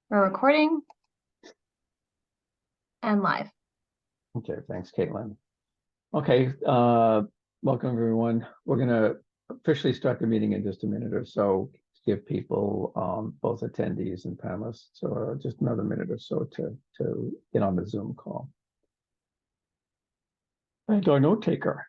We're recording and live. Okay, thanks, Caitlin. Okay, welcome everyone. We're gonna officially start the meeting in just a minute or so to give people, both attendees and panelists, just another minute or so to get on the Zoom call. And our note taker.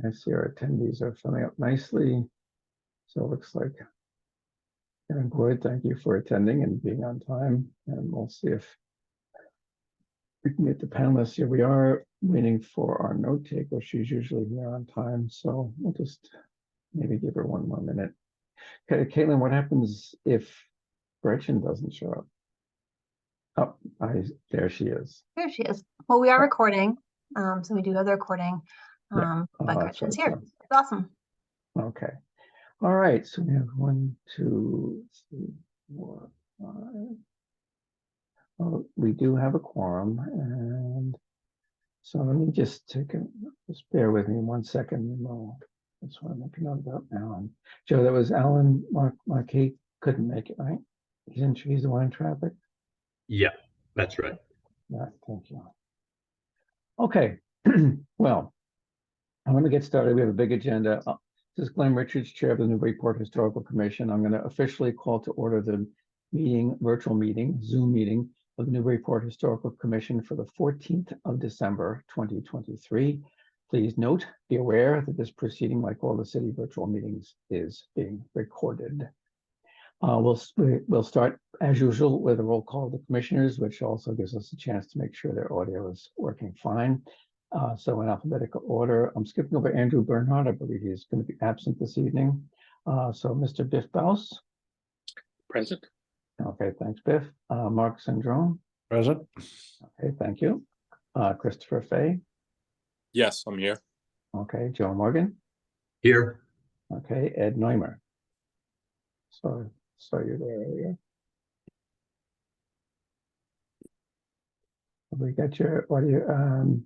I see our attendees are filling up nicely. So it looks like Karen Boyd, thank you for attending and being on time. And we'll see if we can get the panelists here. We are waiting for our note taker. She's usually here on time. So we'll just maybe give her one more minute. Okay, Caitlin, what happens if Gretchen doesn't show up? Oh, there she is. There she is. Well, we are recording, so we do have the recording, Yeah. but Gretchen's here. It's awesome. Okay. All right. So we have 1, 2, 3, 4, 5. Well, we do have a quorum, and so let me just just bear with me 1 second. That's what I'm making note about now. And Joe, that was Alan Marquis couldn't make it, right? He's the one in traffic. Yeah, that's right. Yeah, thank you. Okay, well, I'm going to get started. We have a big agenda. This is Glenn Richards, Chair of the Newburyport Historical Commission. I'm going to officially call to order the virtual meeting, Zoom meeting of the Newburyport Historical Commission for the 14th of December, 2023. Please note, be aware that this proceeding, like all the city virtual meetings, is being recorded. We'll start as usual with a roll call of the commissioners, which also gives us a chance to make sure their audio is working fine. So in alphabetical order, I'm skipping over Andrew Bernhardt. I believe he's going to be absent this evening. So Mr. Biff Baus. Present. Okay, thanks, Biff. Mark Sandrone. Present. Okay, thank you. Christopher Fay. Yes, I'm here. Okay, Joe Morgan. Here. Okay, Ed Neumer. Saw you there earlier. We got your audio.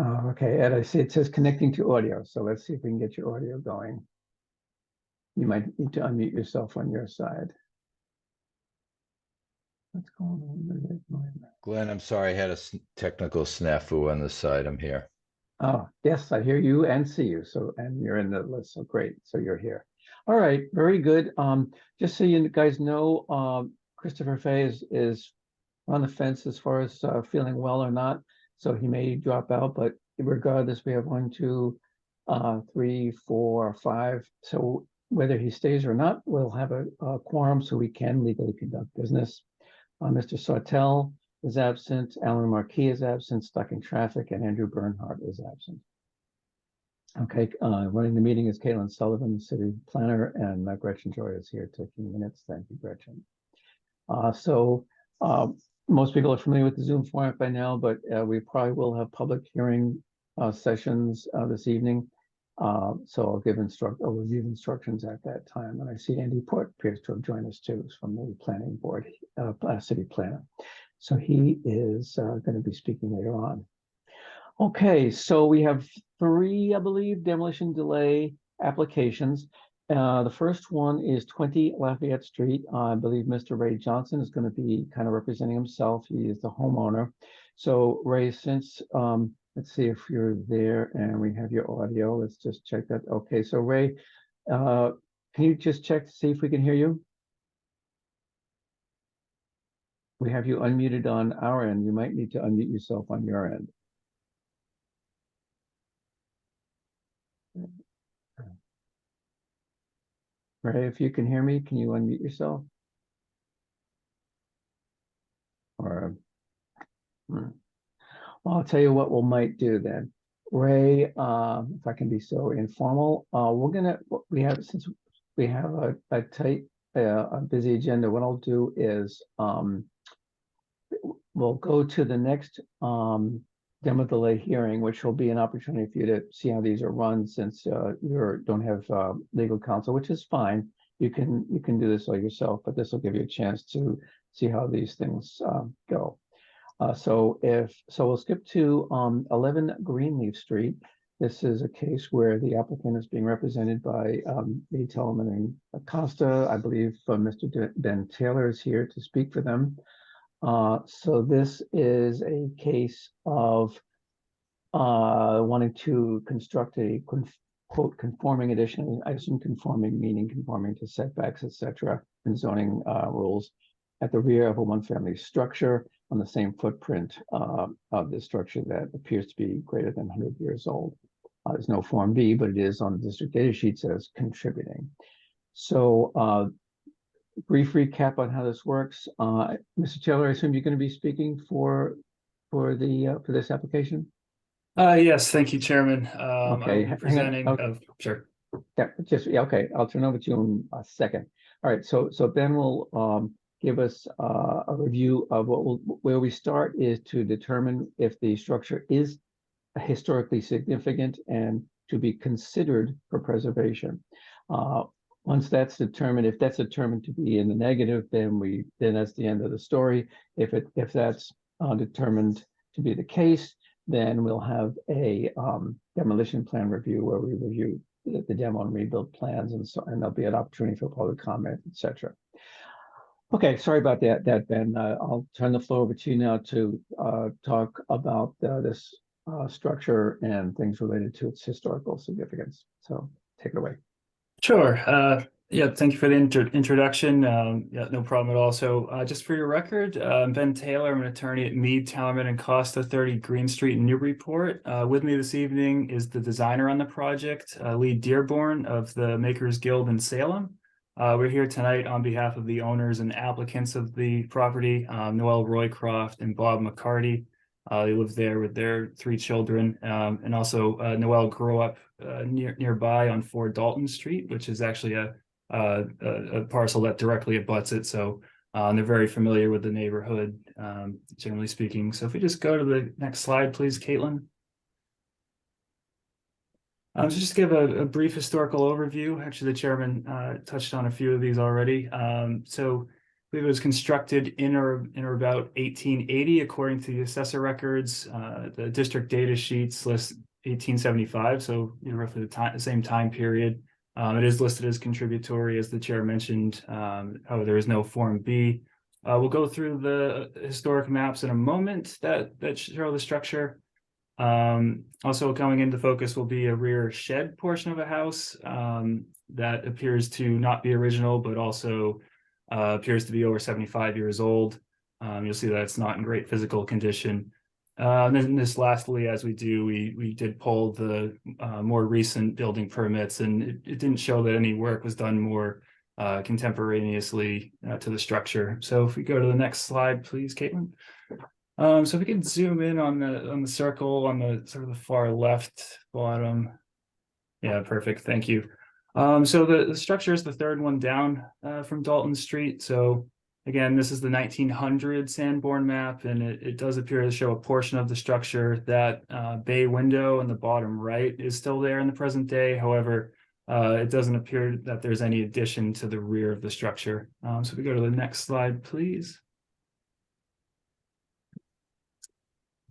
Okay, Ed, I see it says connecting to audio. So let's see if we can get your audio going. You might need to unmute yourself on your side. What's going on? Glenn, I'm sorry, I had a technical snafu on the side. I'm here. Oh, yes, I hear you and see you. So, and you're in the list. So great. So you're here. All right, very good. Just so you guys know, Christopher Fay is on the fence as far as feeling well or not. So he may drop out, but regardless, we have 1, 2, 3, 4, 5. So whether he stays or not, we'll have a quorum so we can legally conduct business. Mr. Sartell is absent, Alan Marquis is absent, stuck in traffic, and Andrew Bernhardt is absent. Okay, running the meeting is Caitlin Sullivan, city planner, and Gretchen Joy is here taking minutes. Thank you, Gretchen. Most people are familiar with the Zoom format by now, but we probably will have public hearing sessions this evening. So I'll review instructions at that time. And I see Andy Port appears to have joined us too from the planning board, city planner. So he is going to be speaking later on. Okay, so we have 3, I believe, demolition delay applications. The first one is 20 Lafayette Street. I believe Mr. Ray Johnson is going to be kind of representing himself. He is the homeowner. So Ray, since let's see if you're there and we have your audio. Let's just check that. Okay, so Ray, can you just check to see if we can hear you? We have you unmuted on our end. You might need to unmute yourself on your end. Ray, if you can hear me, can you unmute yourself? Or, well, I'll tell you what we might do then. Ray, if I can be so informal, since we have a tight, a busy agenda, what I'll do is we'll go to the next demo delay hearing, which will be an opportunity for you to see how these are run since you don't have legal counsel, which is fine. You can do this all yourself, but this will give you a chance to see how these things go. So we'll skip to 11 Greenleaf Street. This is a case where the applicant is being represented by Lee Tillman and Acosta. I believe Mr. Ben Taylor is here to speak for them. So this is a case of wanting to construct a quote conforming addition. I assume conforming meaning conforming to setbacks, etc., and zoning rules at the rear of a one-family structure on the same footprint of the structure that appears to be greater than 100 years old. There's no Form B, but it is on the district data sheet says contributing. So brief recap on how this works. Mr. Taylor, I assume you're going to be speaking for this application? Yes, thank you, Chairman. Okay, I'll be presenting. okay. Sure. Yeah, okay. I'll turn over to you in a second. All right, so Ben will give us a review of where we start is to determine if the structure is historically significant and to be considered for preservation. Once that's determined, if that's determined to be in the negative, then that's the end of the story. If that's determined to be the case, then we'll have a demolition plan review where we review the demo and rebuild plans, and there'll be an opportunity for public comment, etc. Okay, sorry about that, Ben. I'll turn the floor over to you now to talk about this structure and things related to its historical significance. So take it away. Sure. Yeah, thank you for the introduction. Yeah, no problem at all. So just for your record, Ben Taylor, I'm an attorney at Mead, Tellerman and Costa, 30 Green Street in Newburyport. With me this evening is the designer on the project, Lee Dearborn of the Makers Guild in Salem. We're here tonight on behalf of the owners and applicants of the property, Noel Roycroft and Bob McCarty. They live there with their 3 children, and also Noel grew up nearby on 4 Dalton Street, which is actually a parcel that directly abuts it. So they're very familiar with the neighborhood, generally speaking. So if we just go to the next slide, please, Caitlin. So just give a brief historical overview. Actually, the chairman touched on a few of these already. So I believe it was constructed in or about 1880, according to the assessor records. The district data sheets list 1875, so roughly the same time period. It is listed as contributory, as the chair mentioned. However, there is no Form B. We'll go through the historic maps in a moment that show the structure. Also coming into focus will be a rear shed portion of a house that appears to not be original, but also appears to be over 75 years old. You'll see that it's not in great physical condition. And then this lastly, as we do, we did pull the more recent building permits, and it didn't show that any work was done more contemporaneously to the structure. So if we go to the next slide, please, Caitlin. So if we can zoom in on the circle on the sort of the far left bottom. Yeah, perfect. Thank you. So the structure is the third one down from Dalton Street. So again, this is the 1900 Sanborn map, and it does appear to show a portion of the structure. That bay window in the bottom right is still there in the present day. However, it doesn't appear that there's any addition to the rear of the structure. So if we go to the next slide, please.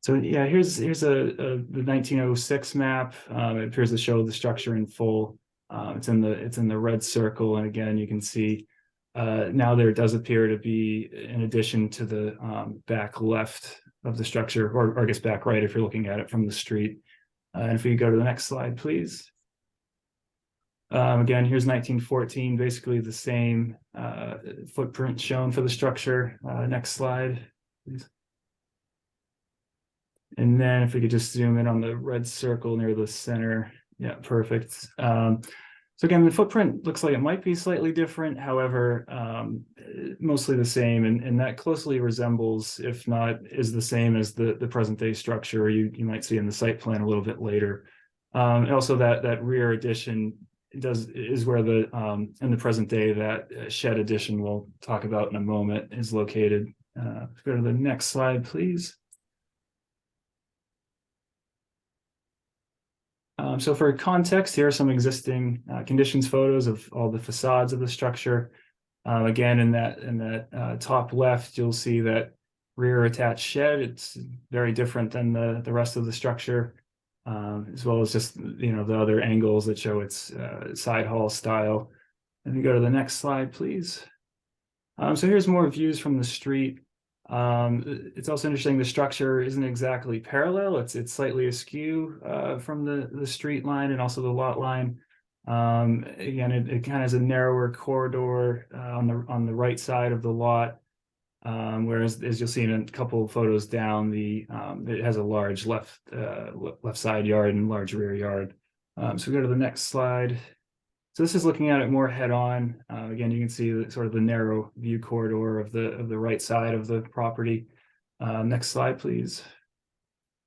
So yeah, here's the 1906 map. It appears to show the structure in full. It's in the red circle, and again, you can see now there does appear to be an addition to the back left of the structure, or I guess back right if you're looking at it from the street. And if we go to the next slide, please. Again, here's 1914, basically the same footprint shown for the structure. Next slide, please. And then if we could just zoom in on the red circle near the center. Yeah, perfect. So again, the footprint looks like it might be slightly different, however, mostly the same, and that closely resembles, if not is the same as the present day structure you might see in the site plan a little bit later. And also that rear addition is where in the present day that shed addition we'll talk about in a moment is located. Let's go to the next slide, please. So for context, here are some existing conditions photos of all the facades of the structure. Again, in that top left, you'll see that rear attached shed. It's very different than the rest of the structure, as well as just, you know, the other angles that show its side hall style. And we go to the next slide, please. So here's more views from the street. It's also interesting, the structure isn't exactly parallel. It's slightly askew from the street line and also the lot line. Again, it kind of has a narrower corridor on the right side of the lot. Whereas, as you'll see in a couple of photos down, it has a large left side yard and large rear yard. So we go to the next slide. So this is looking at it more head on. Again, you can see sort of the narrow view corridor of the right side of the property. Next slide, please.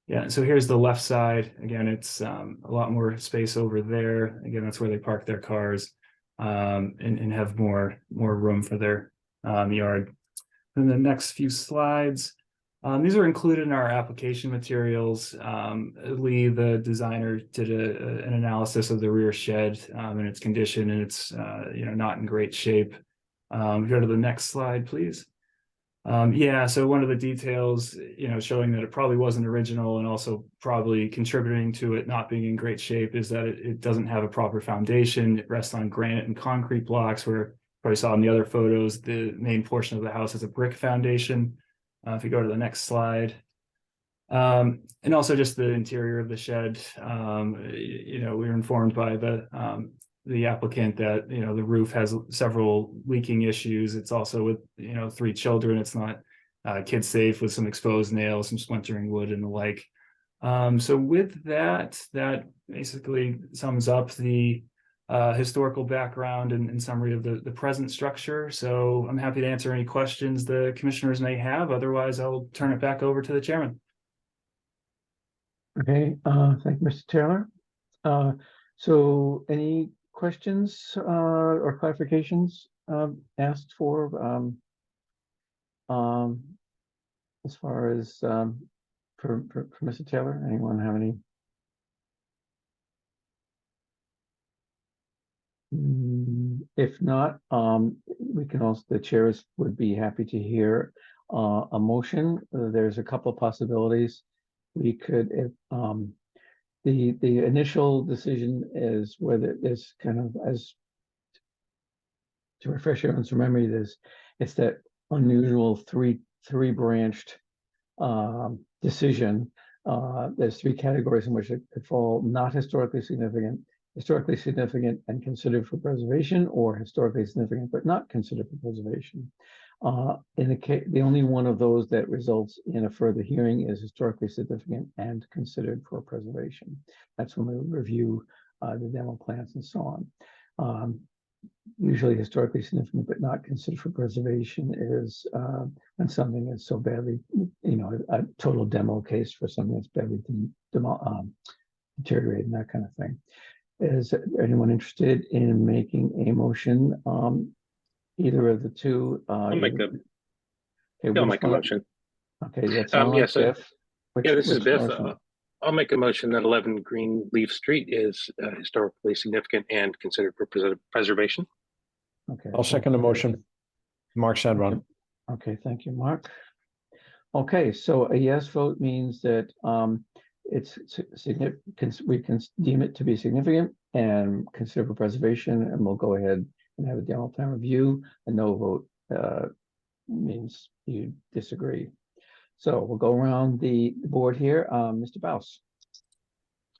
Yeah, so here's the left side. Again, it's a lot more space over there. Again, that's where they park their cars and have more room for their yard. And the next few slides, these are included in our application materials. Lee, the designer, did an analysis of the rear shed and its condition, and it's not in great shape. Go to the next slide, please. Yeah, so one of the details, showing that it probably wasn't original and also probably contributing to it not being in great shape is that it doesn't have a proper foundation. It rests on granite and concrete blocks, where probably saw in the other photos, the main portion of the house has a brick foundation. If you go to the next slide. And also just the interior of the shed, we were informed by the applicant that, the roof has several leaking issues. It's also with, 3 children. It's not kid safe, with some exposed nails, some splintering wood and the like. So with that basically sums up the historical background and summary of the present structure. So I'm happy to answer any questions the commissioners may have. Otherwise, I'll turn it back over to the chairman. Okay, thank you, Mr. Taylor. So any questions or clarifications asked for as far as for Mr. Taylor? Anyone have any? If not, we can also, the chairs would be happy to hear a motion. There's a couple of possibilities. We could, if the initial decision is whether it's kind of, as to refresh everyone's memory, it's that unusual three branched decision. There's 3 categories in which it could fall: not historically significant and considered for preservation, or historically significant but not considered for preservation. In the case, the only one of those that results in a further hearing is historically significant and considered for preservation. That's when we review the demo plans and so on. Usually historically significant but not considered for preservation is when something is so badly, a total demo case for something that's badly deteriorated and that kind of thing. Is anyone interested in making a motion? Either of the two. I'll make a Okay, motion. Okay, that's on Yes, Biff. this is which Biff. motion? I'll make a motion that 11 Greenleaf Street is historically significant and considered for preservation. Okay. I'll second the motion. Mark Sadron. Okay, thank you, Mark. Okay, so a yes vote means that it's significant. We can deem it to be significant and consider for preservation, and we'll go ahead and have a demo plan review. A no vote means you disagree. So we'll go around the board here. Mr. Baus.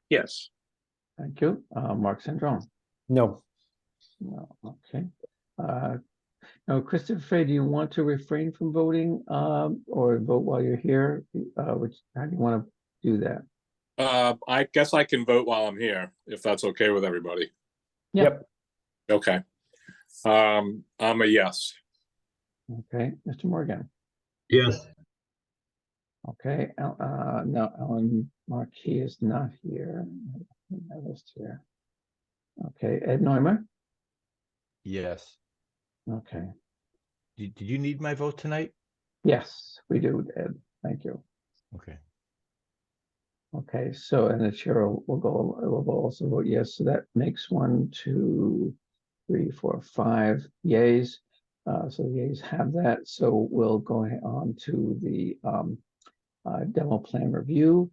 Yes. Thank you. Mark Sandron. No. No. Okay. Now, Christopher, do you want to refrain from voting or vote while you're here? How do you want to do that? I guess I can vote while I'm here, if that's okay with everybody. Yep. Okay. I'm a yes. Okay, Mr. Morgan. Yes. Okay, no, Alan Marquis is not here. I list here. Okay, Ed Neumer. Yes. Okay. Did you need my vote tonight? Yes, we do, Ed. Thank you. Okay. Okay, so and the chair will also vote yes. So that makes 1, 2, 3, 4, 5 yays. So the ayes have that. So we'll go on to the demo plan review.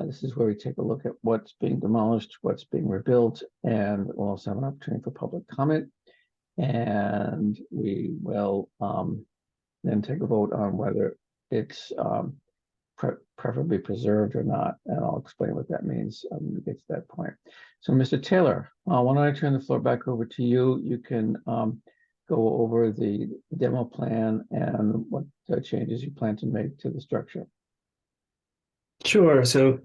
This is where we take a look at what's being demolished, what's being rebuilt, and we'll also have an opportunity for public comment. And we will then take a vote on whether it's preferably preserved or not. And I'll explain what that means when we get to that point. So Mr. Taylor, why don't I turn the floor back over to you? You can go over the demo plan and what changes you plan to make to the structure. Sure. So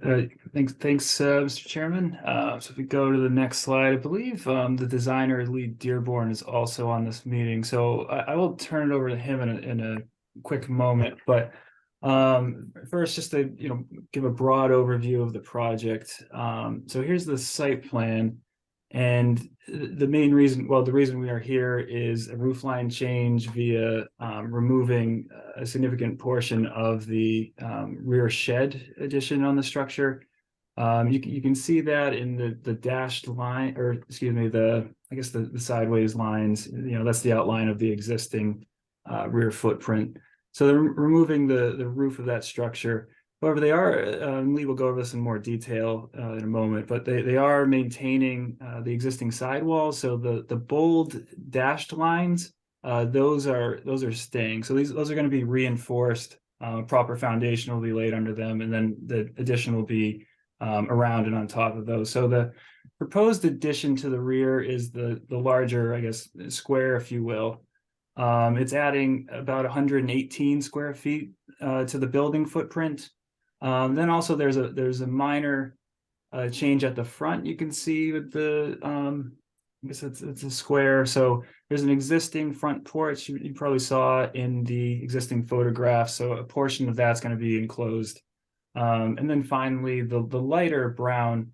thanks, Mr. Chairman. So if we go to the next slide, I believe the designer Lee Dearborn is also on this meeting. So I will turn it over to him in a quick moment. But first, just to give a broad overview of the project. So here's the site plan. And the main reason, the reason we are here is a roofline change via removing a significant portion of the rear shed addition on the structure. You can see that in the dashed line, or excuse me, the sideways lines. That's the outline of the existing rear footprint. So they're removing the roof of that structure. However, they are, Lee will go over this in more detail in a moment, but they are maintaining the existing sidewalls. So the bold dashed lines, those are staying. So those are going to be reinforced. Proper foundation will be laid under them, and then the addition will be around and on top of those. So the proposed addition to the rear is the larger, square, if you will. It's adding about 118 square feet to the building footprint. Then also there's a minor change at the front. You can see with the it's a square. So there's an existing front porch you probably saw in the existing photograph. So a portion of that's going to be enclosed. And then finally the lighter brown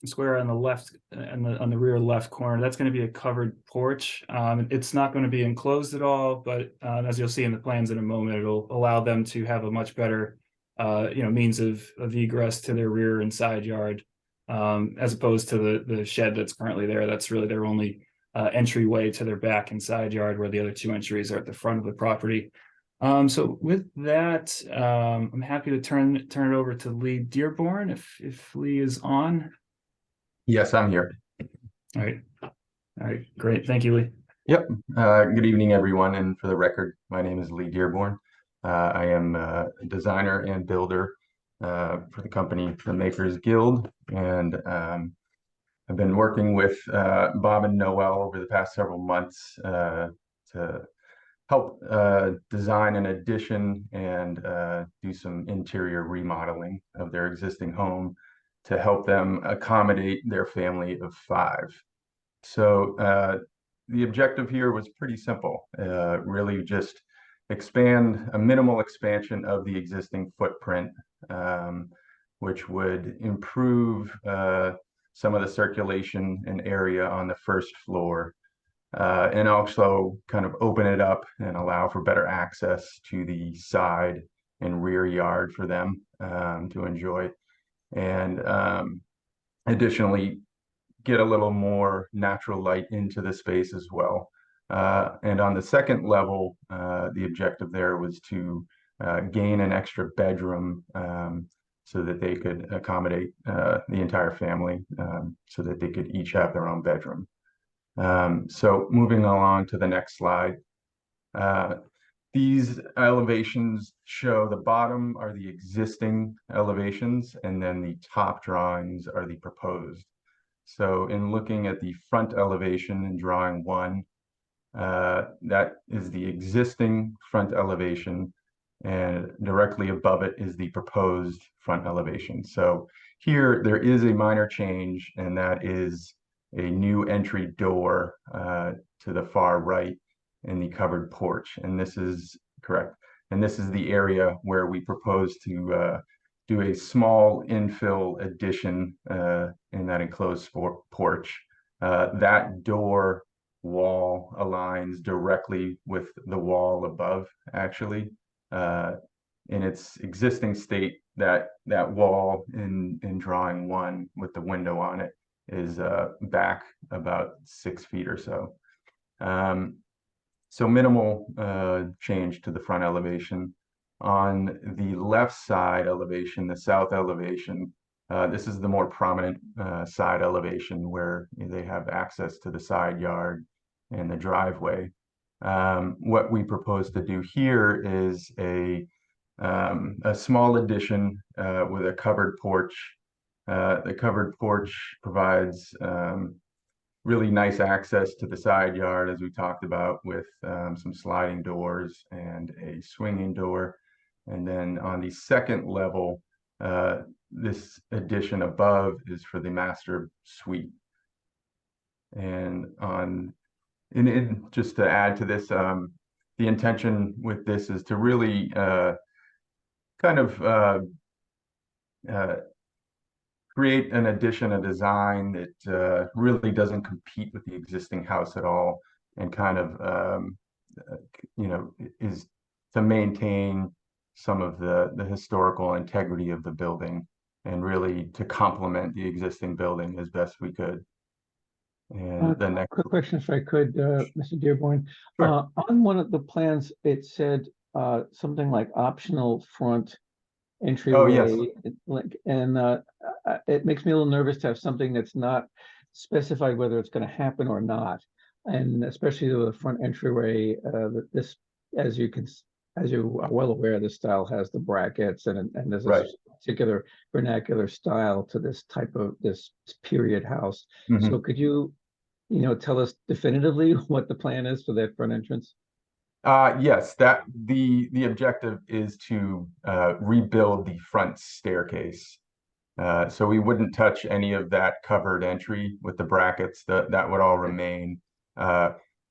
square on the left and on the rear left corner, that's going to be a covered porch. It's not going to be enclosed at all, but as you'll see in the plans in a moment, it'll allow them to have a much better means of egress to their rear and side yard, as opposed to the shed that's currently there. That's really their only entryway to their back and side yard, where the other two entries are at the front of the property. So with that, I'm happy to turn it over to Lee Dearborn if Lee is on. Yes, I'm here. All right, great. Thank you, Lee. Yep. Good evening, everyone. And for the record, my name is Lee Dearborn. I am a designer and builder for the company, the Makers Guild. And I've been working with Bob and Noel over the past several months to help design an addition and do some interior remodeling of their existing home to help them accommodate their family of 5. So the objective here was pretty simple, really just expand a minimal expansion of the existing footprint, which would improve some of the circulation and area on the first floor, and also kind of open it up and allow for better access to the side and rear yard for them to enjoy. And additionally, get a little more natural light into the space as well. And on the second level, the objective there was to gain an extra bedroom so that they could accommodate the entire family, so that they could each have their own bedroom. So moving along to the next slide. These elevations show the bottom are the existing elevations, and then the top drawings are the proposed. So in looking at the front elevation in drawing 1, that is the existing front elevation, and directly above it is the proposed front elevation. So here there is a minor change, and that is a new entry door to the far right in the covered porch. And this is correct. And this is the area where we propose to do a small infill addition in that enclosed porch. That door wall aligns directly with the wall above, actually. In its existing state, that wall in drawing 1 with the window on it is back about 6 feet or so. So minimal change to the front elevation. On the left side elevation, the south elevation, this is the more prominent side elevation where they have access to the side yard and the driveway. What we propose to do here is a small addition with a covered porch. The covered porch provides really nice access to the side yard, as we talked about, with some sliding doors and a swinging door. And then on the second level, this addition above is for the master suite. And just to add to this, the intention with this is to really kind of create an addition, a design that really doesn't compete with the existing house at all, and kind of is to maintain some of the historical integrity of the building and really to complement the existing building as best we could. And the next Quick question, if I could, Mr. Dearborn. Sure. On one of the plans, it said something like optional front entryway. yes. It makes me a little nervous to have something that's not specified whether it's going to happen or not, and especially with the front entryway. This, as you are well aware, this style has the brackets, and there's a Right. particular vernacular style to this type of this period house. Mhm. So could you tell us definitively what the plan is for that front entrance? Yes, that the objective is to rebuild the front staircase. So we wouldn't touch any of that covered entry with the brackets. That would all remain.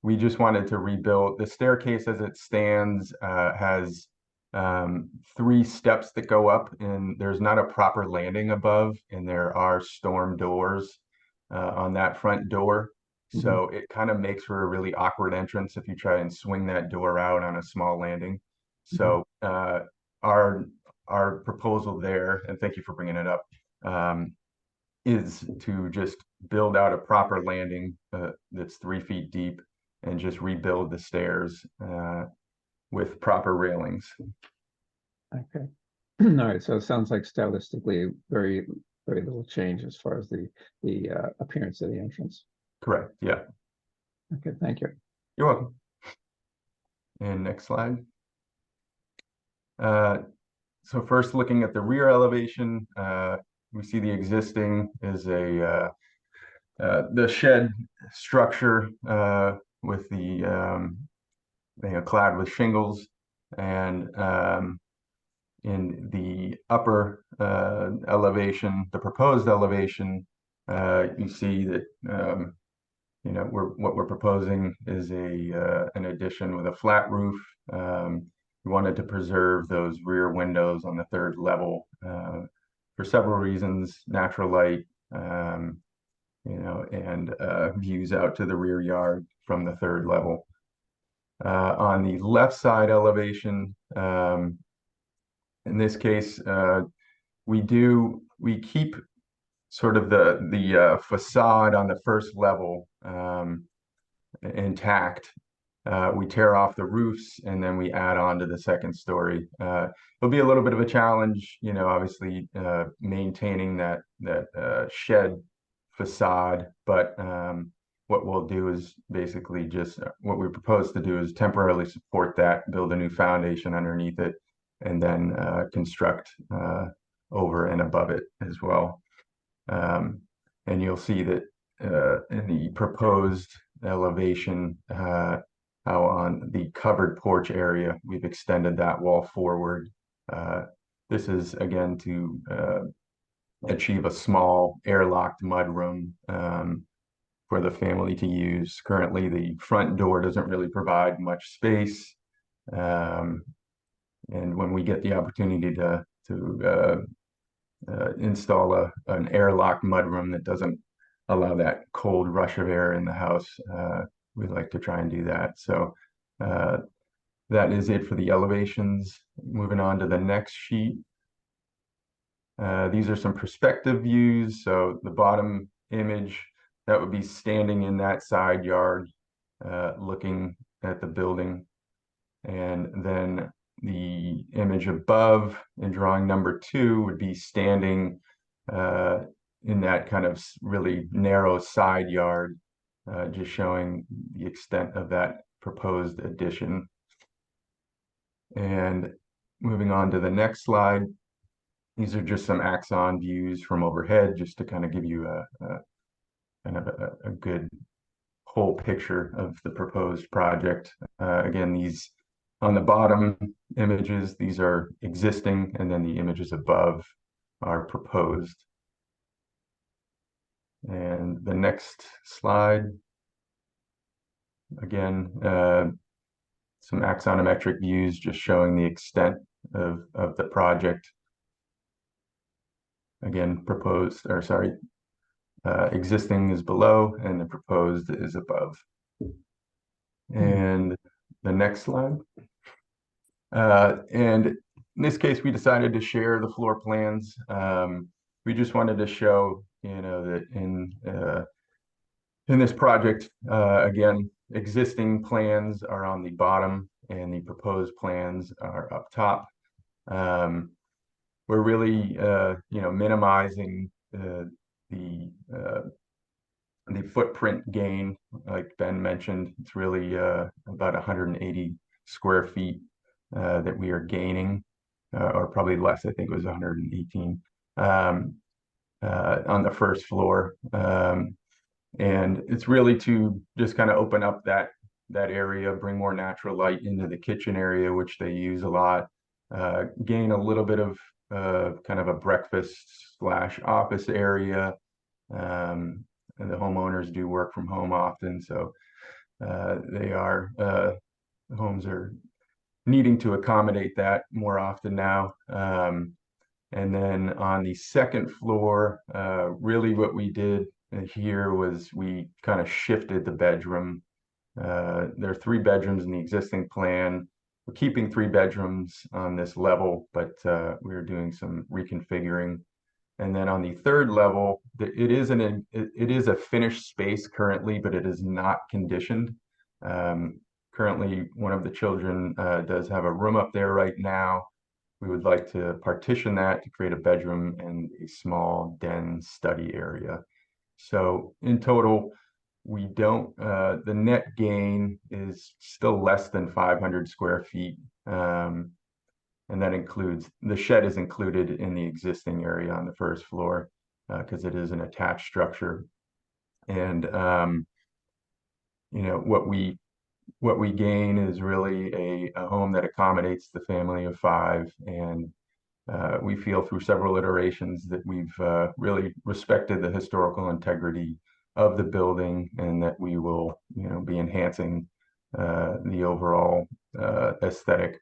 We just wanted to rebuild the staircase as it stands. Has 3 steps that go up, and there's not a proper landing above, and there are storm doors on that front door. So it kind of makes for a really awkward entrance if you try and swing that door out on a small landing. So our proposal there, and thank you for bringing it up, is to just build out a proper landing that's 3 feet deep and just rebuild the stairs with proper railings. Okay. All right. So it sounds like stylistically very, very little change as far as the appearance of the entrance. Correct. Yeah. Okay. Thank you. You're welcome. And next slide. So first, looking at the rear elevation, we see the existing is the shed structure with the clad with shingles, and in the upper elevation, the proposed elevation, you see that what we're proposing is an addition with a flat roof. We wanted to preserve those rear windows on the 3rd level for several reasons: natural light, and views out to the rear yard from the 3rd level. On the left side elevation, in this case, we keep sort of the facade on the 1st level intact. We tear off the roofs and then we add on to the 2nd story. It'll be a little bit of a challenge, obviously maintaining that shed facade, but what we'll do is basically just what we propose to do is temporarily support that, build a new foundation underneath it, and then construct over and above it as well. And you'll see that in the proposed elevation, how on the covered porch area, we've extended that wall forward. This is again to achieve a small airlocked mudroom for the family to use. Currently, the front door doesn't really provide much space. And when we get the opportunity to install an airlocked mudroom that doesn't allow that cold rush of air in the house, we'd like to try and do that. So that is it for the elevations. Moving on to the next sheet. These are some perspective views. So the bottom image, that would be standing in that side yard, looking at the building. And then the image above in drawing number 2 would be standing in that kind of really narrow side yard, just showing the extent of that proposed addition. And moving on to the next slide, these are just some axon views from overhead, just to kind of give you a kind of a good whole picture of the proposed project. Again, these on the bottom images, these are existing, and then the images above are proposed. And the next slide, again, some axonometric views just showing the extent of the project. Again, proposed, or sorry, existing is below and the proposed is above. And the next slide. And in this case, we decided to share the floor plans. We just wanted to show, that in this project, again, existing plans are on the bottom and the proposed plans are up top. We're really, minimizing the footprint gain, like Ben mentioned. It's really about 180 square feet that we are gaining, or probably less. I think it was 118 on the first floor. And it's really to just kind of open up that area, bring more natural light into the kitchen area, which they use a lot, gain a little bit of kind of a breakfast/office area. And the homeowners do work from home often, so the homes are needing to accommodate that more often now. And then on the second floor, really what we did here was we kind of shifted the bedroom. There are 3 bedrooms in the existing plan. We're keeping 3 bedrooms on this level, but we're doing some reconfiguring. And then on the third level, it is a finished space currently, but it is not conditioned. Currently, one of the children does have a room up there right now. We would like to partition that to create a bedroom and a small den study area. So in total, we don't, the net gain is still less than 500 square feet. And that includes, the shed is included in the existing area on the first floor because it is an attached structure. And, what we gain is really a home that accommodates the family of 5. And we feel through several iterations that we've really respected the historical integrity of the building, and that we will, be enhancing the overall aesthetic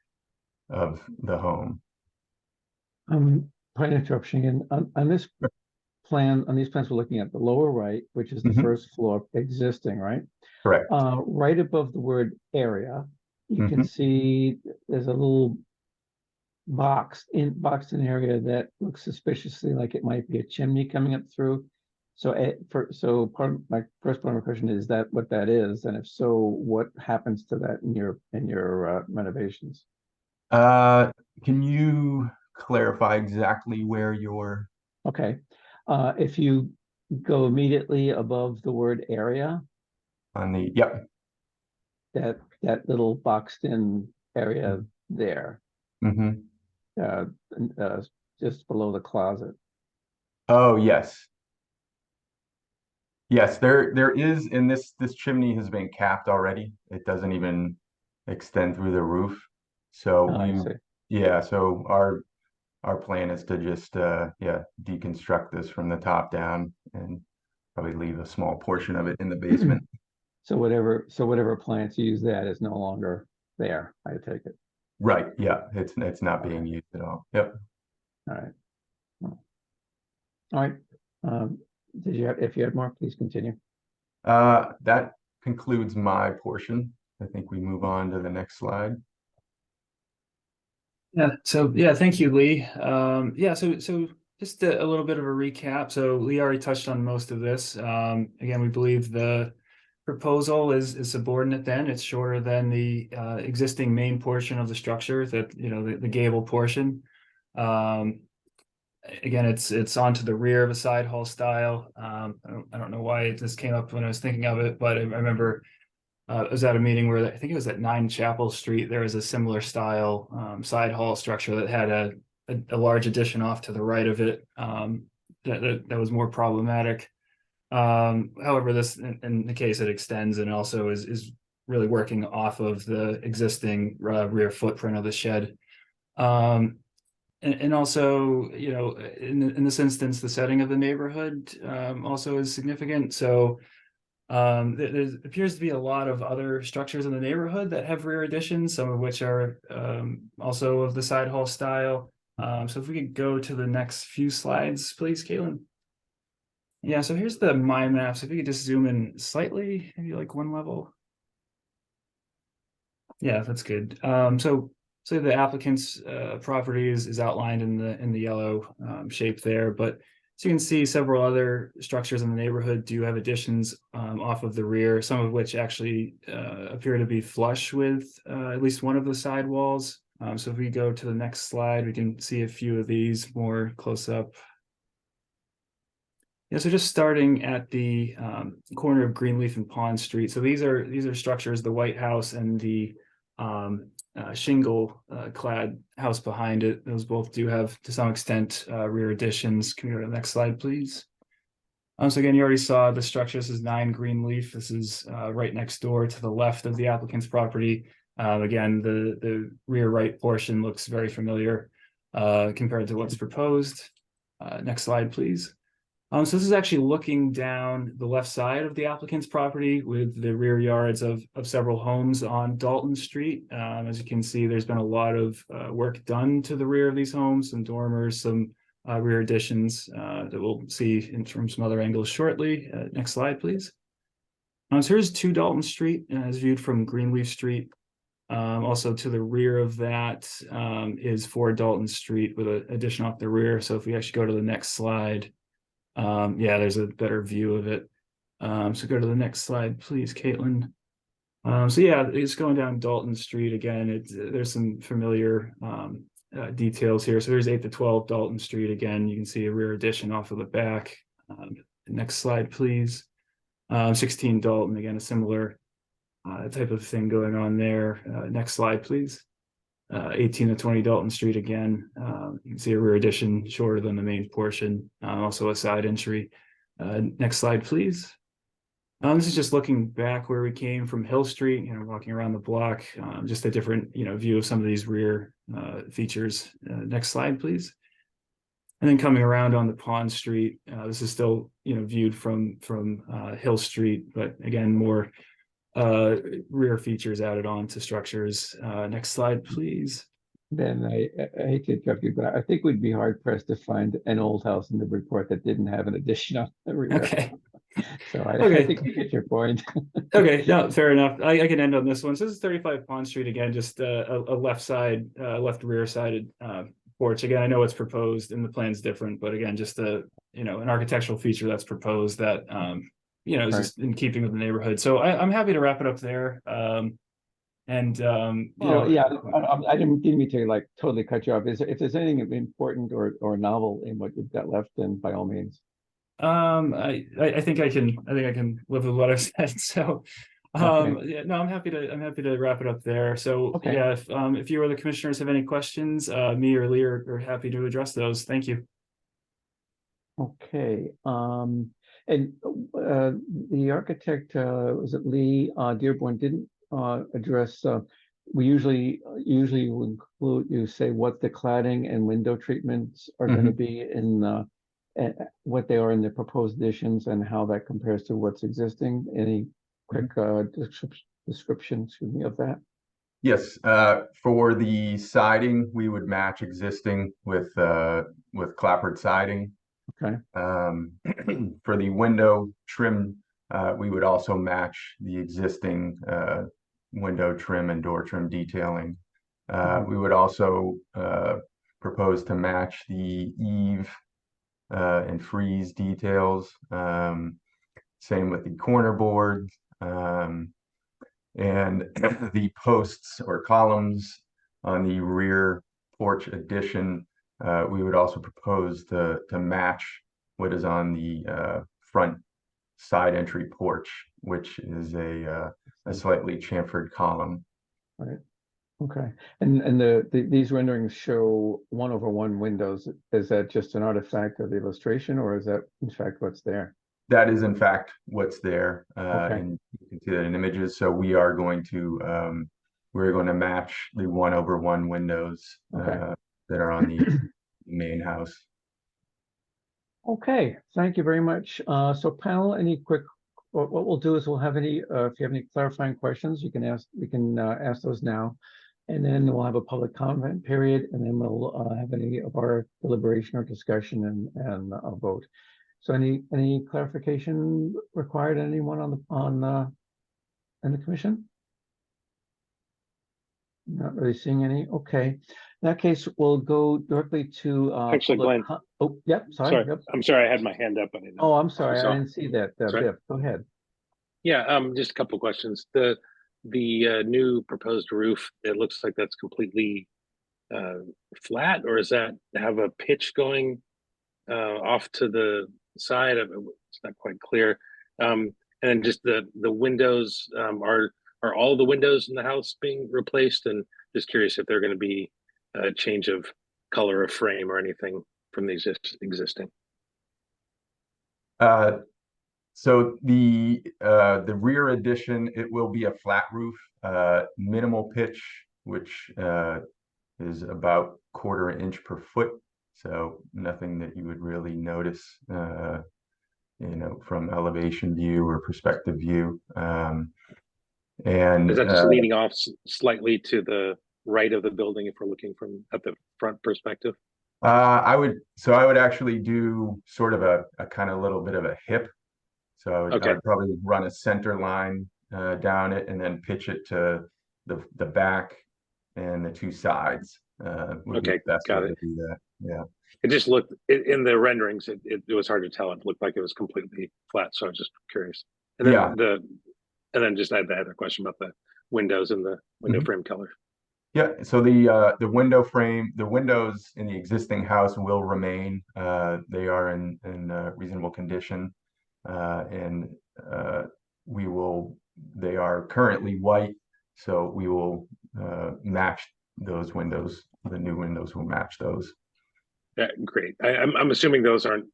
of the home. Pardon interruption again. On this plan, on these plans, we're looking at the lower right, which is the first floor existing, right? Correct. Right above the word area, you can see there's a little boxed in area that looks suspiciously like it might be a chimney coming up through. So my first part of my question is that what that is, and if so, what happens to that in your renovations? Can you clarify exactly where you're? Okay, if you go immediately above the word area, On the, yep. that little boxed in area there, just below the closet. Oh, yes. Yes, there is, and this chimney has been capped already. It doesn't even extend through the roof. So I see. yeah, so our plan is to just deconstruct this from the top down and probably leave a small portion of it in the basement. So whatever plants use that is no longer there, I take it. Right, yeah, it's not being used at all. Yep. All right. All right. If you had more, please continue. That concludes my portion. I think we move on to the next slide. Yeah. So yeah, thank you, Lee. So just a little bit of a recap. So Lee already touched on most of this. Again, we believe the proposal is subordinate then. It's shorter than the existing main portion of the structure, that, you know, the gable portion. Again, it's onto the rear of a side hall style. I don't know why this came up when I was thinking of it, but I remember I was at a meeting where I think it was at 9 Chapel Street. There was a similar style side hall structure that had a large addition off to the right of it, that was more problematic. However, this in the case it extends and also is really working off of the existing rear footprint of the shed. And also, you know, in this instance, the setting of the neighborhood also is significant. So there appears to be a lot of other structures in the neighborhood that have rear additions, some of which are also of the side hall style. So if we could go to the next few slides, please, Caitlin. Yeah, so here's the mind map. So if you could just zoom in slightly, maybe like one level. Yeah, that's good. So the applicant's property is outlined in the yellow shape there, but so you can see several other structures in the neighborhood do have additions off of the rear, some of which actually appear to be flush with at least one of the side walls. So if we go to the next slide, we can see a few of these more close up. Yeah, so just starting at the corner of Greenleaf and Pond Street. So these are structures, the White House and the shingle clad house behind it. Those both do have, to some extent, rear additions. Can we go to the next slide, please? So again, you already saw the structure. This is 9 Greenleaf. This is right next door to the left of the applicant's property. Again, the rear right portion looks very familiar compared to what's proposed. Next slide, please. So this is actually looking down the left side of the applicant's property with the rear yards of several homes on Dalton Street. As you can see, there's been a lot of work done to the rear of these homes, some dormers, some rear additions that we'll see from some other angles shortly. Next slide, please. So here's 2 Dalton Street as viewed from Greenleaf Street. Also to the rear of that is 4 Dalton Street with an addition off the rear. So if we actually go to the next slide, yeah, there's a better view of it. So go to the next slide, please, Caitlin. So yeah, it's going down Dalton Street again. There's some familiar details here. So there's 8 to 12 Dalton Street again. You can see a rear addition off of the back. Next slide, please. 16 Dalton, again, a similar type of thing going on there. Next slide, please. 18 to 20 Dalton Street again. You can see a rear addition shorter than the main portion, also a side entry. Next slide, please. This is just looking back where we came from Hill Street, you know, walking around the block, just a different, you know, view of some of these rear features. Next slide, please. And then coming around on the Pond Street, this is still, you know, viewed from Hill Street, but again, more rear features added on to structures. Next slide, please. Then I hate to interrupt you, but I think we'd be hard pressed to find an old house in Newburyport that didn't have an addition on the rear. Okay. So I Okay. think we get your point. Okay, no, fair enough. I can end on this one. So this is 35 Pond Street again, just a left side, left rear sided porch. Again, I know it's proposed and the plan's different, but again, just you know, an architectural feature that's proposed that you know, is Right. just in keeping with the neighborhood. So I'm happy to wrap it up there. You know, Yeah, I didn't mean to like totally cut you off. If there's anything important or novel in what you've got left, then by all means. I think I can live with what I've said. So Okay. yeah, no, I'm happy to wrap it up there. So Okay. yeah, if you or the commissioners have any questions, me or Lee are happy to address those. Thank you. Okay. And the architect, was it Lee Dearborn, didn't address. We usually will include, you say what the cladding and window treatments are going to be in what they are in the proposed additions and how that compares to what's existing. Any quick description, excuse me, of that? Yes, for the siding, we would match existing with clapboard siding. Okay. For the window trim, we would also match the existing window trim and door trim detailing. We would also propose to match the eave and frieze details. Same with the corner boards, And the posts or columns on the rear porch addition, we would also propose to match what is on the front side entry porch, which is a slightly chamfered column. Right. Okay. And these renderings show 1/1 windows. Is that just an artifact of the illustration, or is that in fact what's there? That is in fact what's there, Okay. and you can see that in images. So we're going to match the 1/1 windows Okay. that are on the main house. Okay, thank you very much. So panel, what we'll do is we'll have if you have any clarifying questions, you can ask those now. And then we'll have a public comment period, and then we'll have any of our deliberation or discussion and a vote. So any clarification required, anyone in the commission? Not really seeing any. Okay. In that case, we'll go directly to Actually, Glenn. Oh, yep, sorry. Sorry, Yep. I'm sorry, I had my hand up. But I didn't. Oh, I'm sorry. I So- didn't see that. Sorry. Biff, go ahead. Yeah, just a couple questions. The new proposed roof, it looks like that's completely flat, or does that have a pitch going off to the side of it? It's not quite clear. And then just the windows, are all the windows in the house being replaced? And just curious if they're going to be a change of color of frame or anything from the existing. So the rear addition, it will be a flat roof, minimal pitch, which is about 1/4 inch per foot. So nothing that you would really notice, from elevation view or perspective view. And Is that just leaning off slightly to the right of the building if we're looking from at the front perspective? I would actually do sort of a kind of little bit of a hip. So I Okay. would probably run a center line down it and then pitch it to the back and the two sides. Would be Okay, the best got way it. to do that. Yeah. It just looked in the renderings. It was hard to tell. It looked like it was completely flat. So I was just curious. And then Yeah. and then just I had the other question about the windows and the window Mhm. frame color. Yeah, so the window frame, the windows in the existing house will remain. They are in reasonable condition, and they are currently white, so we will match those windows. The new windows will match those. Yeah, great. I'm assuming those aren't.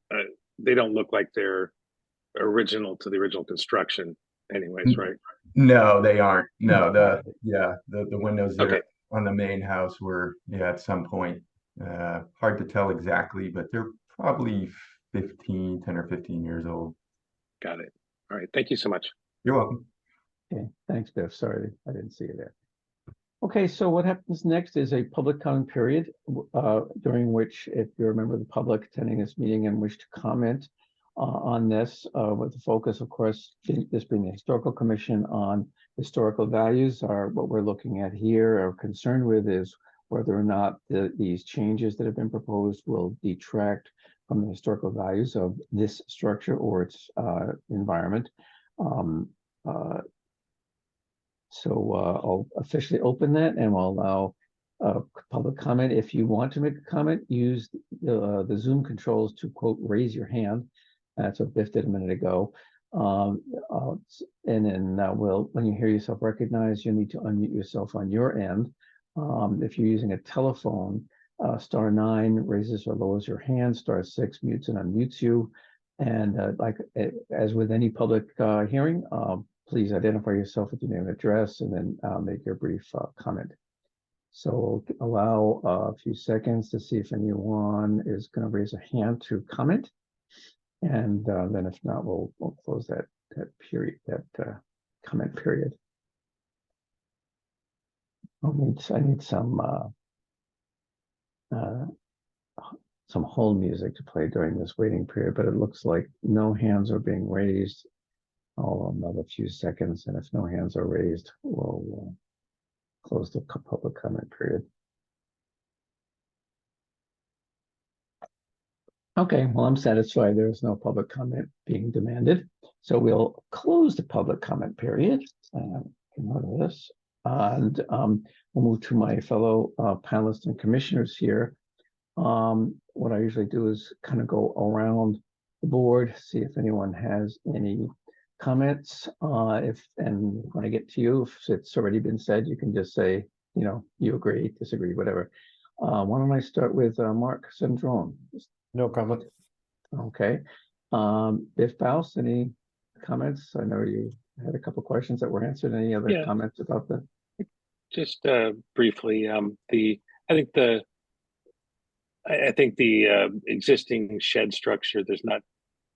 They don't look like they're original to the original construction, anyways, right? No, they aren't. No, the windows that Okay. are on the main house were, at some point, hard to tell exactly, but they're probably 10 or 15 years old. Got it. All right. Thank you so much. You're welcome. Okay, thanks, Biff. Sorry, I didn't see you there. Okay, so what happens next is a public comment period, during which, if you're a member of the public attending this meeting and wish to comment on this, with the focus, of course, this being the Historical Commission on historical values, are what we're looking at here or concerned with is whether or not these changes that have been proposed will detract from the historical values of this structure or its environment. So I'll officially open that and we'll allow public comment. If you want to make a comment, use the Zoom controls to quote, raise your hand. That's what Biff did a minute ago. And then when you hear yourself recognized, you need to unmute yourself on your end. If you're using a telephone, *9 raises or lowers your hand, *6 mutes and unmutes you. And as with any public hearing, please identify yourself with your name and address, and then make your brief comment. So we'll allow a few seconds to see if anyone is going to raise a hand to comment. And then if not, we'll close that period, that comment period. I need some hold music to play during this waiting period, but it looks like no hands are being raised. I'll another few seconds, and if no hands are raised, we'll close the public comment period. Okay, well, I'm satisfied there's no public comment being demanded. So we'll close the public comment period. Come out of this, and we'll move to my fellow panelists and commissioners here. What I usually do is kind of go around the board, see if anyone has any comments. And when I get to you, if it's already been said, you can just say, you agree, disagree, whatever. Why don't I start with Mark Cendrone? No comment. Okay. Biff Faust, any comments? I know you had a couple questions that were answered. Any other Yeah. comments about the? Just briefly, I think the existing shed structure, there's not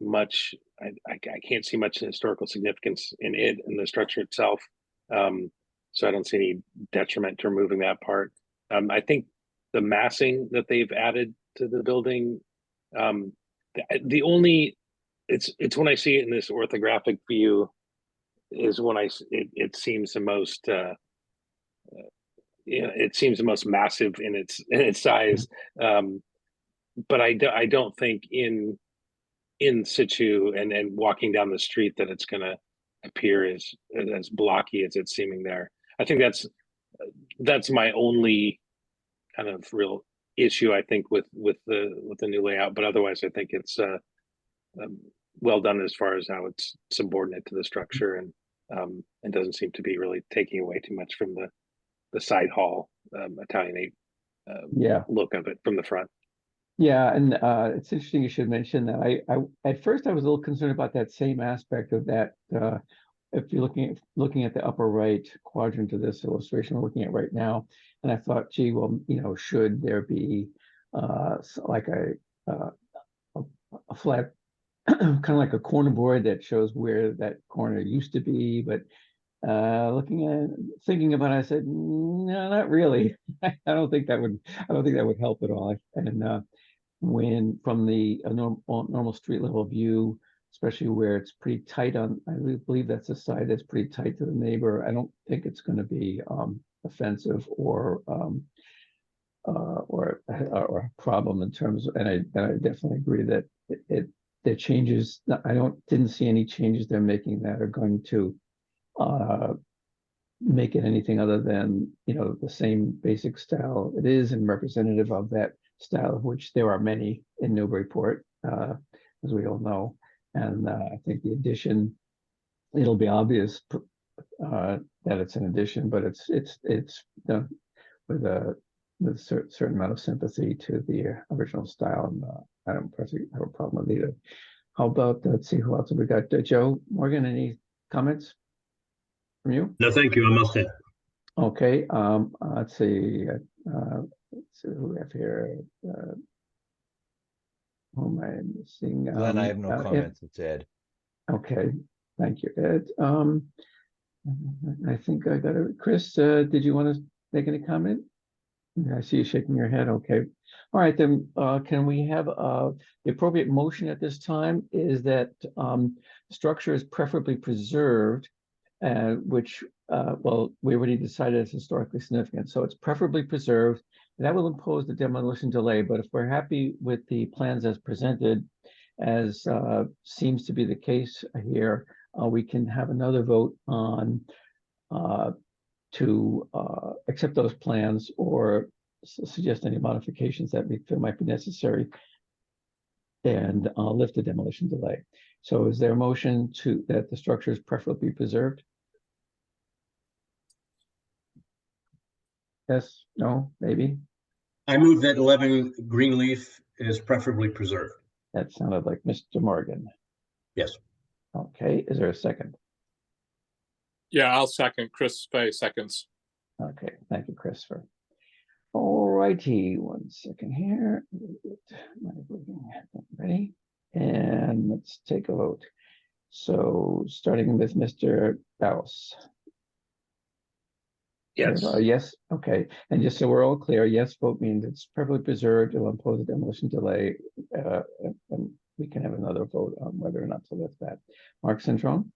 much. I can't see much historical significance in it and the structure itself. So I don't see any detriment to removing that part. I think the massing that they've added to the building, the only it's when I see it in this orthographic view is when it seems the most it seems the most massive in its size. But I don't think in situ and walking down the street that it's going to appear as blocky as it's seeming there. I think that's my only kind of real issue, I think, with the new layout. But otherwise, I think it's well done as far as how it's subordinate to the structure, and doesn't seem to be really taking away too much from the side hall Italianate look of it from the front. Yeah, and it's interesting you should mention that. I at first I was a little concerned about that same aspect of that. If you're looking at the upper right quadrant of this illustration we're looking at right now, and I thought, gee, well, should there be like a flat, kind of like a corner board that shows where that corner used to be, but thinking about it, I said, no, not really. I don't think that would help at all. And when from the normal street level view, especially where it's pretty tight on, I believe that's the side that's pretty tight to the neighbor, I don't think it's going to be offensive or a problem in terms of, and I definitely agree that the changes, didn't see any changes they're making that are going to make it anything other than the same basic style it is, and representative of that style, of which there are many in Newburyport, as we all know. And I think the addition, it'll be obvious that it's an addition, but it's done with a certain amount of sympathy to the original style, and I don't personally have a problem with either. How about, let's see, who else have we got? Joe Morgan, any comments from you? No, thank you. I'm all set. Okay, let's see. Let's see who we have here. Who am I missing? Glenn, I have no comments. It's Ed. Okay, thank you, Ed. I think I got it. Chris, did you want to make any comment? I see you shaking your head. Okay. All right, then can we have the appropriate motion at this time is that structure is preferably preserved, which, well, we already decided it's historically significant. So it's preferably preserved. That will impose the demolition delay. But if we're happy with the plans as presented, as seems to be the case here, we can have another vote on to accept those plans or suggest any modifications that we feel might be necessary, and lift the demolition delay. So is there a motion that the structure is preferably preserved? Yes, no, maybe? I move that 11 Greenleaf is preferably preserved. That sounded like Mr. Morgan. Yes. Okay, is there a second? Yeah, I'll second. Chris Spay seconds. Okay, thank you, Christopher. All righty, 1 second here. Ready? And let's take a vote. So starting with Mr. Baus. Yes. Yes, okay. And just so we're all clear, yes vote means it's preferably preserved. It will impose a demolition delay. And we can have another vote on whether or not to lift that. Mark Cendrone?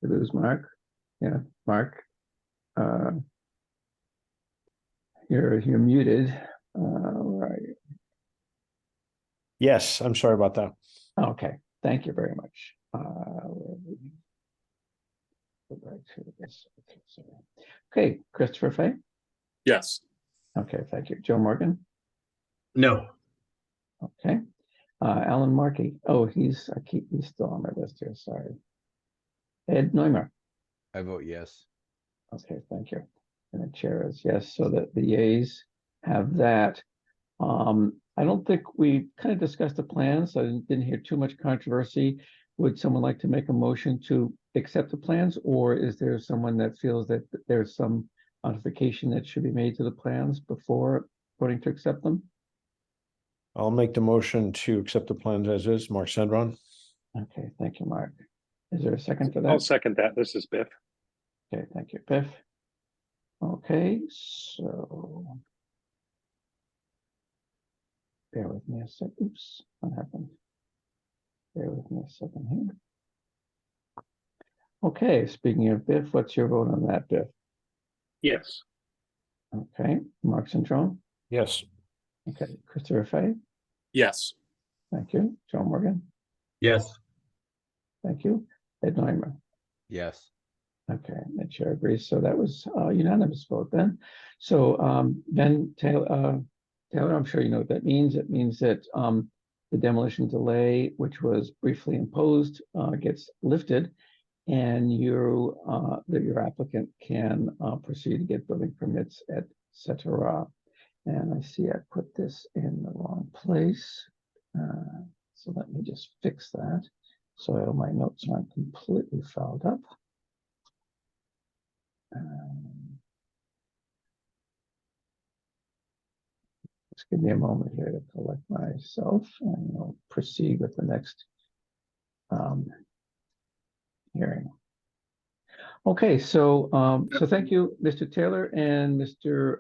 We lose Mark. Yeah, Mark. You're muted. Where are you? Yes, I'm sorry about that. Okay, thank you very much. Where we go back to this. Okay, sorry. Okay, Christopher Fay. Yes. Okay, thank you. Joe Morgan. No. Okay. Alan Markey. Oh, he's still on my list here. Sorry. Ed Neumer. I vote yes. Okay, thank you. And the chair is yes, so that the yeas have that. I don't think we kind of discussed the plans. I didn't hear too much controversy. Would someone like to make a motion to accept the plans, or is there someone that feels that there's some modification that should be made to the plans before voting to accept them? I'll make the motion to accept the plans as is. Mark Sandron. Okay, thank you, Mark. Is there a second for I'll that? second that. This is Biff. Okay, thank you, Biff. Okay, so bear with me a sec. Oops, what happened? Bear with me a second here. Okay, speaking of Biff, what's your vote on that, Biff? Yes. Okay, Mark Centron. Yes. Okay, Christopher Fay. Yes. Thank you. Joe Morgan. Yes. Thank you. Ed Neumer. Yes. Okay, the chair agrees. So that was a unanimous vote then. So Ben Taylor, I'm sure you know what that means. It means that the demolition delay, which was briefly imposed, gets lifted, and your applicant can proceed to get building permits, etc. And I see I put this in the wrong place. So let me just fix that so my notes aren't completely fouled up. Just give me a moment here to collect myself, and I'll proceed with the next hearing. Okay, so thank you, Mr. Taylor and Mr.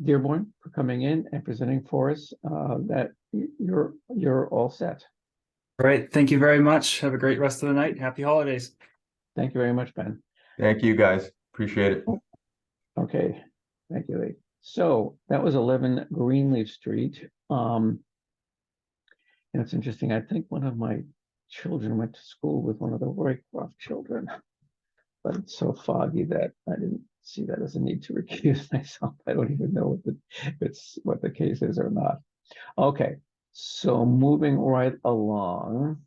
Dearborn, for coming in and presenting for us. That you're all set. All right. Thank you very much. Have a great rest of the night. Happy holidays. Thank you very much, Ben. Thank you, guys. Appreciate it. Okay, thank you, Lee. So that was 11 Greenleaf Street. And it's interesting. I think one of my children went to school with one of the Roycroft children, but it's so foggy that I didn't see that as a need to recuse myself. I don't even know what the case is or not. Okay, so moving right along.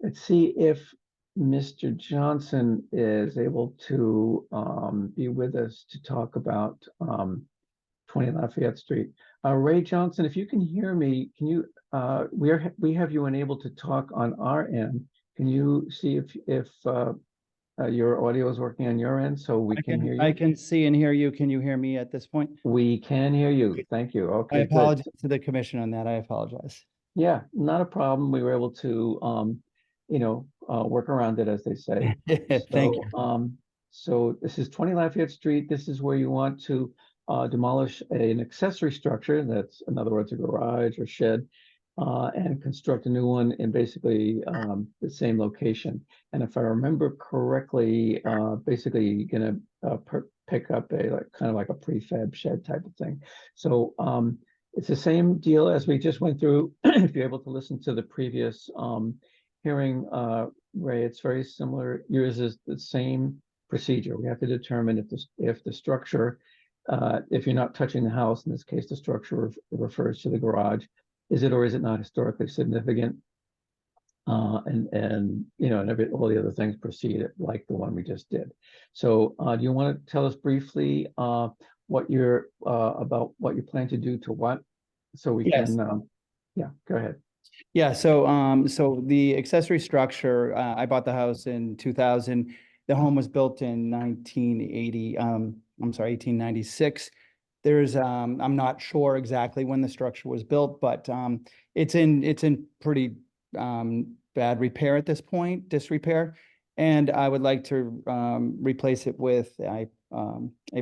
Let's see if Mr. Johnson is able to be with us to talk about 20 Lafayette Street. Ray Johnson, if you can hear me, can you, we have you unable to talk on our end. Can you see if your audio is working on your end so we can hear you? I can see and hear you. Can you hear me at this point? We can hear you. Thank you. Okay, I good. apologize to the commission on that. I apologize. Yeah, not a problem. We were able to, work around it, as they say. Thank you. So this is 20 Lafayette Street. This is where you want to demolish an accessory structure. That's, in other words, a garage or shed, and construct a new one in basically the same location. And if I remember correctly, basically you're gonna pick up kind of like a prefab shed type of thing. So it's the same deal as we just went through. If you're able to listen to the previous hearing, Ray, it's very similar. Yours is the same procedure. We have to determine if the structure, if you're not touching the house, in this case, the structure refers to the garage, is it or is it not historically significant? And all the other things proceed like the one we just did. So do you want to tell us briefly what you're about what you plan to do to what, so we Yes. can yeah, go ahead. Yeah, so the accessory structure, I bought the house in 2000. The home was built in 1896. There's I'm not sure exactly when the structure was built, but it's in pretty bad repair at this point, disrepair. And I would like to replace it with a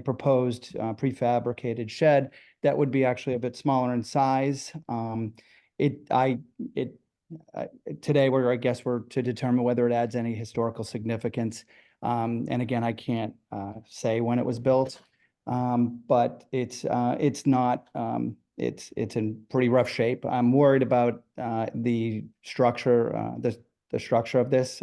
proposed prefabricated shed that would be actually a bit smaller in size. Today I guess we're to determine whether it adds any historical significance. And again, I can't say when it was built, but it's not it's in pretty rough shape. I'm worried about the structure, the structure of this,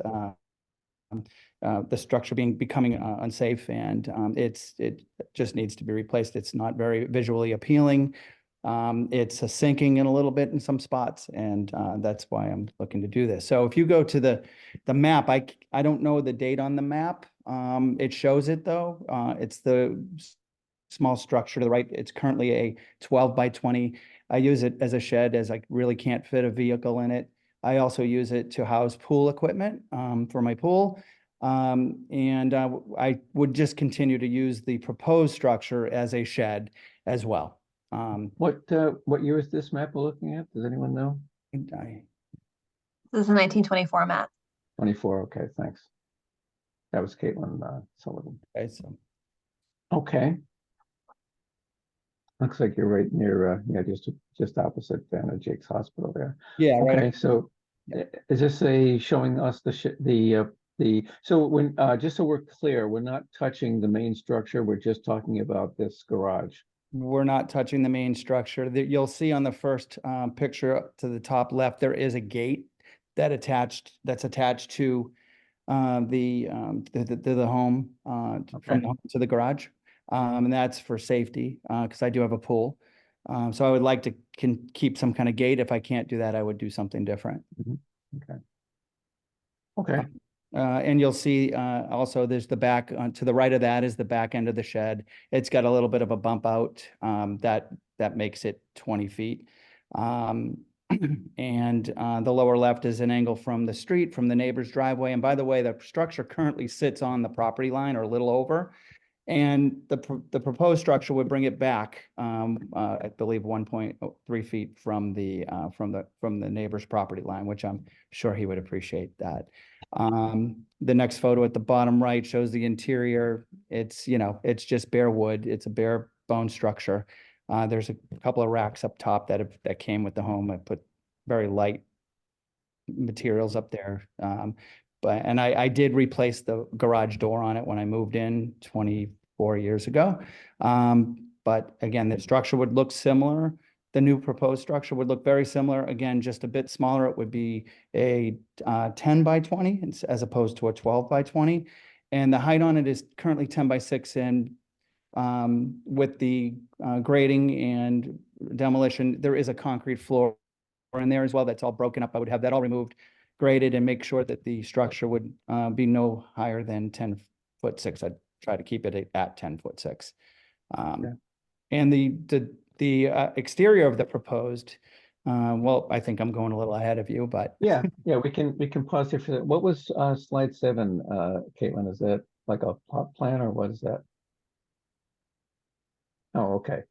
the structure becoming unsafe, and it just needs to be replaced. It's not very visually appealing. It's sinking in a little bit in some spots, and that's why I'm looking to do this. So if you go to the map, I don't know the date on the map. It shows it though. It's the small structure to the right. It's currently a 12 by 20. I use it as a shed, as I really can't fit a vehicle in it. I also use it to house pool equipment for my pool. I would just continue to use the proposed structure as a shed as well. What year is this map we're looking at? Does anyone know? This is a 1924 map. 24, okay, thanks. That was Caitlin Sullivan. Okay, so Okay. Looks like you're right near, yeah, just opposite Vanna Jake's Hospital there. yeah, right. Okay, so is this showing us so when, just so we're clear, we're not touching the main structure, we're just talking about this garage. We're not touching the main structure. You'll see on the first picture to the top left, there is a gate that's attached to the home, from the home to the garage. And that's for safety, because I do have a pool. So I would like to keep some kind of gate. If I can't do that, I would do something different. Okay. Okay. And you'll see also there's the back, to the right of that is the back end of the shed. It's got a little bit of a bump out that makes it 20 feet. And the lower left is an angle from the street, from the neighbor's driveway. And by the way, the structure currently sits on the property line or a little over. And the proposed structure would bring it back, I believe 1.3 feet from the neighbor's property line, which I'm sure he would appreciate that. The next photo at the bottom right shows the interior. It's just bare wood. It's a bare bone structure. There's a couple of racks up top that came with the home. I put very light materials up there. And I did replace the garage door on it when I moved in 24 years ago. But again, the structure would look similar. The new proposed structure would look very similar. Again, just a bit smaller. It would be a 10 by 20 as opposed to a 12 by 20. And the height on it is currently 10 by 6. And with the grading and demolition, there is a concrete floor in there as well. That's all broken up. I would have that all removed, graded, and make sure that the structure would be no higher than 10'6". I'd try to keep it at 10'6". And the exterior of the proposed, well, I think I'm going a little ahead of you, but yeah, we can pause here for that. What was slide 7, Caitlin? Is that like a plot plan or what is that? Oh, okay.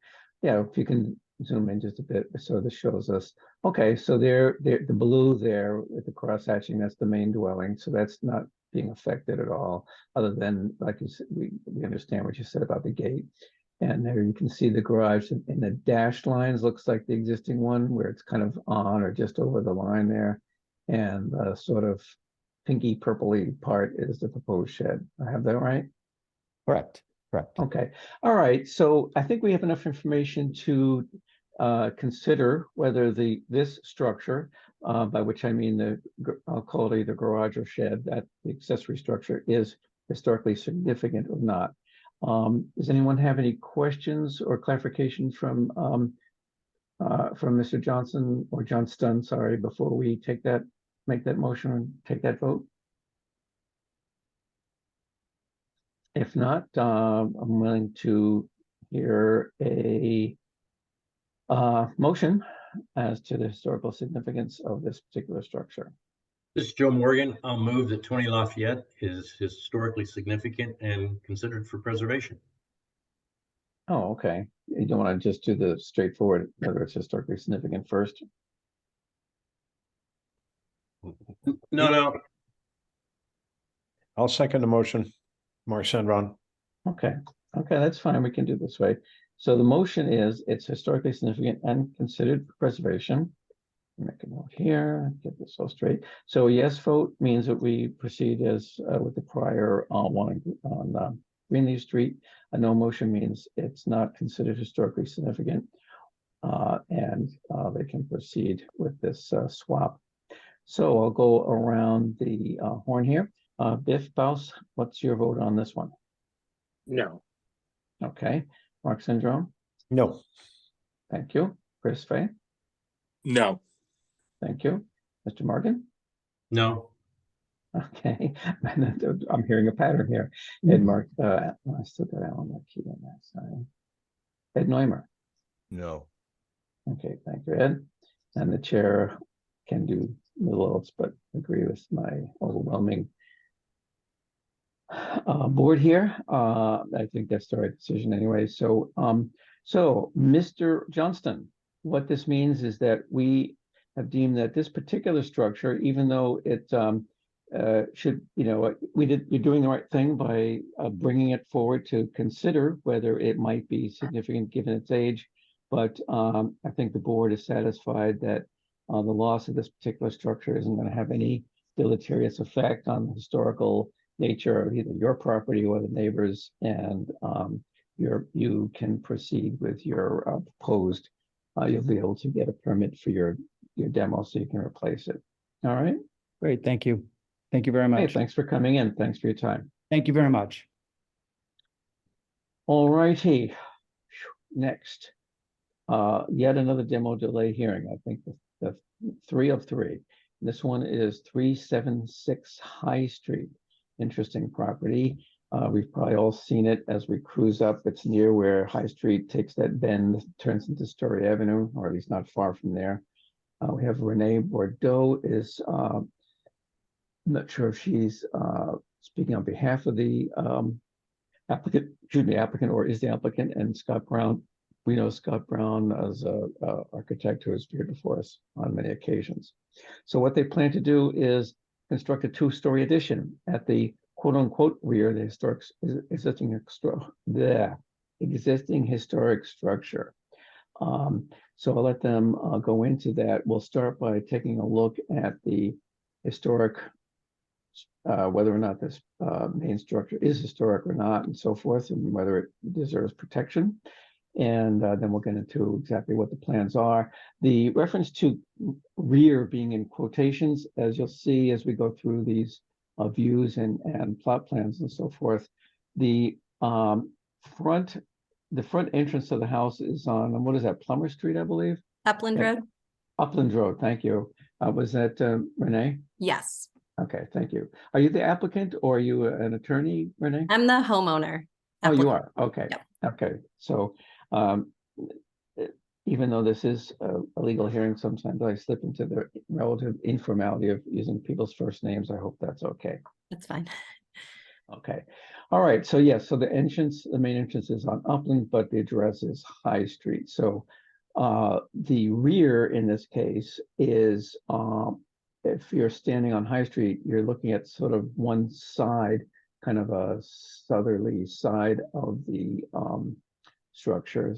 Yeah, if you can zoom in just a bit. So this shows us, okay, so the blue there with the cross hatching, that's the main dwelling. So that's not being affected at all, other than, like you said, we understand what you said about the gate. And there you can see the garage in the dashed lines, looks like the existing one where it's kind of on or just over the line there. And the sort of pinky purpley part is the proposed shed. I have that right? correct. Okay. All right. So I think we have enough information to consider whether this structure, by which I mean I'll call it either garage or shed, that the accessory structure is historically significant or not. Does anyone have any questions or clarification from Mr. Johnson or Johnston, sorry, before we make that motion and take that vote? If not, I'm willing to hear a motion as to the historical significance of this particular structure. This is Joe Morgan. I'll move that 20 Lafayette is historically significant and considered for preservation. Oh, okay. You don't want to just do the straightforward, whether it's historically significant first? No. I'll second the motion. Mark Sandron. Okay, that's fine. We can do it this way. So the motion is it's historically significant and considered for preservation. Make a note here, get this all straight. So a yes vote means that we proceed as with the prior one on Greenleaf Street. A no motion means it's not considered historically significant. they can proceed with this swap. So I'll go around the horn here. Biff Baus, what's your vote on this one? No. Okay, Mark Syndrome, No. thank you. Chris Fay, No. thank you. Mr. Morgan, No. okay. I'm hearing a pattern here. Ed Mark, I still got Alan McKee on that side. Ed Neumer, No. okay, thank you, Ed. And the chair can do little else but agree with my overwhelming board here. I think that's the right decision anyway. So, so Mr. Johnston, what this means is that we have deemed that this particular structure, even though it should, you're doing the right thing by bringing it forward to consider whether it might be significant given its age. But I think the board is satisfied that the loss of this particular structure isn't going to have any deleterious effect on the historical nature of either your property or the neighbors, and you can proceed with your proposed. You'll be able to get a permit for your demo, so you can replace it. All right. Great, thank you. Thank you very Hey, much. thanks for coming in. Thanks for your time. Thank you very much. All righty. Next, yet another demo delay hearing. I think the 3 of 3. This one is 376 High Street. Interesting property. We've probably all seen it as we cruise up. It's near where High Street takes that bend, turns into Story Avenue, or at least not far from there. We have Renee Bordeaux is, I'm not sure if she's speaking on behalf of the applicant, or is the applicant, and Scott Brown. We know Scott Brown as an architect who has appeared before us on many occasions. So what they plan to do is construct a 2-story addition at the quote-unquote rear of the existing historic structure. So I'll let them go into that. We'll start by taking a look at the historic, whether or not this main structure is historic or not, and so forth, and whether it deserves protection. And then we'll get into exactly what the plans are. The reference to rear being in quotations, as you'll see as we go through these views and plot plans and so forth. The front entrance of the house is on, what is that, Plummer Street, I believe? Upland Road? Upland Road, thank you. Was that Renee? Yes. Okay, thank you. Are you the applicant or are you an attorney, Renee? I'm the homeowner. Oh, you are, okay. Yep. Okay, so even though this is a legal hearing, sometimes I slip into the relative informality of using people's first names. I hope that's okay. That's fine. Okay, all right, so yes, so the main entrance is on Upland, but the address is High Street. So the rear in this case is, if you're standing on High Street, you're looking at sort of one side, kind of a southerly side of the structure,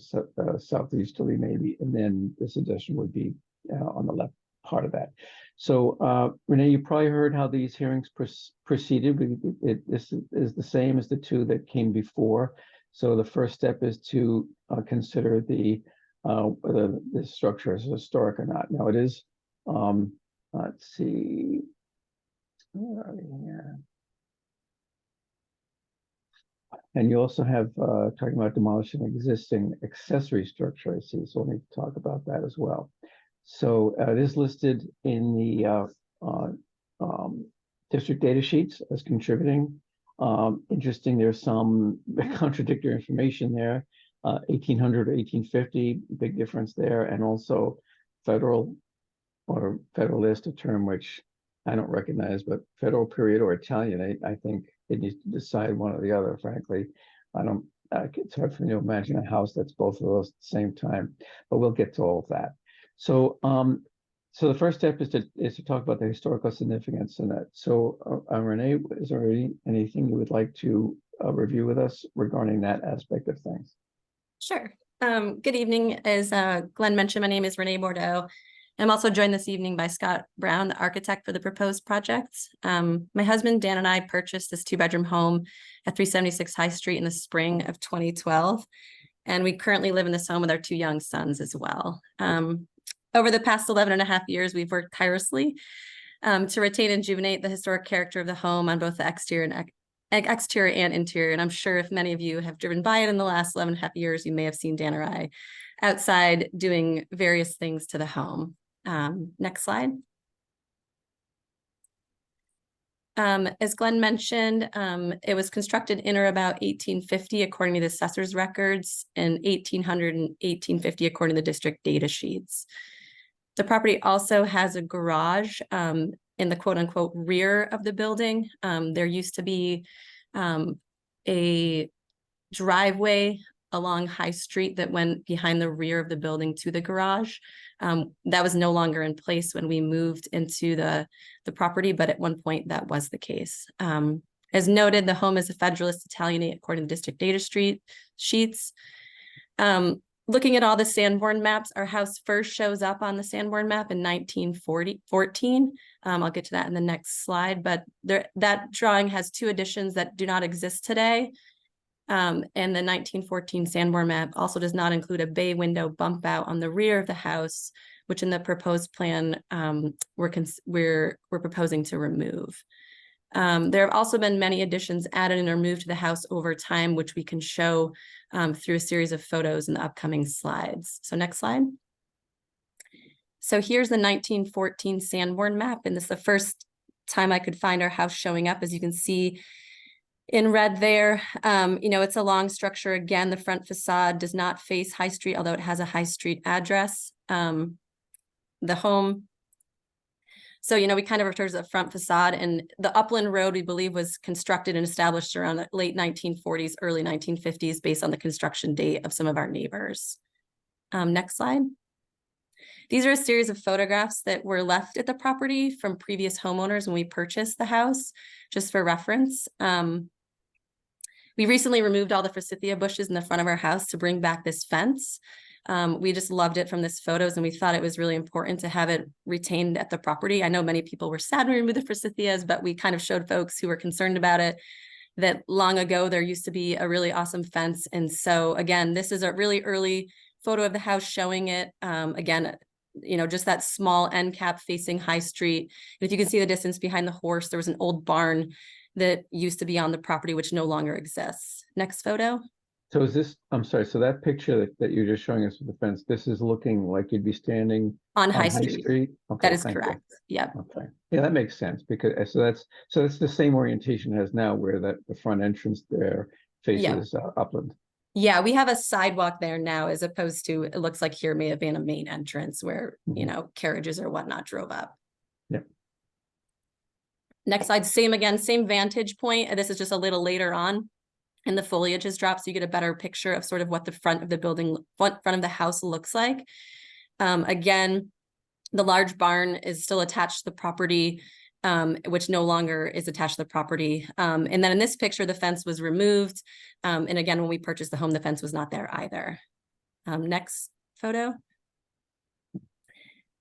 southeasterly maybe, and then this addition would be on the left part of that. So Renee, you probably heard how these hearings proceeded. This is the same as the 2 that came before. So the first step is to consider whether the structure is historic or not. Now it is, let's see, where are we here? And you also have talking about demolishing existing accessory structure, I see, so we'll need to talk about that as well. So it is listed in the district data sheets as contributing. Interesting, there's some contradictory information there. 1800 or 1850, big difference there, and also federal or federalist, a term which I don't recognize, but federal period or Italian, I think it needs to decide one or the other, frankly. It's hard for me to imagine a house that's both of those at the same time, but we'll get to all of that. So, so the first step is to talk about the historical significance in that. So, Renee, is there anything you would like to review with us regarding that aspect of things? Sure. Good evening. As Glenn mentioned, my name is Renee Bordeaux. I'm also joined this evening by Scott Brown, the architect for the proposed projects. My husband, Dan, and I purchased this 2-bedroom home at 376 High Street in the spring of 2012. And we currently live in this home with our 2 young sons as well. Over the past 11 and a half years, we've worked tirelessly to retain and rejuvenate the historic character of the home on both the exterior and interior. And I'm sure if many of you have driven by it in the last 11 and a half years, you may have seen Dan or I outside doing various things to the home. Next slide. As Glenn mentioned, it was constructed in or about 1850, according to the assessor's records, and 1800 and 1850, according to the district data sheets. The property also has a garage in the quote unquote rear of the building. There used to be a driveway along High Street that went behind the rear of the building to the garage. That was no longer in place when we moved into the property, but at one point that was the case. As noted, the home is a Federalist Italianate according to district data sheets. Looking at all the Sanborn maps, our house first shows up on the Sanborn map in 1914. I'll get to that in the next slide, but that drawing has two additions that do not exist today. And the 1914 Sanborn map also does not include a bay window bump out on the rear of the house, which in the proposed plan we're proposing to remove. There have also been many additions added and removed to the house over time, which we can show through a series of photos in the upcoming slides. So next slide. So here's the 1914 Sanborn map, and this is the first time I could find our house showing up. As you can see in red there, it's a long structure. Again, the front facade does not face High Street, although it has a High Street address. The home, so, we kind of refer to the front facade, and the Upland Road, we believe, was constructed and established around the late 1940s, early 1950s, based on the construction date of some of our neighbors. Next slide. These are a series of photographs that were left at the property from previous homeowners when we purchased the house, just for reference. We recently removed all the forsythia bushes in the front of our house to bring back this fence. We just loved it from this photos, and we thought it was really important to have it retained at the property. I know many people were sad when we removed the forsythias, but we kind of showed folks who were concerned about it that long ago there used to be a really awesome fence. And so again, this is a really early photo of the house showing it. Again, just that small end cap facing High Street. And if you can see the distance behind the horse, there was an old barn that used to be on the property, which no longer exists. Next photo. So is this, I'm sorry, so that picture that you're just showing us with the fence, this is looking like you'd be standing on High Street. Okay, that is correct. Yeah. Okay. Yeah, that makes sense, because so that's the same orientation it has now, where the front entrance there faces upland. Yeah, we have a sidewalk there now, as opposed to, it looks like here may have been a main entrance where, carriages or whatnot drove up. Yeah. Next slide, same vantage point. This is just a little later on, and the foliage has dropped, so you get a better picture of sort of what the front of the building, front of the house looks like. Again, the large barn is still attached to the property, which no longer is attached to the property. And then in this picture, the fence was removed. And again, when we purchased the home, the fence was not there either. Next photo.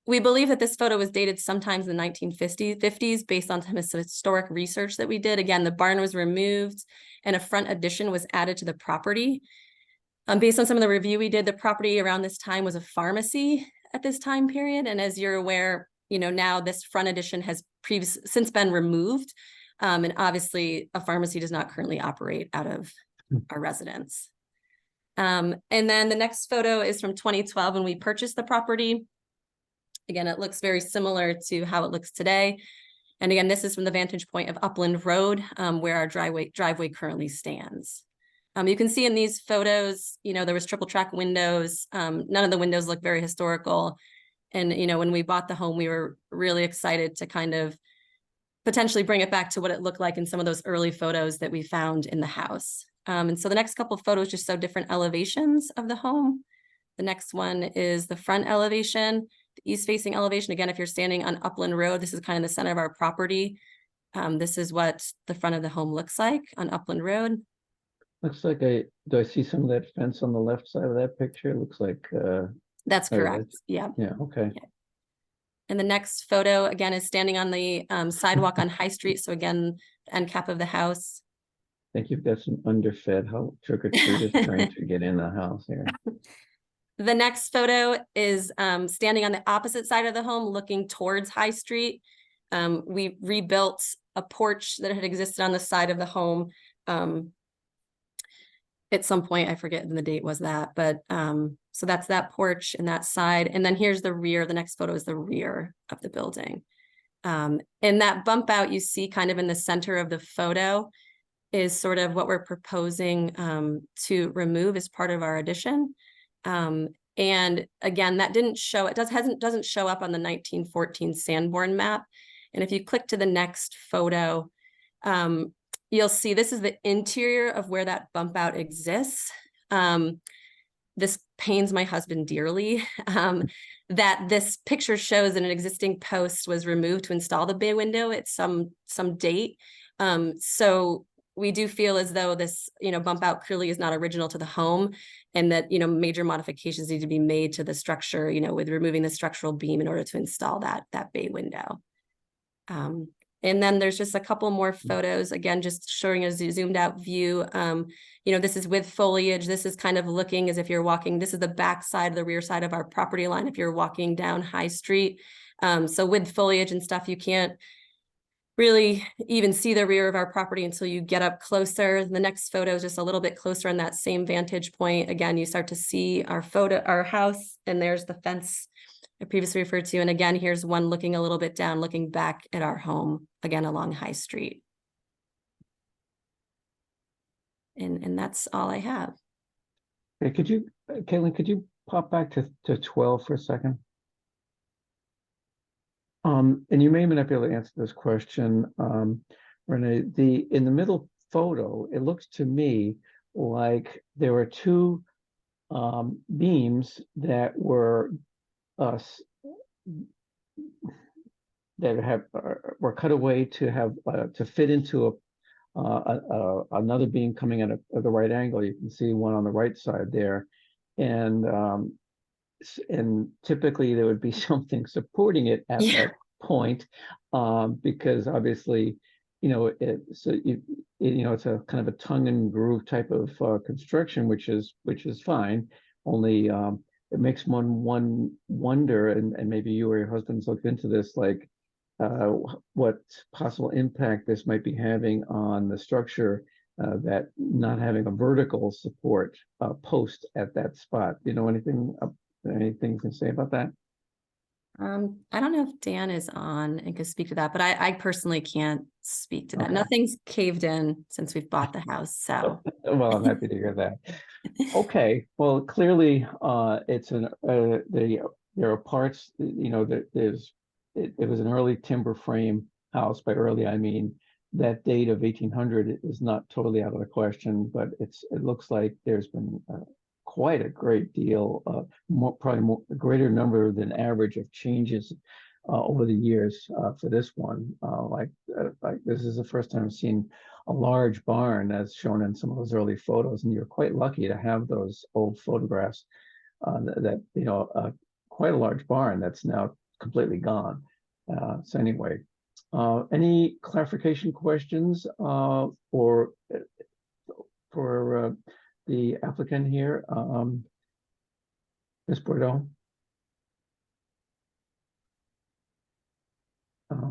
We believe that this photo was dated sometimes in the 1950s based on some historic research that we did. Again, the barn was removed and a front addition was added to the property. Based on some of the review we did, the property around this time was a pharmacy at this time period. And as you're aware, now this front addition has since been removed. And obviously a pharmacy does not currently operate out of our residence. And then the next photo is from 2012 when we purchased the property. Again, it looks very similar to how it looks today. And again, this is from the vantage point of Upland Road, where our driveway currently stands. You can see in these photos, there was triple track windows. None of the windows look very historical. And, when we bought the home, we were really excited to kind of potentially bring it back to what it looked like in some of those early photos that we found in the house. And so the next couple of photos just show different elevations of the home. The next one is the front elevation, the east facing elevation. Again, if you're standing on Upland Road, this is kind of the center of our property. This is what the front of the home looks like on Upland Road. Looks like do I see some of that fence on the left side of that picture? It looks like that's correct. Yeah. Yeah. Okay. Yeah. And the next photo again is standing on the sidewalk on High Street. So again, the end cap of the house. I think you've got some underfed trick-or-treaters trying to get in the house here. The next photo is standing on the opposite side of the home, looking towards High Street. We rebuilt a porch that had existed on the side of the home. At some point, I forget when the date was that, but so that's that porch and that side. And then here's the rear. The next photo is the rear of the building. And that bump out you see kind of in the center of the photo is sort of what we're proposing to remove as part of our addition. And again, that doesn't show up on the 1914 Sanborn map. And if you click to the next photo, you'll see this is the interior of where that bump out exists. This pains my husband dearly, that this picture shows that an existing post was removed to install the bay window at some date. So we do feel as though this, bump out clearly is not original to the home, and that, major modifications need to be made to the structure, with removing the structural beam in order to install that bay window. And then there's just a couple more photos, again, just showing a zoomed out view. This is with foliage. This is kind of looking as if you're walking. This is the back side, the rear side of our property line if you're walking down High Street. So with foliage and stuff, you can't really even see the rear of our property until you get up closer. The next photo is just a little bit closer on that same vantage point. Again, you start to see our house, and there's the fence I previously referred to. And again, here's one looking a little bit down, looking back at our home, again, along High Street. And that's all I have. Okay, Caitlin, could you pop back to 12 for a second? And you may not be able to answer this question, Renee. In the middle photo, it looks to me like there were two beams that were were cut away to have to fit into another beam coming at the right angle. You can see one on the right side there, and typically there would be something supporting it at that point, because obviously, it's a kind of a tongue and groove type of construction, which is fine. Only it makes one wonder, and maybe you or your husband's looked into this, like what possible impact this might be having on the structure, that not having a vertical support post at that spot. Do you know anything you can say about that? I don't know if Dan is on and could speak to that, but I personally can't speak to that. Okay. Nothing's caved in since we've bought the house, so. Well, I'm happy to hear that. Okay, well, clearly, there are parts, it was an early timber frame house. By early, I mean that date of 1800 is not totally out of the question, but it looks like there's been quite a great deal, probably a greater number than average of changes over the years for this one. Like this is the first time I've seen a large barn as shown in some of those early photos, and you're quite lucky to have those old photographs quite a large barn that's now completely gone. So anyway, any clarification questions for the applicant here, Ms. Bordeaux?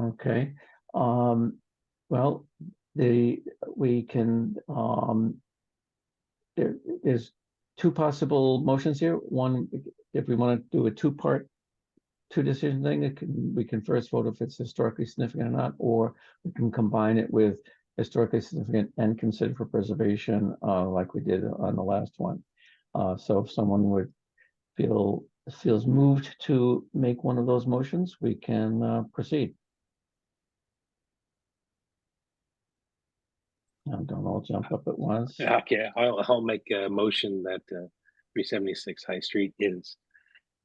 Okay. Well, there's two possible motions here. One, if we want to do a two decision thing, we can first vote if it's historically significant or not, or we can combine it with historically significant and considered for preservation, like we did on the last one. So if someone feels moved to make one of those motions, we can proceed. I don't all jump up at once. Okay, I'll make a motion that 376 High Street is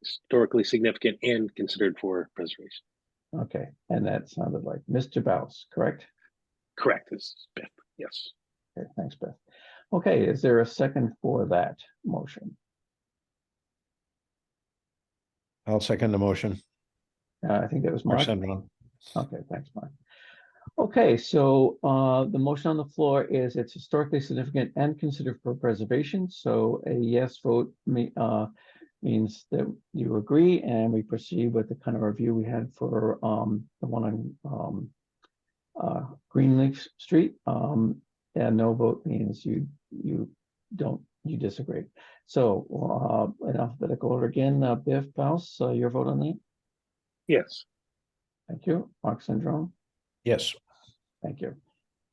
historically significant and considered for preservation. Okay, and that sounded like Mr. Baus, correct? Correct. This is Beth. Yes. Okay, thanks, Beth. Okay, is there a second for that motion? I'll second the motion. I think that was Mark Mark. Sendron. Okay, thanks, Mark. Okay, so the motion on the floor is it's historically significant and considered for preservation. So a yes vote means that you agree, and we proceed with the kind of review we had for the one on Greenleaf Street. And no vote means you disagree. So in alphabetical order again, Biff Faust, your vote on that? Yes. Thank you. Mark Syndrome. Yes. Thank you.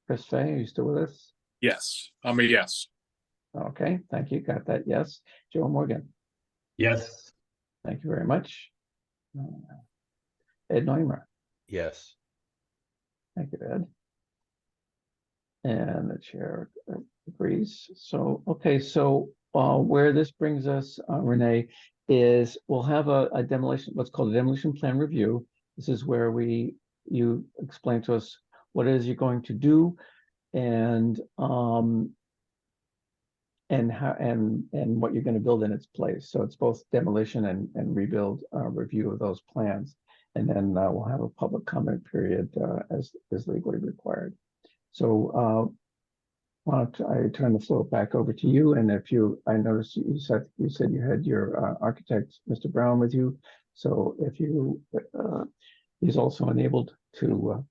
Chris Fay, are you still with us? Yes, I'm a yes. Okay, thank you. Got that. Yes. Joe Morgan. Yes. Thank you very much. Ed Neumer. Yes. Thank you, Ed. And the chair agrees. So, okay, so where this brings us, Renee, is we'll have a demolition, what's called a demolition plan review. This is where you explain to us what it is you're going to do, and how and what you're going to build in its place. So it's both demolition and rebuild review of those plans, and then we'll have a public comment period as legally required. So why don't I turn the floor back over to you? And if I noticed you said you had your architect, Mr. Brown, with you. So if he's also enabled to,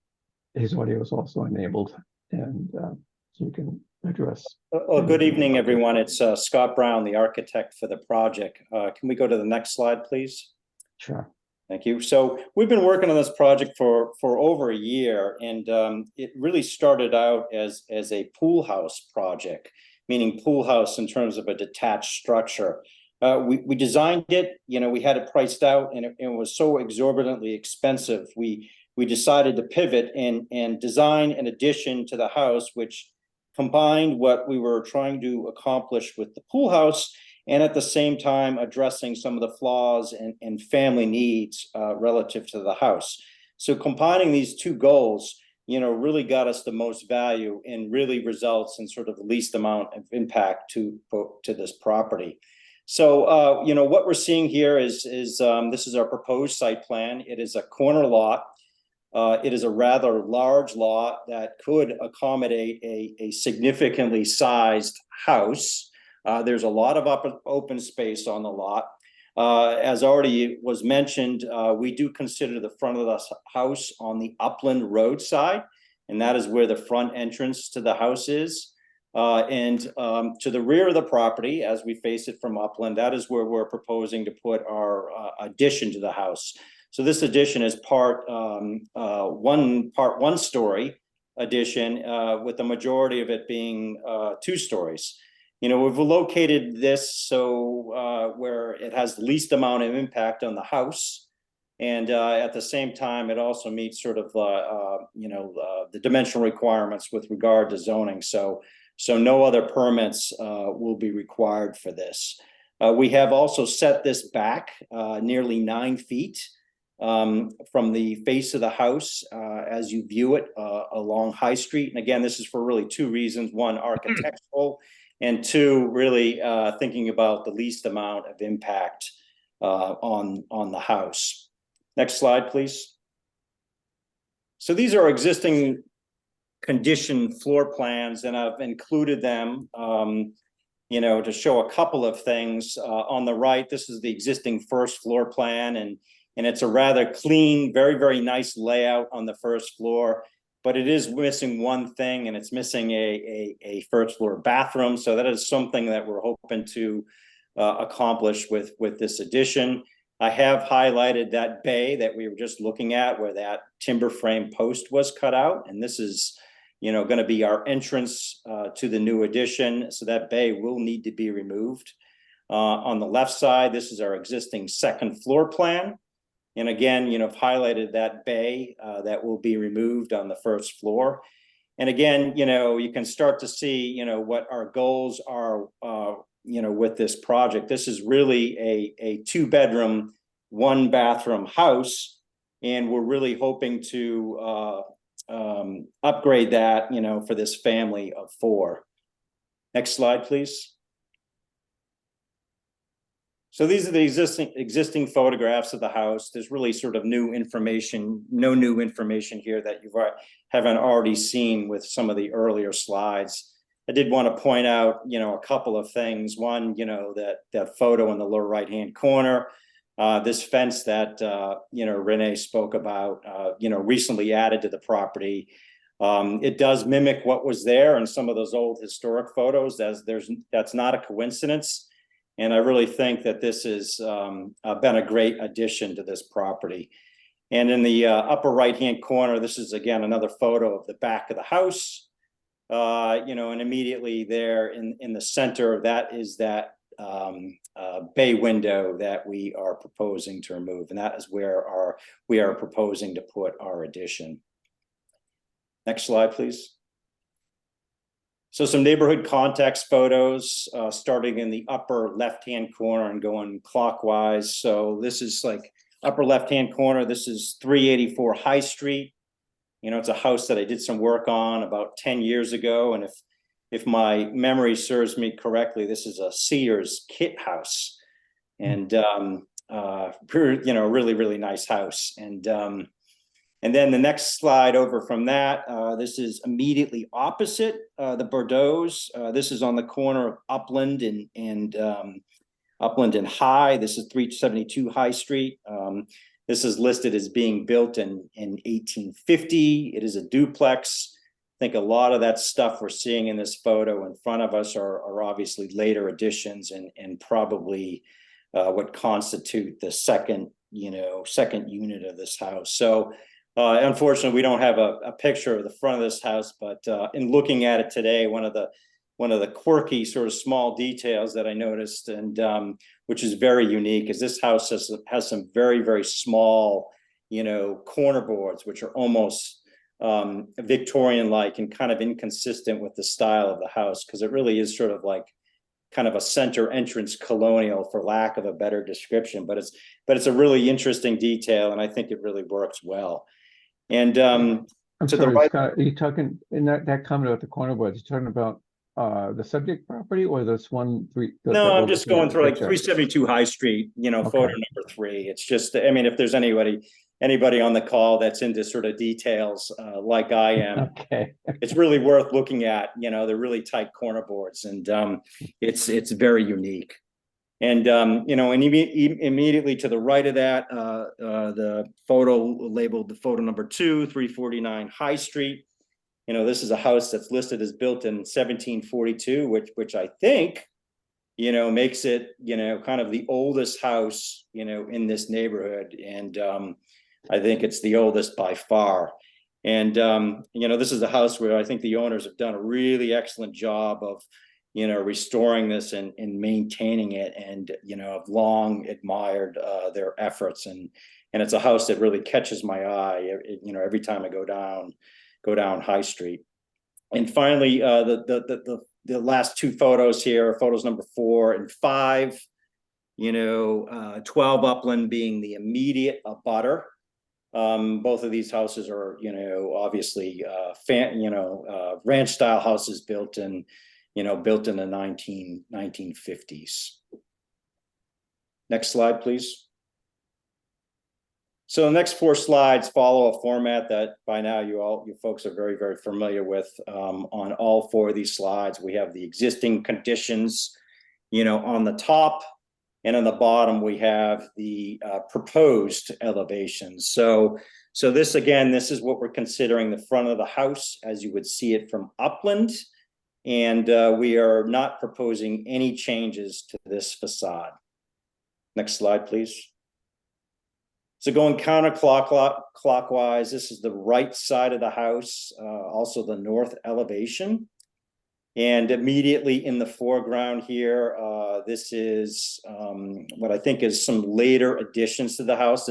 his audio is also enabled, and so you can address. Well, good evening, everyone. It's Scott Brown, the architect for the project. Can we go to the next slide, please? Sure. Thank you. So we've been working on this project for over a year, and it really started out as a pool house project, meaning pool house in terms of a detached structure. We designed it, we had it priced out, and it was so exorbitantly expensive. We decided to pivot and design an addition to the house, which combined what we were trying to accomplish with the pool house, and at the same time addressing some of the flaws and family needs relative to the house. So combining these two goals, really got us the most value and really results in sort of the least amount of impact to this property. So, what we're seeing here is this is our proposed site plan. It is a corner lot. It is a rather large lot that could accommodate a significantly sized house. There's a lot of open space on the lot. As already was mentioned, we do consider the front of the house on the upland road side, and that is where the front entrance to the house is. And to the rear of the property, as we face it from upland, that is where we're proposing to put our addition to the house. So this addition is one story addition, with the majority of it being 2 stories. We've located this so where it has the least amount of impact on the house, and at the same time, it also meets sort of the dimensional requirements with regard to zoning. So no other permits will be required for this. We have also set this back nearly 9 feet from the face of the house as you view it along High Street. And again, this is for really 2 reasons: 1, architectural, and 2, really thinking about the least amount of impact on the house. Next slide, please. So these are existing condition floor plans, and I've included them to show a couple of things. On the right, this is the existing first floor plan, and it's a rather clean, very, very nice layout on the first floor, but it is missing one thing, and it's missing a first floor bathroom. So that is something that we're hoping to accomplish with this addition. I have highlighted that bay that we were just looking at, where that timber frame post was cut out, and this is going to be our entrance to the new addition. So that bay will need to be removed. On the left side, this is our existing second floor plan. And again, I've highlighted that bay that will be removed on the first floor. And again, you can start to see, what our goals are, with this project. This is really a 2-bedroom, 1-bathroom house. And we're really hoping to upgrade that, for this family of 4. Next slide, please. So these are the existing photographs of the house. There's really sort of no new information here that you haven't already seen with some of the earlier slides. I did want to point out, a couple of things. One, that photo in the lower right-hand corner, this fence that, Renee spoke about, recently added to the property. It does mimic what was there in some of those old historic photos. That's not a coincidence. And I really think that this has been a great addition to this property. And in the upper right-hand corner, this is again another photo of the back of the house. And immediately there in the center, that is that bay window that we are proposing to remove, and that is where we are proposing to put our addition. Next slide, please. So some neighborhood context photos, starting in the upper left-hand corner and going clockwise. So this is like upper left-hand corner. This is 384 High Street. It's a house that I did some work on about 10 years ago. And if my memory serves me correctly, this is a Sears kit house. And, really, really nice house. And then the next slide over from that, this is immediately opposite the Bordeaux's. This is on the corner of Upland and Upland and High. This is 372 High Street. This is listed as being built in 1850. It is a duplex. I think a lot of that stuff we're seeing in this photo in front of us are obviously later additions and probably what constitute the second unit of this house. So unfortunately, we don't have a picture of the front of this house, but in looking at it today, one of the quirky sort of small details that I noticed, and which is very unique, is this house has some very, very small, corner boards, which are almost Victorian-like and kind of inconsistent with the style of the house, because it really is sort of like kind of a center entrance colonial, for lack of a better description. But it's a really interesting detail, and I think it really works well. And I'm to sorry, the right, Scott, are you talking in that comment about the corner boards? You're talking about the subject property or this one three? no, I'm just going through like picture? 372 High Street, Okay. photo number 3. It's just, I mean, if there's anybody on the call that's into sort of details like I am, Okay. it's really worth looking at. They're really tight corner boards, and it's very unique. And and immediately to the right of that, the photo labeled the photo number 2, 349 High Street. This is a house that's listed as built in 1742, which I think, makes it, kind of the oldest house, in this neighborhood. And I think it's the oldest by far. And, this is a house where I think the owners have done a really excellent job of, restoring this and maintaining it. And, I've long admired their efforts. And it's a house that really catches my eye, every time I go down High Street. And finally, the last 2 photos here, photos number 4 and 5, 12 Upland being the immediate abutter. Both of these houses are, obviously, ranch style houses built in the 1950s. Next slide, please. So the next 4 slides follow a format that by now you folks are very, very familiar with. On all 4 of these slides, we have the existing conditions, on the top, and on the bottom we have the proposed elevations. So this is what we're considering the front of the house as you would see it from Upland, and we are not proposing any changes to this facade. Next slide, please. So going counterclockwise, this is the right side of the house, also the north elevation. And immediately in the foreground here, this is what I think is some later additions to the house.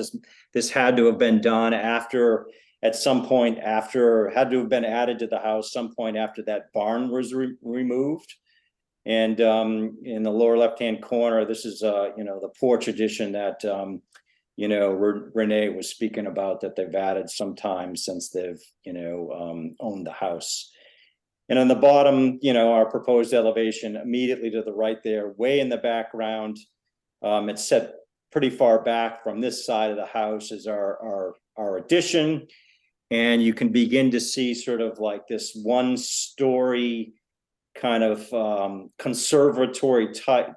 This had to have been done had to have been added to the house some point after that barn was removed. And in the lower left-hand corner, this is the porch addition that Renee was speaking about, that they've added sometime since they've owned the house. And on the bottom, our proposed elevation immediately to the right there, way in the background, it's set pretty far back from this side of the house is our addition. And you can begin to see sort of like this 1-story kind of conservatory type,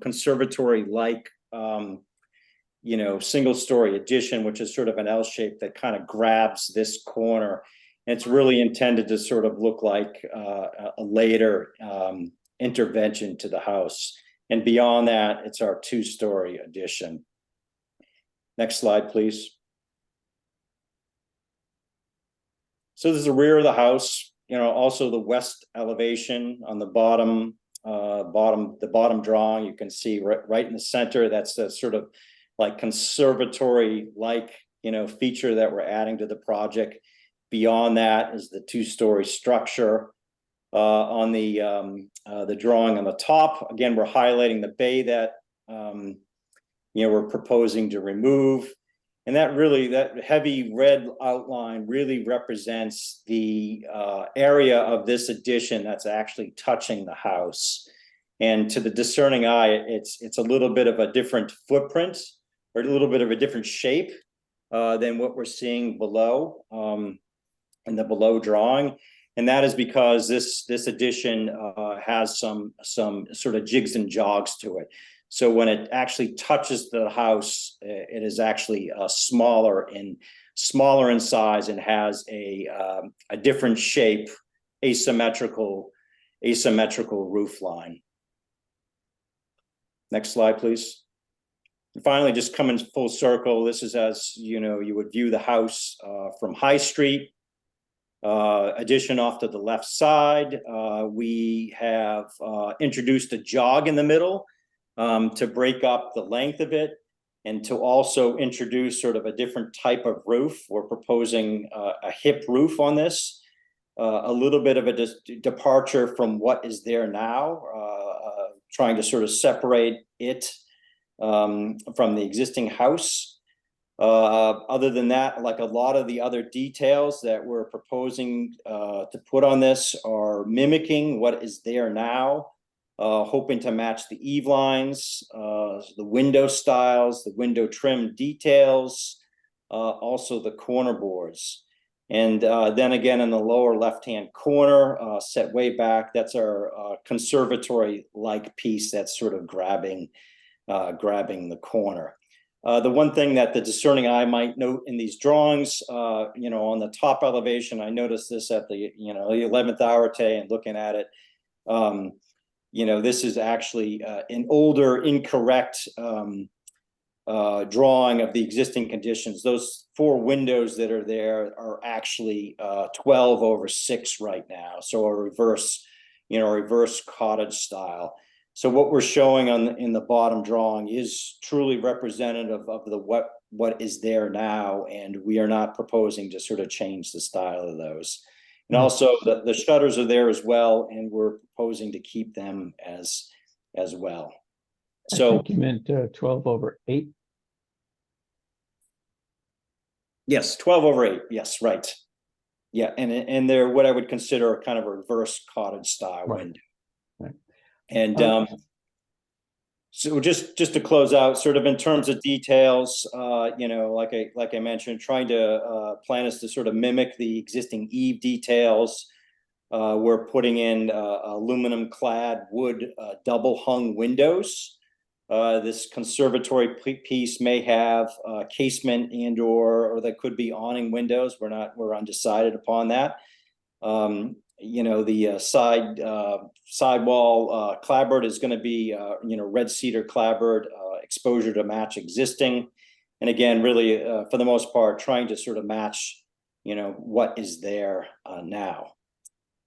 conservatory like single story addition, which is sort of an L shape that kind of grabs this corner. And it's really intended to sort of look like a later intervention to the house. And beyond that, it's our 2-story addition. Next slide, please. So this is the rear of the house, also the west elevation on the bottom, the bottom drawing. You can see right in the center, that's the sort of like conservatory like feature that we're adding to the project. Beyond that is the 2-story structure. On the drawing on the top, again, we're highlighting the bay that we're proposing to remove. And that heavy red outline really represents the area of this addition that's actually touching the house. And to the discerning eye, it's a little bit of a different footprint, or a little bit of a different shape than what we're seeing below in the below drawing. And that is because this addition has some sort of jigs and jogs to it. So when it actually touches the house, it is actually smaller in size and has a different shape, asymmetrical roof line. Next slide, please. And finally, just coming full circle, this is as you would view the house from High Street. Addition off to the left side. We have introduced a jog in the middle to break up the length of it, and to also introduce sort of a different type of roof. We're proposing a hip roof on this, a little bit of a departure from what is there now, trying to sort of separate it from the existing house. Other than that, like a lot of the other details that we're proposing to put on this are mimicking what is there now, hoping to match the eave lines, the window styles, the window trim details, also the corner boards. And then again, in the lower left-hand corner, set way back, that's our conservatory-like piece that's sort of grabbing the corner. The one thing that the discerning eye might note in these drawings, on the top elevation, I noticed this at the 11th hour today and looking at it. This is actually an older, incorrect drawing of the existing conditions. Those 4 windows that are there are actually 12/6 right now, so a reverse cottage style. So what we're showing in the bottom drawing is truly representative of what is there now, and we are not proposing to sort of change the style of those. And also the shutters are there as well, and we're proposing to keep them as well. So I think you meant 12/8. Yes, 12/8. Yes, right. Yeah, and they're what I would consider kind of a reverse cottage style window. Right. And so just to close out, sort of in terms of details, like I mentioned, trying to plan is to sort of mimic the existing eave details. We're putting in aluminum clad wood double hung windows. This conservatory piece may have casement and or that could be awning windows. We're undecided upon that. The sidewall clapboard is going to be red cedar clapboard, exposure to match existing, and again, really for the most part, trying to sort of match what is there now.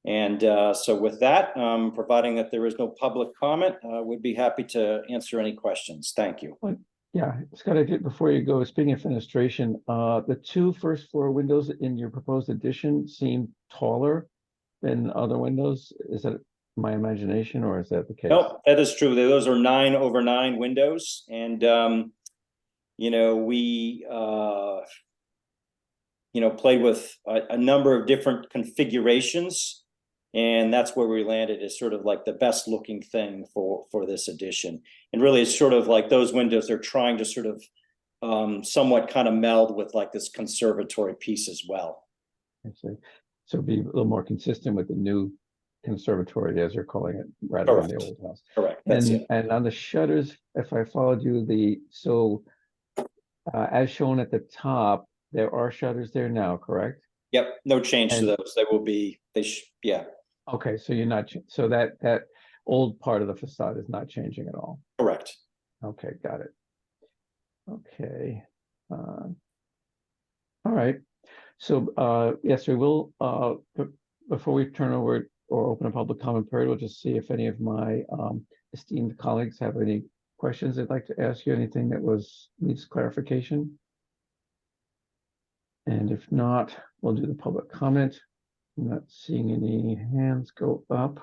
And so with that, providing that there is no public comment, we'd be happy to answer any questions. Thank you. Yeah, Scott, I did before you go, speaking of fenestration, the 2 first floor windows in your proposed addition seem taller than other windows. Is that my imagination, or is that the case? No, that is true. Those are 9/9 windows, and we played with a number of different configurations, and that's where we landed is sort of like the best looking thing for this addition. And really, it's sort of like those windows they're trying to sort of somewhat kind of meld with like this conservatory piece as well. I see. So be a little more consistent with the new conservatory, as you're calling it, rather than the Correct. old house. Correct, that's it. And on the shutters, if I followed you, as shown at the top, there are shutters there now, correct? Yep, no change to And- those. They will be, yeah, Okay, so you're not, so that old part of the facade is not changing at all. correct. Okay, got it. Okay. All right. So, yes, we will, before we turn over or open a public comment period, we'll just see if any of my esteemed colleagues have any questions they'd like to ask you, anything that needs clarification. And if not, we'll do the public comment. I'm not seeing any hands go up.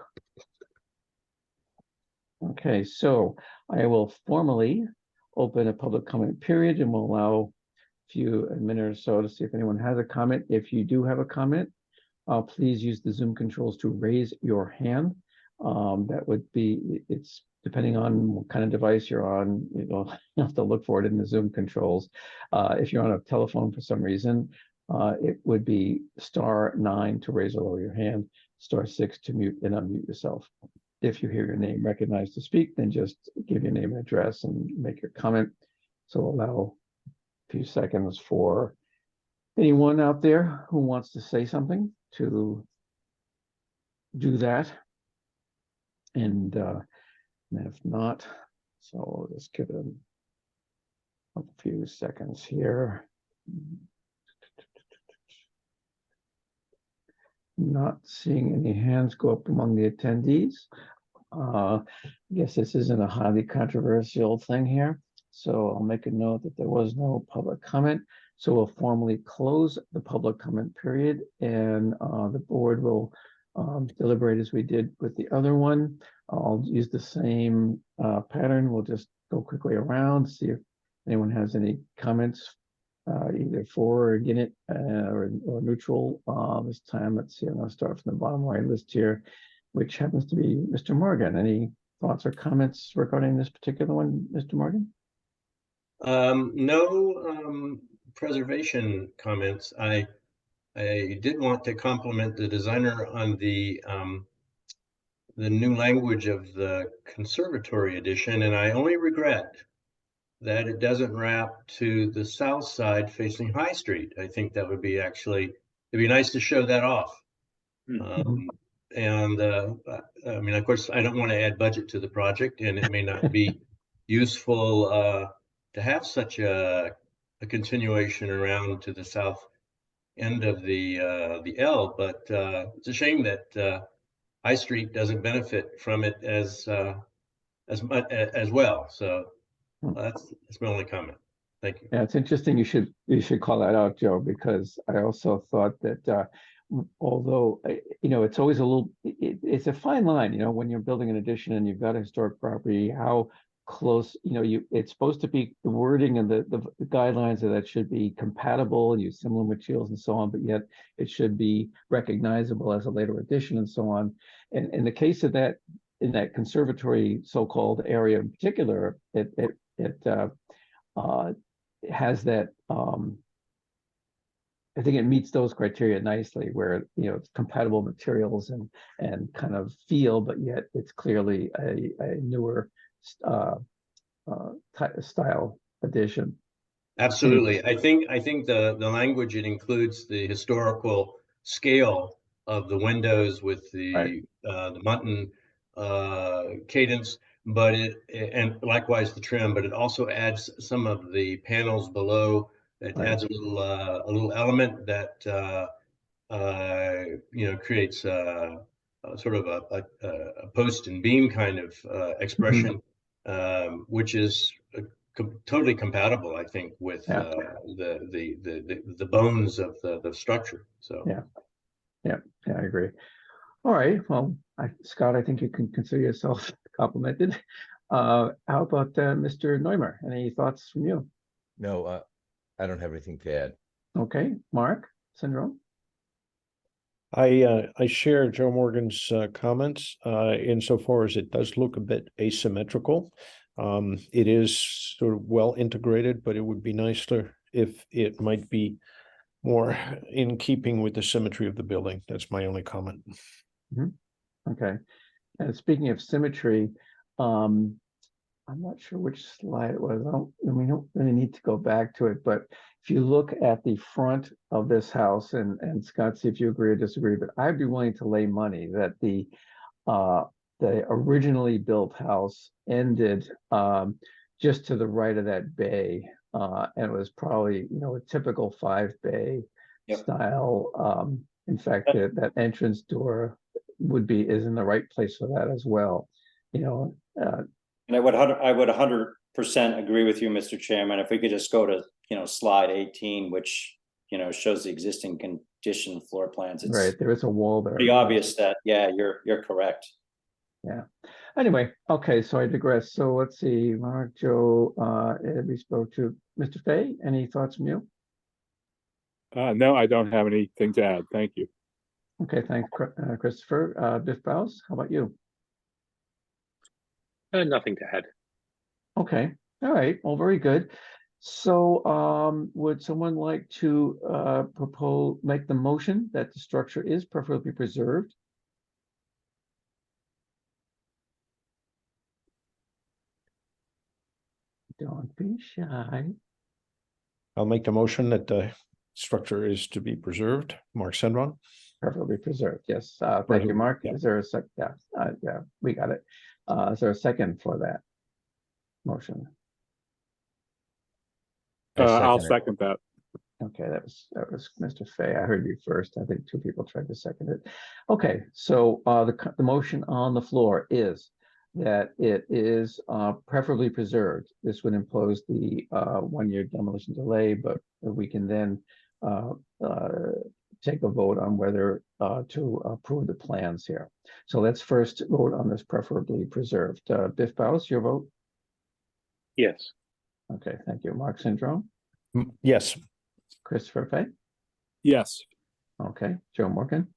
Okay, so I will formally open a public comment period and we'll allow a minute or so to see if anyone has a comment. If you do have a comment, please use the Zoom controls to raise your hand. That would be, it's depending on what kind of device you're on, you have to look for it in the Zoom controls. If you're on a telephone for some reason, it would be *9 to raise or lower your hand, *6 to mute and unmute yourself. If you hear your name recognized to speak, then just give your name and address and make your comment. So allow a few seconds for anyone out there who wants to say something to do that. And if not, so let's give it a few seconds here. Not seeing any hands go up among the attendees. I guess this isn't a highly controversial thing here. So I'll make a note that there was no public comment. So we'll formally close the public comment period and the board will deliberate as we did with the other one. I'll use the same pattern. We'll just go quickly around, see if anyone has any comments, either for or against it or neutral. This time, let's see, I'm going to start from the bottom right list here, which happens to be Mr. Morgan. Any thoughts or comments regarding this particular one, Mr. Morgan? No preservation comments. I did want to compliment the designer on the new language of the conservatory edition, and I only regret that it doesn't wrap to the south side facing High Street. I think that would be it'd be nice to show that off. And I mean, of course, I don't want to add budget to the project, and it may not be useful to have such a continuation around to the south end of the L, but it's a shame that High Street doesn't benefit from it as much as well. So that's my only comment. Thank you. Yeah, it's interesting. You should call that out, Joe, because I also thought that although it's always it's a fine line, when you're building an addition and you've got a historic property, how close, it's supposed to be the wording and the guidelines of that should be compatible and use similar materials and so on, but yet it should be recognizable as a later addition and so on. And in the case of that, in that conservatory so-called area in particular, it has that, I think it meets those criteria nicely where, it's compatible materials and kind of feel, but yet it's clearly a newer style addition. Absolutely. I think the language, it includes the historical scale of the windows with the Munton cadence, but and likewise the trim, but it also adds some of the panels below. It adds a little element that creates sort of a post and beam kind of expression, which is totally compatible, I think, with the bones of the structure. So yeah, I agree. All right, well, Scott, I think you can consider yourself complimented. How about Mr. Neumer? Any thoughts from you? No, I don't have anything to add. Okay, Mark Syndrome. I share Joe Morgan's comments insofar as it does look a bit asymmetrical. It is sort of well integrated, but it would be nicer if it might be more in keeping with the symmetry of the building. That's my only comment. Okay. And speaking of symmetry, I'm not sure which slide it was. We don't really need to go back to it, but if you look at the front of this house, and Scott, see if you agree or disagree, but I'd be willing to lay money that the originally built house ended just to the right of that bay. And it was probably, a typical 5-bay Yep. style. In fact, that entrance door is in the right place for that as well. And I would 100% agree with you, Mr. Chairman. If we could just go to, slide 18, which, shows the existing condition floor plans. It's right, there is a wall there. pretty obvious that, yeah, you're correct. Yeah. Anyway, okay, so I digress. So let's see, Mark, Joe, we spoke to Mr. Fay. Any thoughts from you? No, I don't have anything to add. Thank you. Okay, thanks, Christopher. Biff Baus, how about you? Nothing to add. Okay, all right, well, very good. So would someone like to make the motion that the structure is preferably preserved? Don't be shy. I'll make the motion that the structure is to be preserved. Mark Sendron. Preferably preserved, yes. Thank you, Mark. Yeah. Is there a second? Yeah, we got it. Is there a second for that motion? I'll second it. second that. Okay, that was Mr. Fay. I heard you first. I think 2 people tried to second it. Okay, so the motion on the floor is that it is preferably preserved. This would impose the 1-year demolition delay, but we can then take a vote on whether to approve the plans here. So let's first vote on this preferably preserved. Biff Baus, your vote? Yes. Okay, thank you. Mark Syndrome? Yes. Christopher Fay? Yes. Okay, Joe Morgan?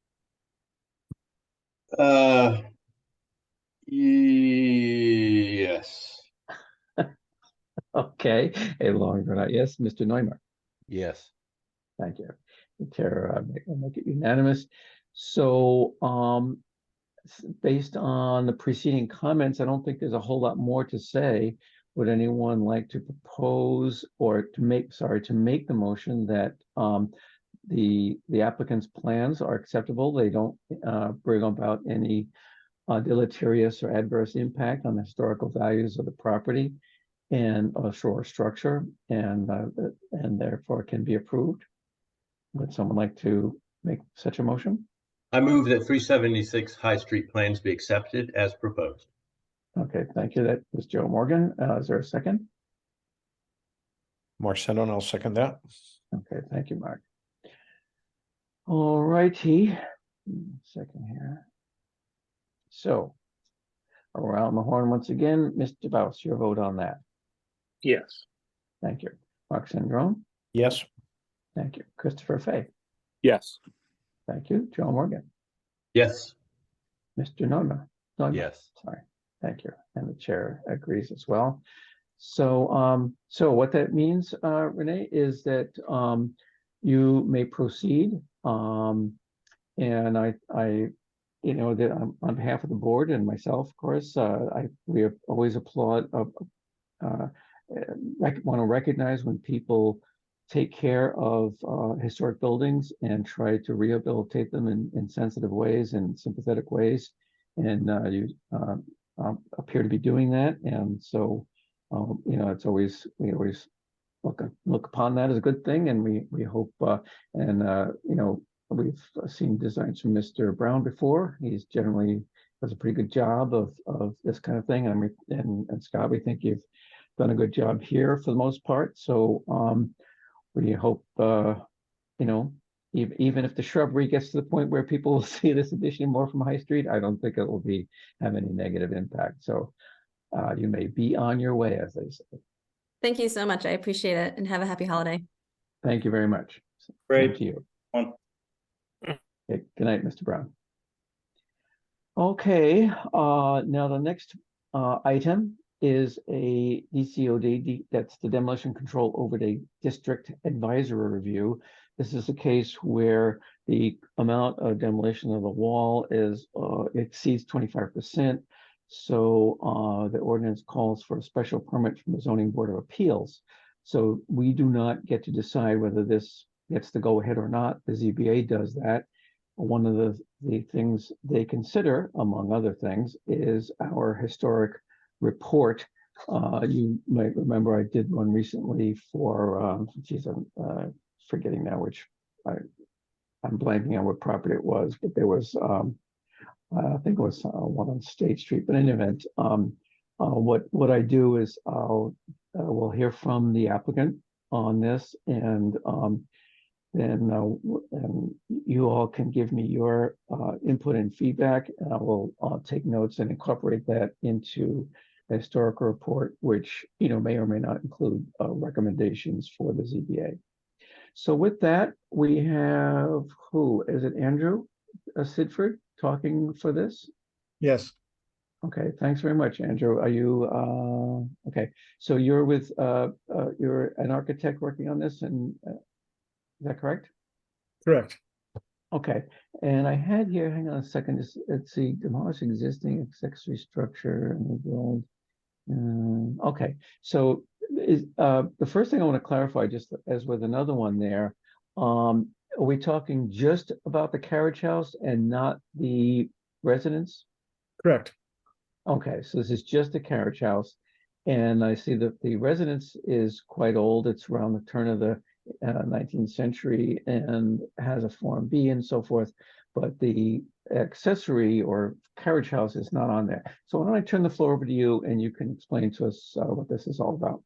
Yes. Okay, a long drawn out yes. Mr. Neumer? Yes. Thank you. The chair will make it unanimous. So based on the preceding comments, I don't think there's a whole lot more to say. Would anyone like to propose or to make the motion that the applicant's plans are acceptable? They don't bring about any deleterious or adverse impact on the historical values of the property and shore structure, and therefore can be approved. Would someone like to make such a motion? I move that 376 High Street plans be accepted as proposed. Okay, thank you. That was Joe Morgan. Is there a second? Mark Sendron, I'll second that. Okay, thank you, Mark. All righty. Second here. So around the horn once again, Mr. Baus, your vote on that. Yes. Thank you. Mark Syndrome? Yes. Thank you. Christopher Fay? Yes. Thank you. Joe Morgan? Yes. Mr. Neumer? Yes. Sorry. Thank you. And the chair agrees as well. So so what that means, Renee, is that you may proceed. And I that on behalf of the board and myself, of course, we always applaud want to recognize when people take care of historic buildings and try to rehabilitate them in sensitive ways and sympathetic ways. And you appear to be doing that. And so, we always look upon that as a good thing. And we hope, we've seen designs from Mr. Brown before. He's generally does a pretty good job of this kind of thing. And Scott, we think you've done a good job here for the most part. So we hope, even if the shrubbery gets to the point where people will see this addition more from High Street, I don't think it will have any negative impact. So you may be on your way, as they say. Thank you so much. I appreciate it, and have a happy holiday. Thank you very much. Great. Same to you. One. Okay, good night, Mr. Brown. Okay, now the next item is a DCOD, that's the Demolition Control Overlay District Advisory Review. This is a case where the amount of demolition of the wall is exceeds 25%. So the ordinance calls for a special permit from the Zoning Board of Appeals. So we do not get to decide whether this gets to go ahead or not. The ZBA does that. One of the things they consider, among other things, is our historic report. You might remember I did one recently for, geez, I'm forgetting now which, I'm blanking on what property it was, but there was, I think it was one on State Street, but in any event, what I do is we'll hear from the applicant on this, and then you all can give me your input and feedback, and I will take notes and incorporate that into the historical report, which may or may not include recommendations for the ZBA. So with that, we have, who is it? Andrew Sidford talking for this? Yes. Okay, thanks very much, Andrew. Are you okay? So you're with you're an architect working on this, and is that correct? Correct. Okay, and I had here, hang on a second, let's see, demolish existing accessory structure and build. Okay, so is the first thing I want to clarify, just as with another one there, are we talking just about the carriage house and not the residence? Correct. Okay, so this is just a carriage house, and I see that the residence is quite old. It's around the turn of the 19th century and has a Form B and so forth, but the accessory or carriage house is not on there. So why don't I turn the floor over to you, and you can explain to us what this is all about.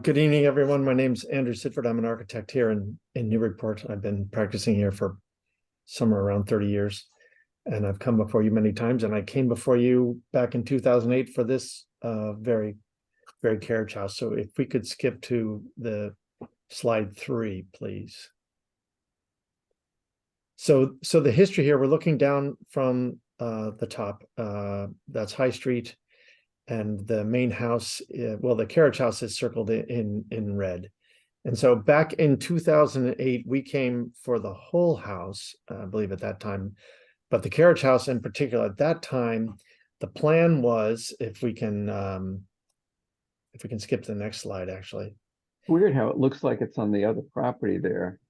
Good evening, everyone. My name's Andrew Sidford. I'm an architect here in Newburyport. I've been practicing here for somewhere around 30 years. And I've come before you many times, and I came before you back in 2008 for this very carriage house. So if we could skip to the slide 3, please. So the history here, we're looking down from the top. That's High Street, and the main house, well, the carriage house is circled in red. And so back in 2008, we came for the whole house, I believe at that time. But the carriage house in particular, at that time, the plan was, if we can skip to the next slide, actually. Weird how it looks like it's on the other property there.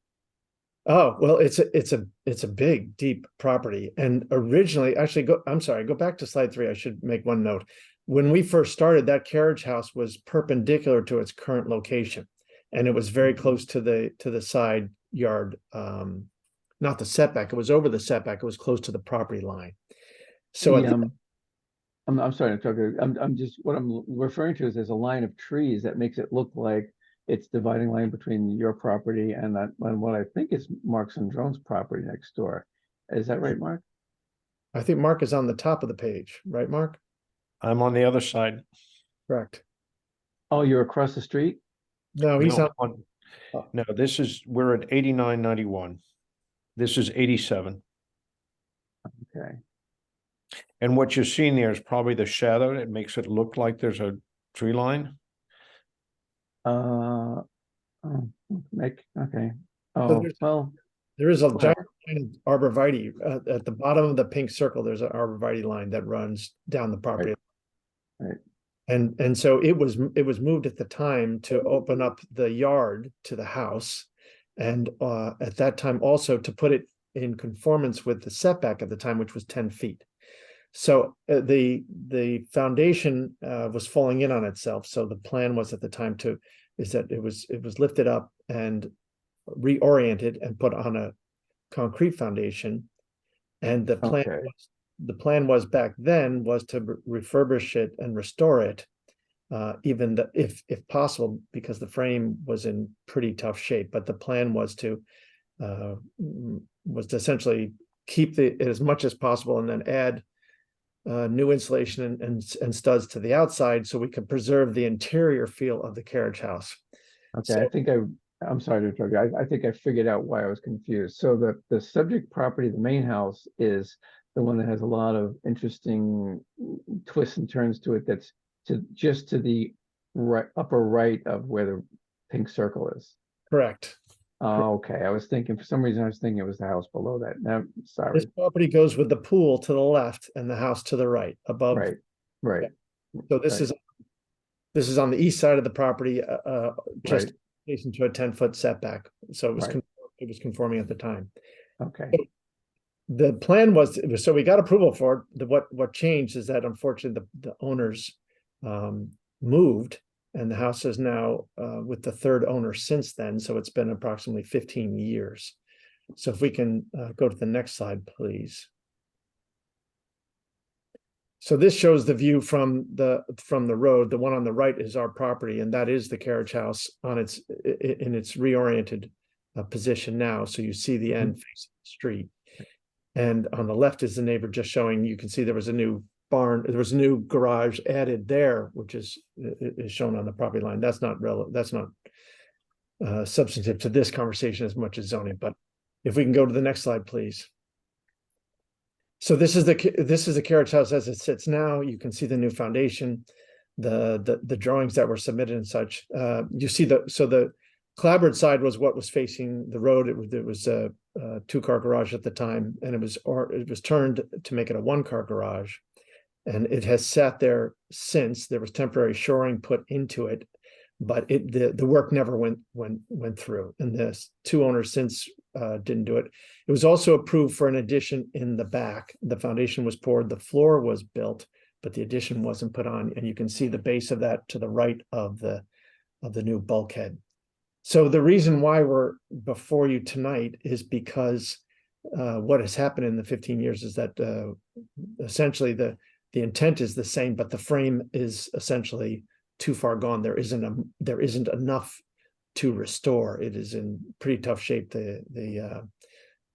Oh, well, it's a big, deep property. And originally, actually, go back to slide 3. I should make one note. When we first started, that carriage house was perpendicular to its current location, and it was very close to the side yard. Not the setback, it was over the setback, it was close to the property line. So I'm sorry to talk. I'm just, what I'm referring to is there's a line of trees that makes it look like it's dividing line between your property and what I think is Mark's and Drone's property next door. Is that right, Mark? I think Mark is on the top of the page, right, Mark? I'm on the other side. Correct. Oh, you're across the street? No, he's No, on. No, we're at 8991. This is 87. Okay. And what you're seeing there is probably the shadow that makes it look like there's a tree line. Okay. So Oh, well, there is a Wow. giant line of arborvitae at the bottom of the pink circle. There's an arborvitae line that runs down the property. Right. And so it was moved at the time to open up the yard to the house, and at that time also to put it in conformance with the setback at the time, which was 10 feet. So the foundation was falling in on itself. So the plan was at the time is that it was lifted up and reoriented and put on a concrete foundation. And the plan was back then was to refurbish it and restore it, if possible, because the frame was in pretty tough shape. But the plan was to essentially keep it as much as possible and then add new insulation and studs to the outside so we could preserve the interior feel of the carriage house. Okay, So, I'm sorry to interrupt you. I think I figured out why I was confused. So the subject property, the main house, is the one that has a lot of interesting twists and turns to it, that's just to the right, upper right of where the pink circle is. Correct. Oh, okay, I was thinking, for some reason, I was thinking it was the house below that. No, This sorry. property goes with the pool to the left and the house to the right above. Right, right. So this Right. is on the east side of the property, just Right. adjacent to a 10-foot setback. So it was, Right. it was conforming at the time. Okay, The plan was, so we got approval for it. What changed is that unfortunately the owners moved, and the house is now with the third owner since then. So it's been approximately 15 years. So if we can go to the next slide, please. So this shows the view from the road. The one on the right is our property, and that is the carriage house on in its reoriented position now. So you see the end facing the street. And on the left is the neighbor, just showing, you can see there was a new barn, there was a new garage added there, which is shown on the property line. That's not relevant, that's not substantive to this conversation as much as zoning, but if we can go to the next slide, please. So this is the carriage house as it sits now. You can see the new foundation, the drawings that were submitted and such. You see the clapboard side was what was facing the road. It was a two-car garage at the time, and it was turned to make it a one-car garage, and it has sat there since. There was temporary shoring put into it, but the work never went through, and the two owners since didn't do it. It was also approved for an addition in the back. The foundation was poured, the floor was built, but the addition wasn't put on, and you can see the base of that to the right of the new bulkhead. So the reason why we're before you tonight is because what has happened in the 15 years is that essentially the intent is the same, but the frame is essentially too far gone. There isn't enough to restore. It is in pretty tough shape.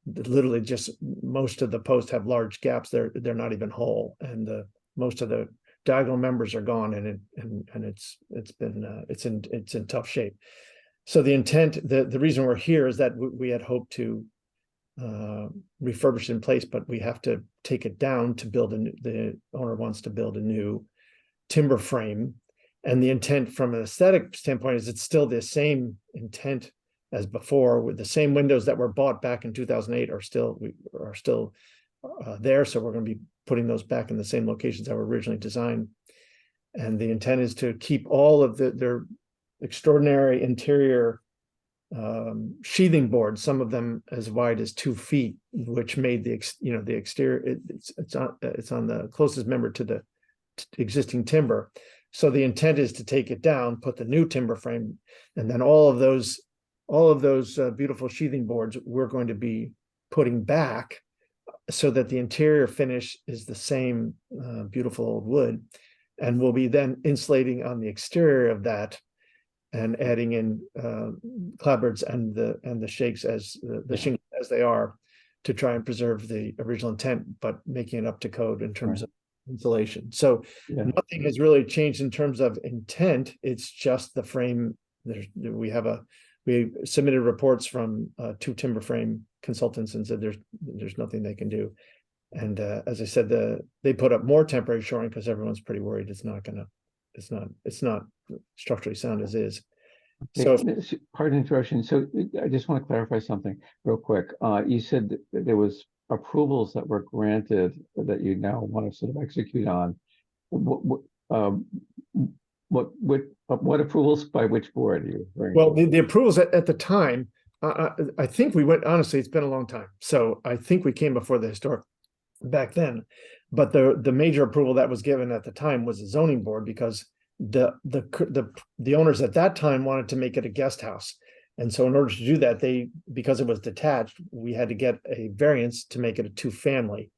Literally just most of the posts have large gaps. They're not even whole, and most of the diagonal members are gone, and it's in tough shape. So the intent, the reason we're here is that we had hoped to refurbish it in place, but we have to take it down to build the owner wants to build a new timber frame. And the intent from an aesthetic standpoint is it's still the same intent as before, with the same windows that were bought back in 2008 are still there. So we're going to be putting those back in the same locations that were originally designed. And the intent is to keep all of their extraordinary interior sheathing boards, some of them as wide as 2 feet, which made the exterior, it's on the closest member to the existing timber. So the intent is to take it down, put the new timber frame, and then all of those beautiful sheathing boards we're going to be putting back, so that the interior finish is the same beautiful old wood, and we'll be then insulating on the exterior of that and adding in clapboards and the shakes as the shingles as they are, to try and preserve the original intent, but making it up to code in terms of insulation. So nothing has really changed in terms of intent. It's just the frame. We submitted reports from 2 timber frame consultants and said there's nothing they can do. And as I said, they put up more temporary shoring because everyone's pretty worried it's not structurally sound as is. So pardon interruption. So I just want to clarify something real quick. You said that there was approvals that were granted that you now want to sort of execute on. What approvals by which board are you referring well, to? the approvals at the time, I think we went, honestly, it's been a long time. So I think we came before the historic back then, but the major approval that was given at the time was the zoning board, because the owners at that time wanted to make it a guest house. And so in order to do that, because it was detached, we had to get a variance to make it a 2-family,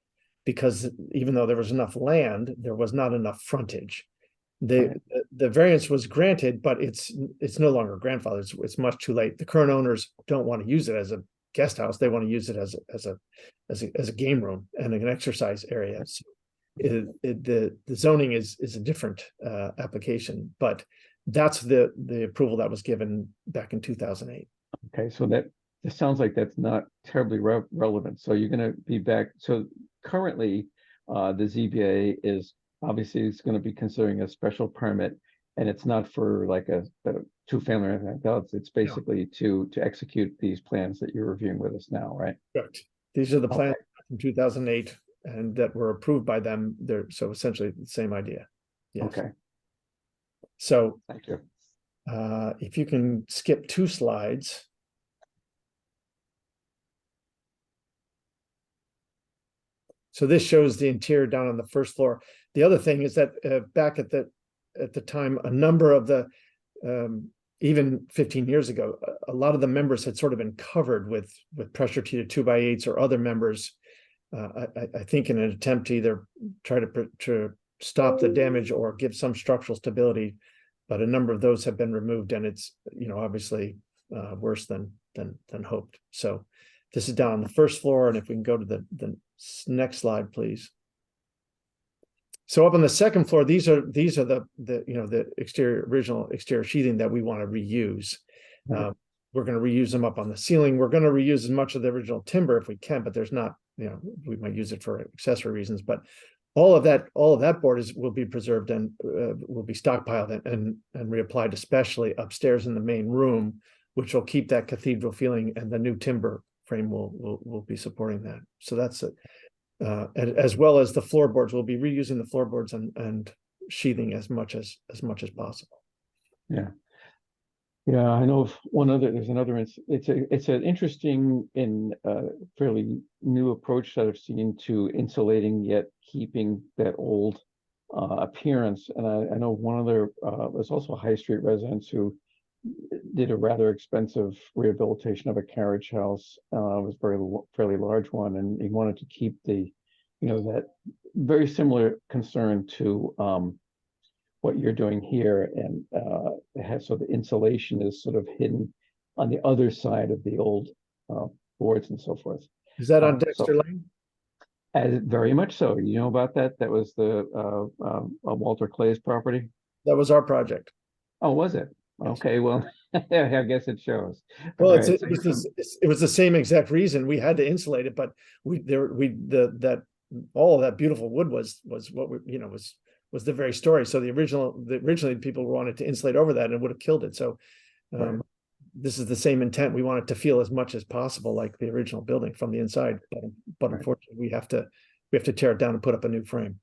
because even though there was enough land, there was not enough frontage. The variance was granted, but it's no longer grandfathered. It's much too late. The current owners don't want to use it as a guest house. They want to use it as a game room and an exercise area. So the zoning is a different application, but that's the approval that was given back in 2008. Okay, so it sounds like that's not terribly relevant. So you're going to be back. So currently, the ZBA is obviously is going to be considering a special permit, and it's not for like a two-family or anything like that. It's basically to execute these plans that you're reviewing with us now, right? Correct. These are the plans Okay. from 2008 and that were approved by them. They're so essentially the same idea. Yes. Okay, So thank you. if you can skip 2 slides. So this shows the interior down on the first floor. The other thing is that back at the time, a number of the even 15 years ago, a lot of the members had sort of been covered with pressure treated 2x8s or other members. I think in an attempt to either try to stop the damage or give some structural stability, but a number of those have been removed, and it's obviously worse than hoped. So this is down on the first floor, and if we can go to the next slide, please. So up on the second floor, these are the original exterior sheathing that we want to reuse. We're going to reuse them up on the ceiling. We're going to reuse as much of the original timber if we can, but there's not, we might use it for accessory reasons. But all of that board will be preserved and will be stockpiled and reapplied, especially upstairs in the main room, which will keep that cathedral feeling, and the new timber frame will be supporting that. So that's it. And as well as the floorboards, we'll be reusing the floorboards and sheathing as much as possible. Yeah. Yeah, I know of there's another, it's an interesting and fairly new approach that I've seen to insulating yet keeping that old appearance. And I know one other was also a high street resident who did a rather expensive rehabilitation of a carriage house. It was fairly large one, and he wanted to keep the, that very similar concern to what you're doing here, and so the insulation is sort of hidden on the other side of the old boards and so forth. Is that on Dexter Lane? Very much so. You know about that? That was the Walter Clay's property. That was our project. Oh, was it? Okay, well, I guess it shows. Well, Right. it was the same exact reason we had to insulate it, but all of that beautiful wood was what was the very story. So originally people wanted to insulate over that, and it would have killed it. So Right. This is the same intent. We want it to feel as much as possible like the original building from the inside, but Right. unfortunately we have to tear it down and put up a new frame.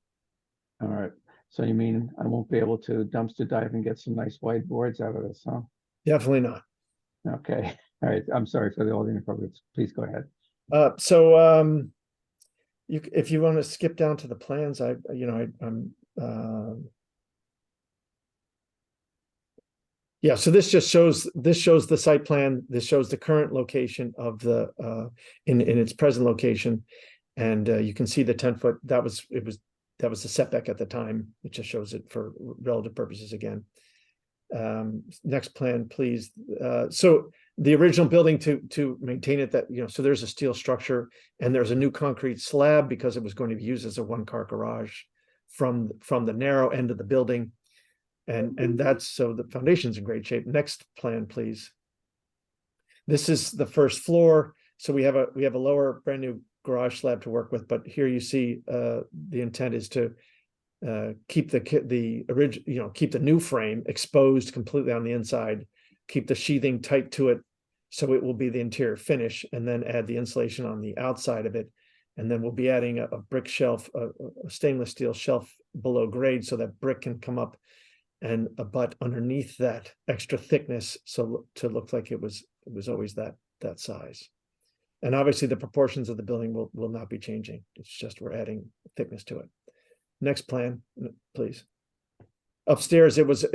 All right. So you mean I won't be able to dumpster dive and get some nice white boards out of this, huh? Definitely not. Okay. All right. I'm sorry for all the inappropriates. Please go ahead. If you want to skip down to the plans, yeah, so this shows the site plan. This shows the current location of the in its present location, and you can see the 10-foot. That was the setback at the time. It just shows it for relative purposes again. Next plan, please. So the original building to maintain it, so there's a steel structure and there's a new concrete slab because it was going to be used as a one-car garage from the narrow end of the building. And that's, so the foundation's in great shape. Next plan, please. This is the first floor. So we have a lower brand new garage slab to work with, but here you see the intent is to keep the original, keep the new frame exposed completely on the inside, keep the sheathing tight to it, so it will be the interior finish, and then add the insulation on the outside of it. And then we'll be adding a brick shelf, a stainless steel shelf below grade, so that brick can come up and abut underneath that extra thickness, so to look like it was always that size. And obviously the proportions of the building will not be changing. It's just we're adding thickness to it. Next plan, please. Upstairs, it was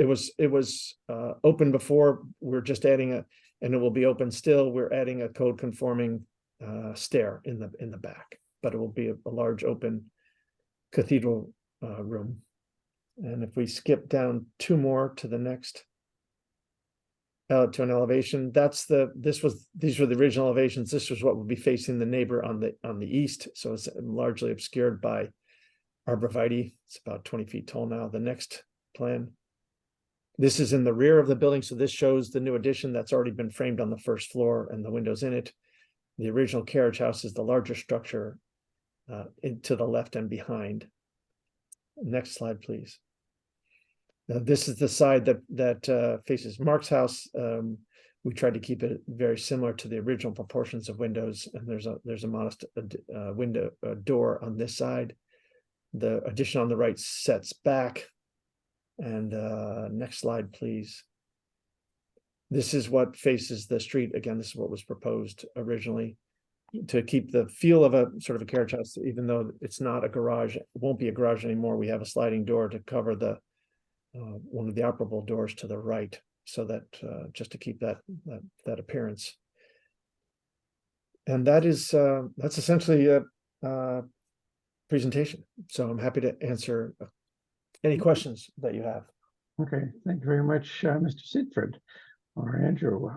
open before. We're just adding and it will be open still. We're adding a code conforming stair in the back, but it will be a large open cathedral room. And if we skip down 2 more to the next, to an elevation, these were the original elevations. This was what would be facing the neighbor on the east. So it's largely obscured by arborvitae. It's about 20 feet tall now. The next plan. This is in the rear of the building. So this shows the new addition that's already been framed on the first floor and the windows in it. The original carriage house is the larger structure. to the left and behind. Next slide, please. Now, this is the side that faces Mark's house. We tried to keep it very similar to the original proportions of windows, and there's a modest window door on this side. The addition on the right sets back. And next slide, please. This is what faces the street. Again, this is what was proposed originally to keep the feel of a sort of a carriage house, even though it's not a garage. It won't be a garage anymore. We have a sliding door to cover the one of the operable doors to the right, so that just to keep that appearance. And that is that's essentially a presentation. So I'm happy to answer any questions that you have. Okay, thank you very much, Mr. Sidford or Andrew.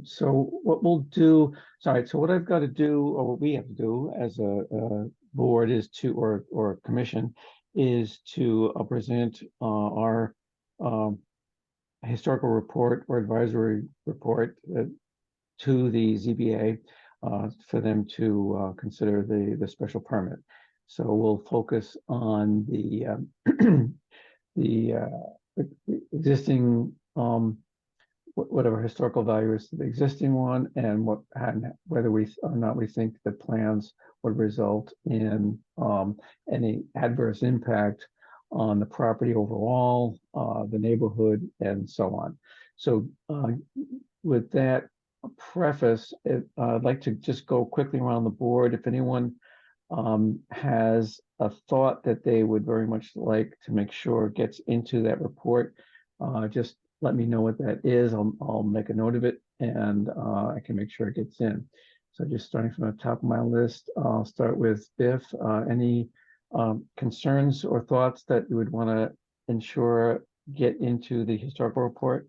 So what we'll do, sorry, so what I've got to do, or what we have to do as a board is to, or commission, is to present our historical report or advisory report to the ZBA for them to consider the special permit. So we'll focus on the existing whatever historical value is to the existing one, and whether we or not we think the plans would result in any adverse impact on the property overall, the neighborhood, and so on. So with that preface, I'd like to just go quickly around the board. If anyone has a thought that they would very much like to make sure gets into that report, just let me know what that is. I'll make a note of it, and I can make sure it gets in. So just starting from the top of my list, I'll start with Biff. Any concerns or thoughts that you would want to ensure get into the historical report?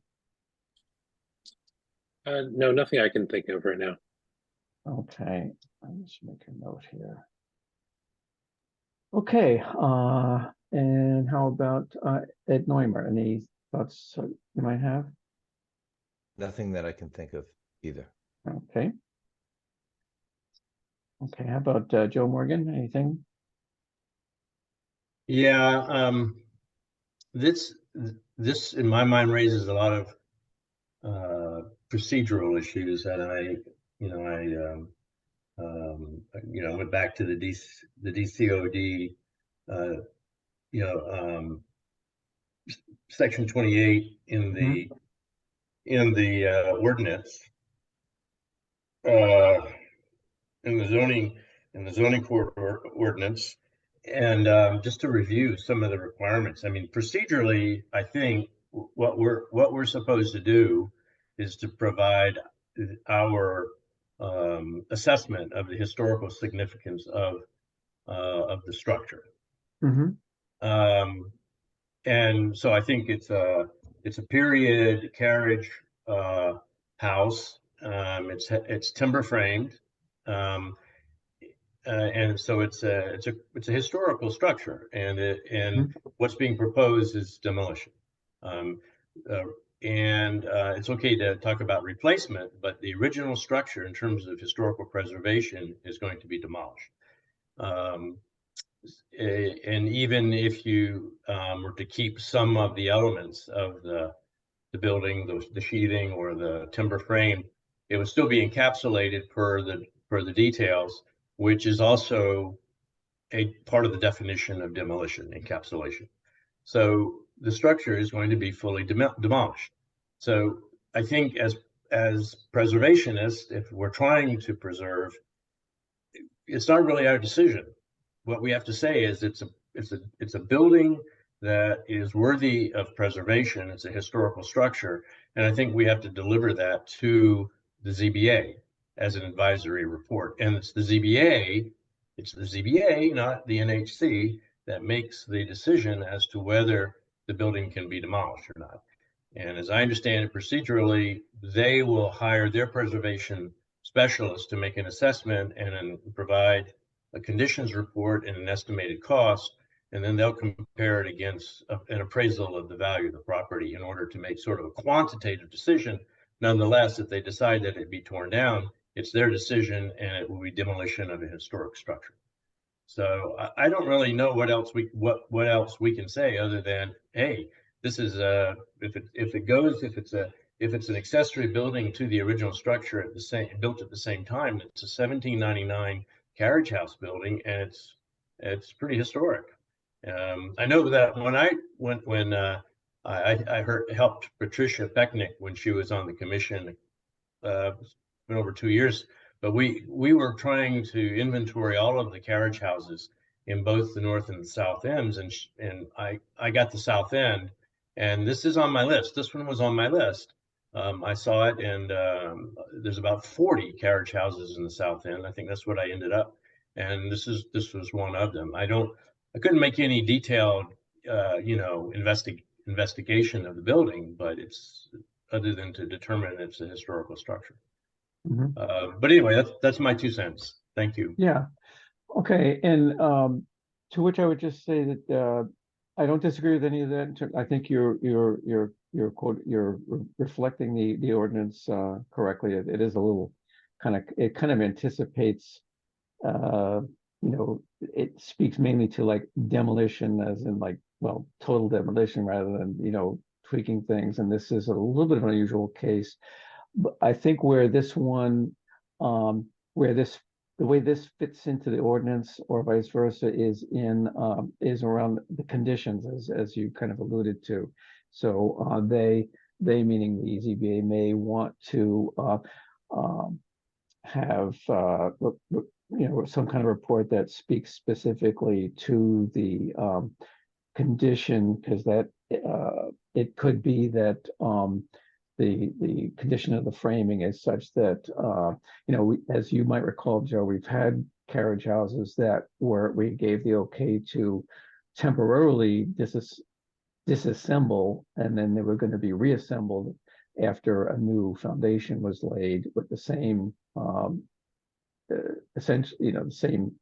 No, nothing I can think of right now. Okay, I'll just make a note here. Okay, and how about Ed Neumer? Any thoughts you might have? Nothing that I can think of either. Okay. Okay, how about Joe Morgan? Anything? Yeah, this in my mind raises a lot of procedural issues that I went back to the DCOD, section 28 in the ordinance, in the zoning court ordinance, and just to review some of the requirements. I mean, procedurally, I think what we're supposed to do is to provide our assessment of the historical significance of the structure. And so I think it's a period carriage house. It's timber framed, and so it's a historical structure, and what's being proposed is demolition. It's okay to talk about replacement, but the original structure in terms of historical preservation is going to be demolished. And even if you were to keep some of the elements of the building, the sheathing or the timber frame, it would still be encapsulated per the details, which is also a part of the definition of demolition, encapsulation. So the structure is going to be fully demolished. So I think as preservationists, if we're trying to preserve, it's not really our decision. What we have to say is it's a building that is worthy of preservation. It's a historical structure, and I think we have to deliver that to the ZBA as an advisory report. And it's the ZBA, not the NHC, that makes the decision as to whether the building can be demolished or not. And as I understand it procedurally, they will hire their preservation specialist to make an assessment and then provide a conditions report and an estimated cost, and then they'll compare it against an appraisal of the value of the property in order to make sort of a quantitative decision. Nonetheless, if they decide that it be torn down, it's their decision and it will be demolition of a historic structure. So I don't really know what else what else we can say other than, hey, this is if it's an accessory building to the original structure built at the same time, it's a 1799 carriage house building, and it's pretty historic. I know that when I helped Patricia Becknick when she was on the commission, it's been over 2 years, but we were trying to inventory all of the carriage houses in both the north and the south ends, and I got the south end, and this is on my list. This one was on my list. I saw it, and there's about 40 carriage houses in the south end. I think that's what I ended up, and this was one of them. I couldn't make any detailed, investigation of the building, but it's other than to determine it's a historical structure. But anyway, that's my 2 cents. Thank you. Yeah. Okay. And to which I would just say that I don't disagree with any of that. I think you're reflecting the ordinance correctly. It is a little kind of anticipates, it speaks mainly to like demolition, as in like, well, total demolition rather than, tweaking things. And this is a little bit of an unusual case. But I think where this one, the way this fits into the ordinance or vice versa is around the conditions, as you kind of alluded to. So they meaning the ZBA may want to have some kind of report that speaks specifically to the condition, because that it could be that the condition of the framing is such that as you might recall, Joe, we've had carriage houses that we gave the okay to temporarily disassemble, and then they were going to be reassembled after a new foundation was laid with the same essentially the same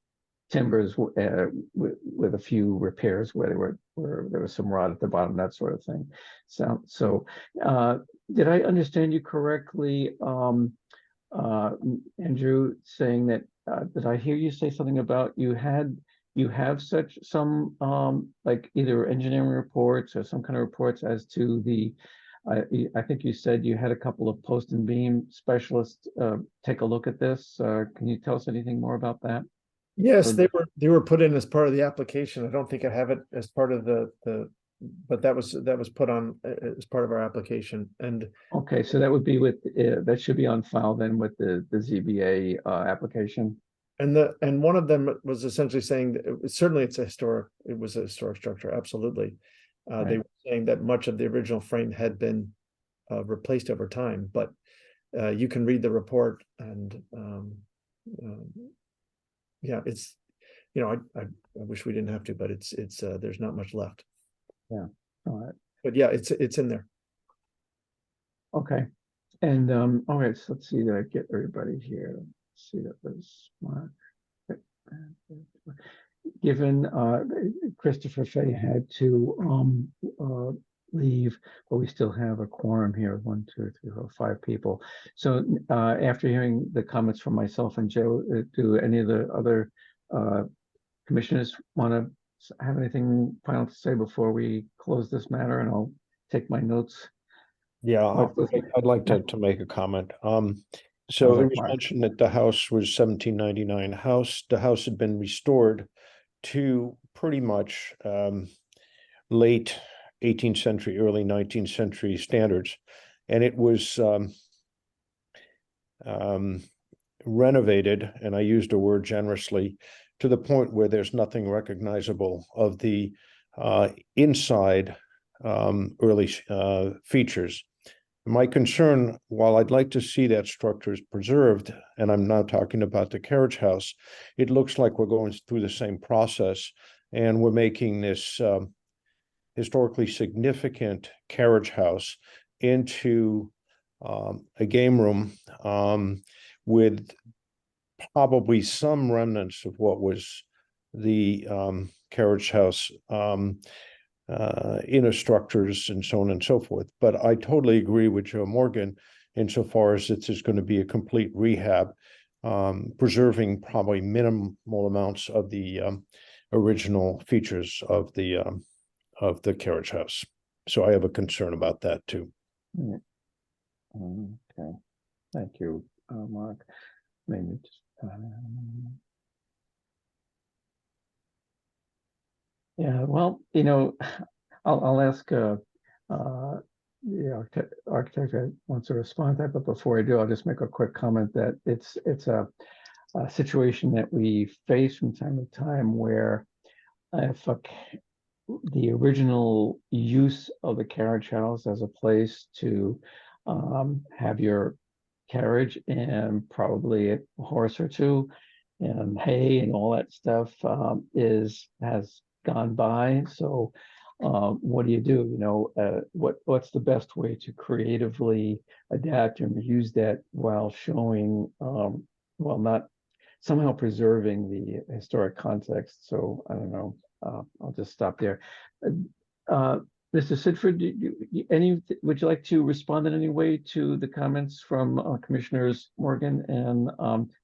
timbers with a few repairs where there was some rot at the bottom, that sort of thing. So did I understand you correctly, Andrew, saying that did I hear you say something about you have some like either engineering reports or some kind of reports as to the I think you said you had a couple of post and beam specialists take a look at this. Can you tell us anything more about that? Yes, they were put in as part of the application. I don't think I have it as part of but that was put on as part of our application. And okay, so that would be that should be on file then with the ZBA application. And one of them was essentially saying that it was a historic structure. Absolutely. Right. They were saying that much of the original frame had been replaced over time, but you can read the report and yeah, it's, I wish we didn't have to, but it's there's not much left. Yeah. All right. But yeah, it's in there. Okay. And all right, so let's see that I get everybody here. Let's see, that was smart. Given Christopher Fay had to leave, but we still have a quorum here of 1, 2, 3, 4, 5 people. So after hearing the comments from myself and Joe, do any of the other commissioners want to have anything final to say before we close this matter? And I'll take my notes. Yeah, I'd like to make a comment. So it was mentioned that the house was 1799 house. The house had been restored to pretty much late 18th century, early 19th century standards. And it was renovated, and I used a word generously, to the point where there's nothing recognizable of the inside early features. My concern, while I'd like to see that structure is preserved, and I'm now talking about the carriage house, it looks like we're going through the same process, and we're making this historically significant carriage house into a game room with probably some remnants of what was the carriage house inner structures and so on and so forth. But I totally agree with Joe Morgan insofar as this is going to be a complete rehab. preserving probably minimal amounts of the original features of the carriage house. So I have a concern about that too. Yeah. Okay, thank you, Mark. Maybe just, yeah, well, I'll ask the architect that wants to respond to that, but before I do, I'll just make a quick comment that it's a situation that we face from time to time where if the original use of the carriage house as a place to have your carriage and probably a horse or two and hay and all that stuff has gone by. So what do you do? What's the best way to creatively adapt and use that while showing, well, not somehow preserving the historic context. So I don't know. I'll just stop there. Mr. Sidford, would you like to respond in any way to the comments from Commissioners Morgan and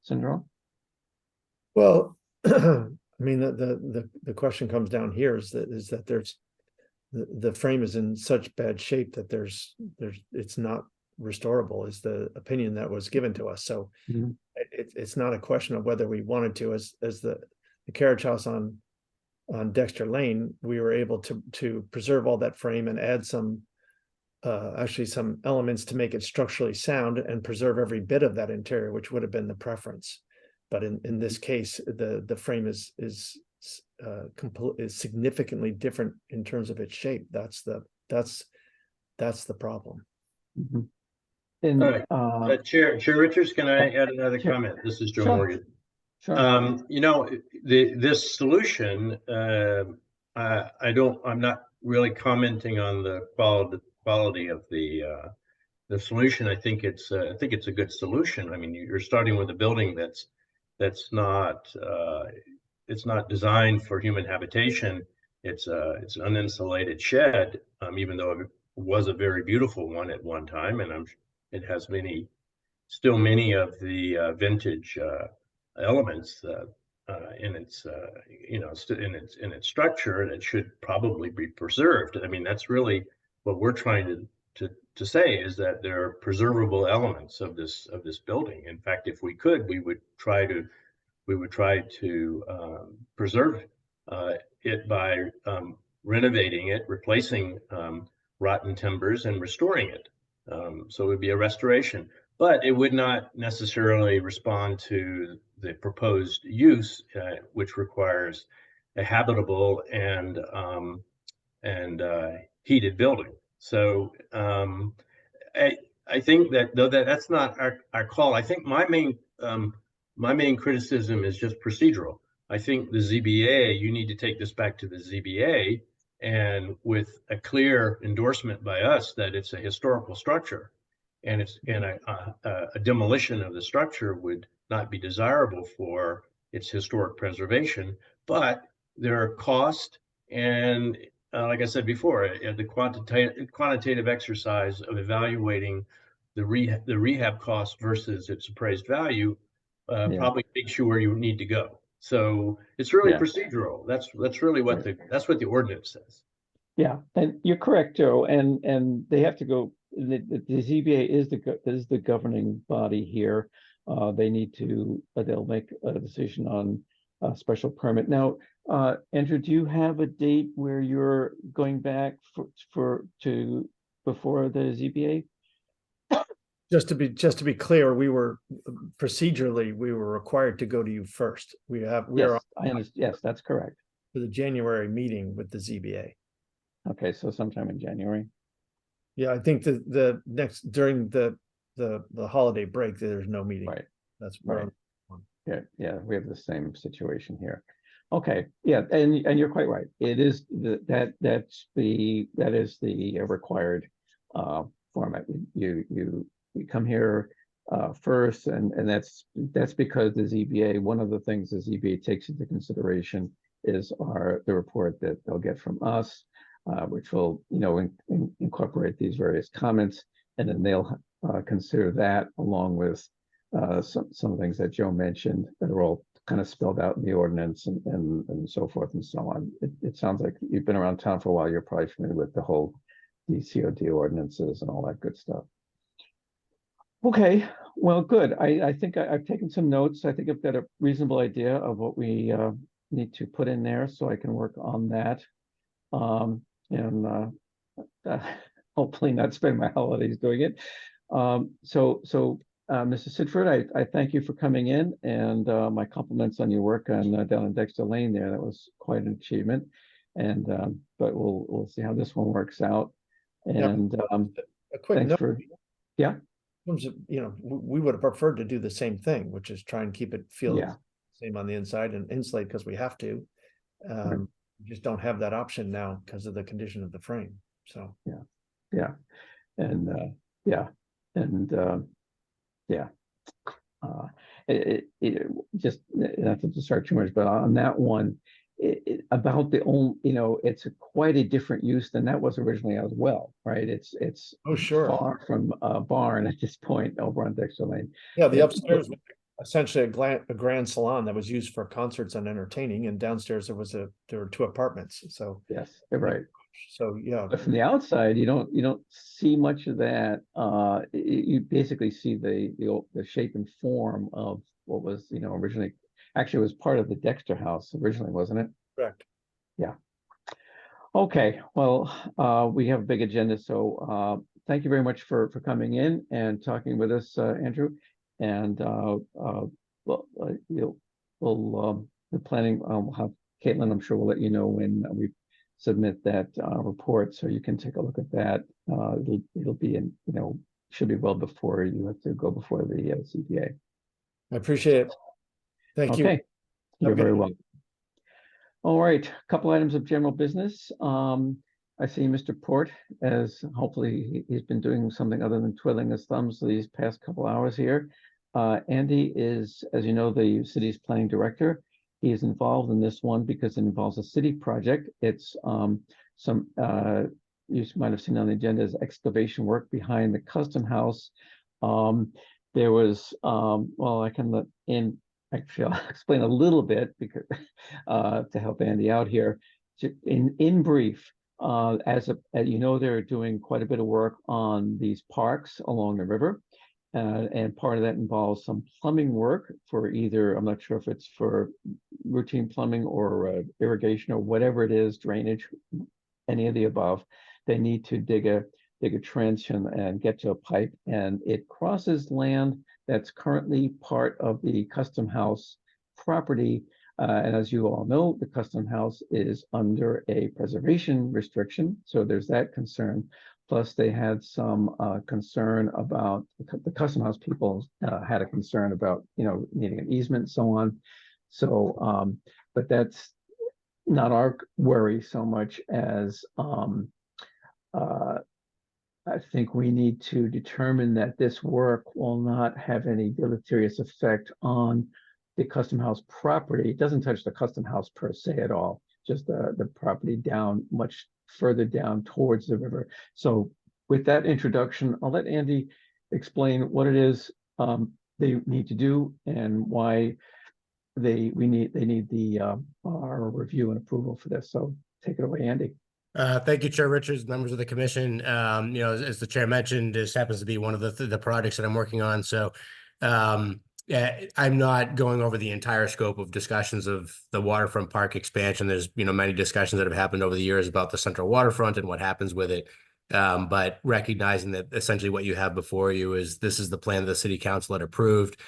Sindro? Well, I mean, the question comes down here is that there's the frame is in such bad shape that it's not restorable is the opinion that was given to us. So it's not a question of whether we wanted to, as the carriage house on Dexter Lane, we were able to preserve all that frame and add some actually some elements to make it structurally sound and preserve every bit of that interior, which would have been the preference. But in this case, the frame is significantly different in terms of its shape. That's the problem. Mm-hmm. And Chair Richards, can I add another comment? This is Joe Morgan. Sure. This solution, I'm not really commenting on the quality of the solution. I think it's a good solution. I mean, you're starting with a building that's not it's not designed for human habitation. It's an uninsulated shed, even though it was a very beautiful one at one time, and it has still many of the vintage elements in its in its structure that should probably be preserved. I mean, that's really what we're trying to say, is that there are preservable elements of this building. In fact, if we could, we would try to preserve it by renovating it, replacing rotten timbers, and restoring it. So it would be a restoration, but it would not necessarily respond to the proposed use, which requires a habitable and heated building. So I think that though that's not our call. I think my main criticism is just procedural. I think the ZBA, you need to take this back to the ZBA, and with a clear endorsement by us that it's a historical structure, and a demolition of the structure would not be desirable for its historic preservation. But there are costs, and like I said before, the quantitative exercise of evaluating the rehab cost versus its appraised value probably takes you where you need to go. So it's really procedural. That's really what the ordinance says. Yeah, and you're correct, Joe. And they have to go. The ZBA is the governing body here. They need to. They'll make a decision on a special permit. Now, Andrew, do you have a date where you're going back before the ZBA? Just to be clear, we were procedurally required to go to you first. Yes, that's correct. For the January meeting with the ZBA. Okay, so sometime in January. Yeah, I think the next during the holiday break, there's no meeting. Right. That's right. Yeah, we have the same situation here. Okay, yeah, and you're quite right. It is that is the required format. You come here first, and that's because the ZBA. One of the things the ZBA takes into consideration is the report that they'll get from us, which will incorporate these various comments, and then they'll consider that along with some of the things that Joe mentioned that are all kind of spelled out in the ordinance and so forth and so on. It sounds like you've been around town for a while. You're probably familiar with the whole DCOD ordinances and all that good stuff. Okay, well, good. I think I've taken some notes. I think I've got a reasonable idea of what we need to put in there, so I can work on that. And hopefully not spend my holidays doing it. Mr. Sidford, I thank you for coming in, and my compliments on your work on down in Dexter Lane there. That was quite an achievement. And but we'll see how this one works out. And a quick thanks note. for yeah. In terms of, you know, we would have preferred to do the same thing, which is try and keep it feel same on the inside and insulate because we have to. Right. We just don't have that option now because of the condition of the frame. So it just not to start too much, but on that one, about the only, you know, it's quite a different use than that was originally as well, right? It's oh sure, far from a barn at this point over on Dexter Lane. Yeah, the upstairs was essentially a grand salon that was used for concerts and entertaining, and downstairs there were 2 apartments. So yes, you're right. So yeah, but from the outside, you don't see much of that. You basically see the shape and form of what was, you know, originally. Actually, it was part of the Dexter house originally, wasn't it? Correct. Yeah. Okay. Well, we have a big agenda, so thank you very much for coming in and talking with us, Andrew. And the planning. We'll have Caitlin. I'm sure we'll let you know when we submit that report, so you can take a look at that. It'll be in, you know, should be well before you have to go before the CPA. I appreciate it. Thank you. Okay, you're very welcome. All right, a couple items of general business. I see Mr. Port, as hopefully he's been doing something other than twiddling his thumbs these past couple hours here. Andy is, as you know, the city's planning director. He is involved in this one because it involves a city project. It's you might have seen on the agenda is excavation work behind the Custom House. There was, well, I can let in. Actually, I'll explain a little bit because to help Andy out here. In brief, as you know, they're doing quite a bit of work on these parks along the river, and part of that involves some plumbing work for either, I'm not sure if it's for routine plumbing or irrigation or whatever it is, drainage, any of the above. They need to dig a trench and get to a pipe, and it crosses land that's currently part of the Custom House property. And as you all know, the Custom House is under a preservation restriction, so there's that concern. Plus, they had some concern about the Custom House people had a concern about, you know, needing an easement and so on. So, but that's not our worry so much as I think we need to determine that this work will not have any deleterious effect on the Custom House property. It doesn't touch the Custom House per se at all, just the property down, much further down towards the river. So with that introduction, I'll let Andy explain what it is they need to do and why they need our review and approval for this. So take it away, Andy. Thank you, Chair Richards, members of the commission. You know, as the chair mentioned, this happens to be one of the projects that I'm working on. So I'm not going over the entire scope of discussions of the waterfront park expansion. There's, you know, many discussions that have happened over the years about the central waterfront and what happens with it. But recognizing that essentially what you have before you is this is the plan that the city council had approved.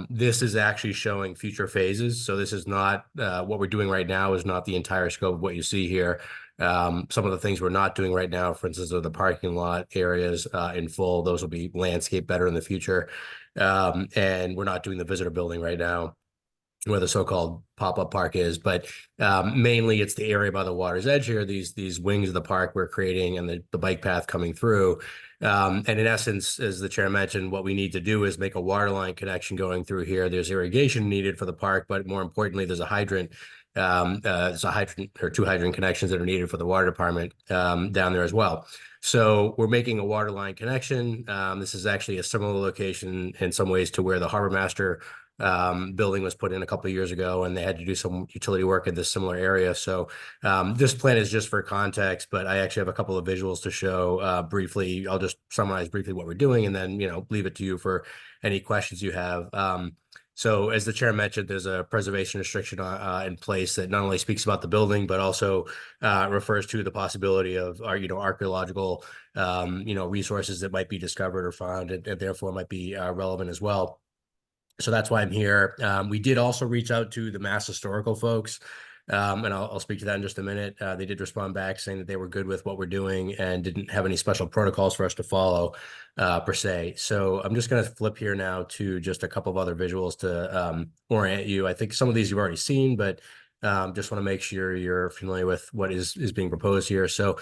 This is actually showing future phases. So this is not what we're doing right now is not the entire scope of what you see here. Some of the things we're not doing right now, for instance, are the parking lot areas in full. Those will be landscaped better in the future. And we're not doing the visitor building right now, where the so-called pop-up park is, but mainly it's the area by the water's edge here, these wings of the park we're creating and the bike path coming through. And in essence, as the chair mentioned, what we need to do is make a water line connection going through here. There's irrigation needed for the park, but more importantly, there's a hydrant There's a hydrant or 2 hydrant connections that are needed for the water department down there as well. So we're making a water line connection. This is actually a similar location in some ways to where the Harbor Master building was put in a couple of years ago, and they had to do some utility work in this similar area. So this plan is just for context, but I actually have a couple of visuals to show briefly. I'll just summarize briefly what we're doing, and then leave it to you for any questions you have. So as the chair mentioned, there's a preservation restriction in place that not only speaks about the building, but also refers to the possibility of archaeological resources that might be discovered or found, and therefore might be relevant as well. So that's why I'm here. We did also reach out to the Mass Historical folks, and I'll speak to that in just a minute. They did respond back saying that they were good with what we're doing and didn't have any special protocols for us to follow per se. So I'm just going to flip here now to just a couple of other visuals to orient you. I think some of these you've already seen, but just want to make sure you're familiar with what is being proposed here. So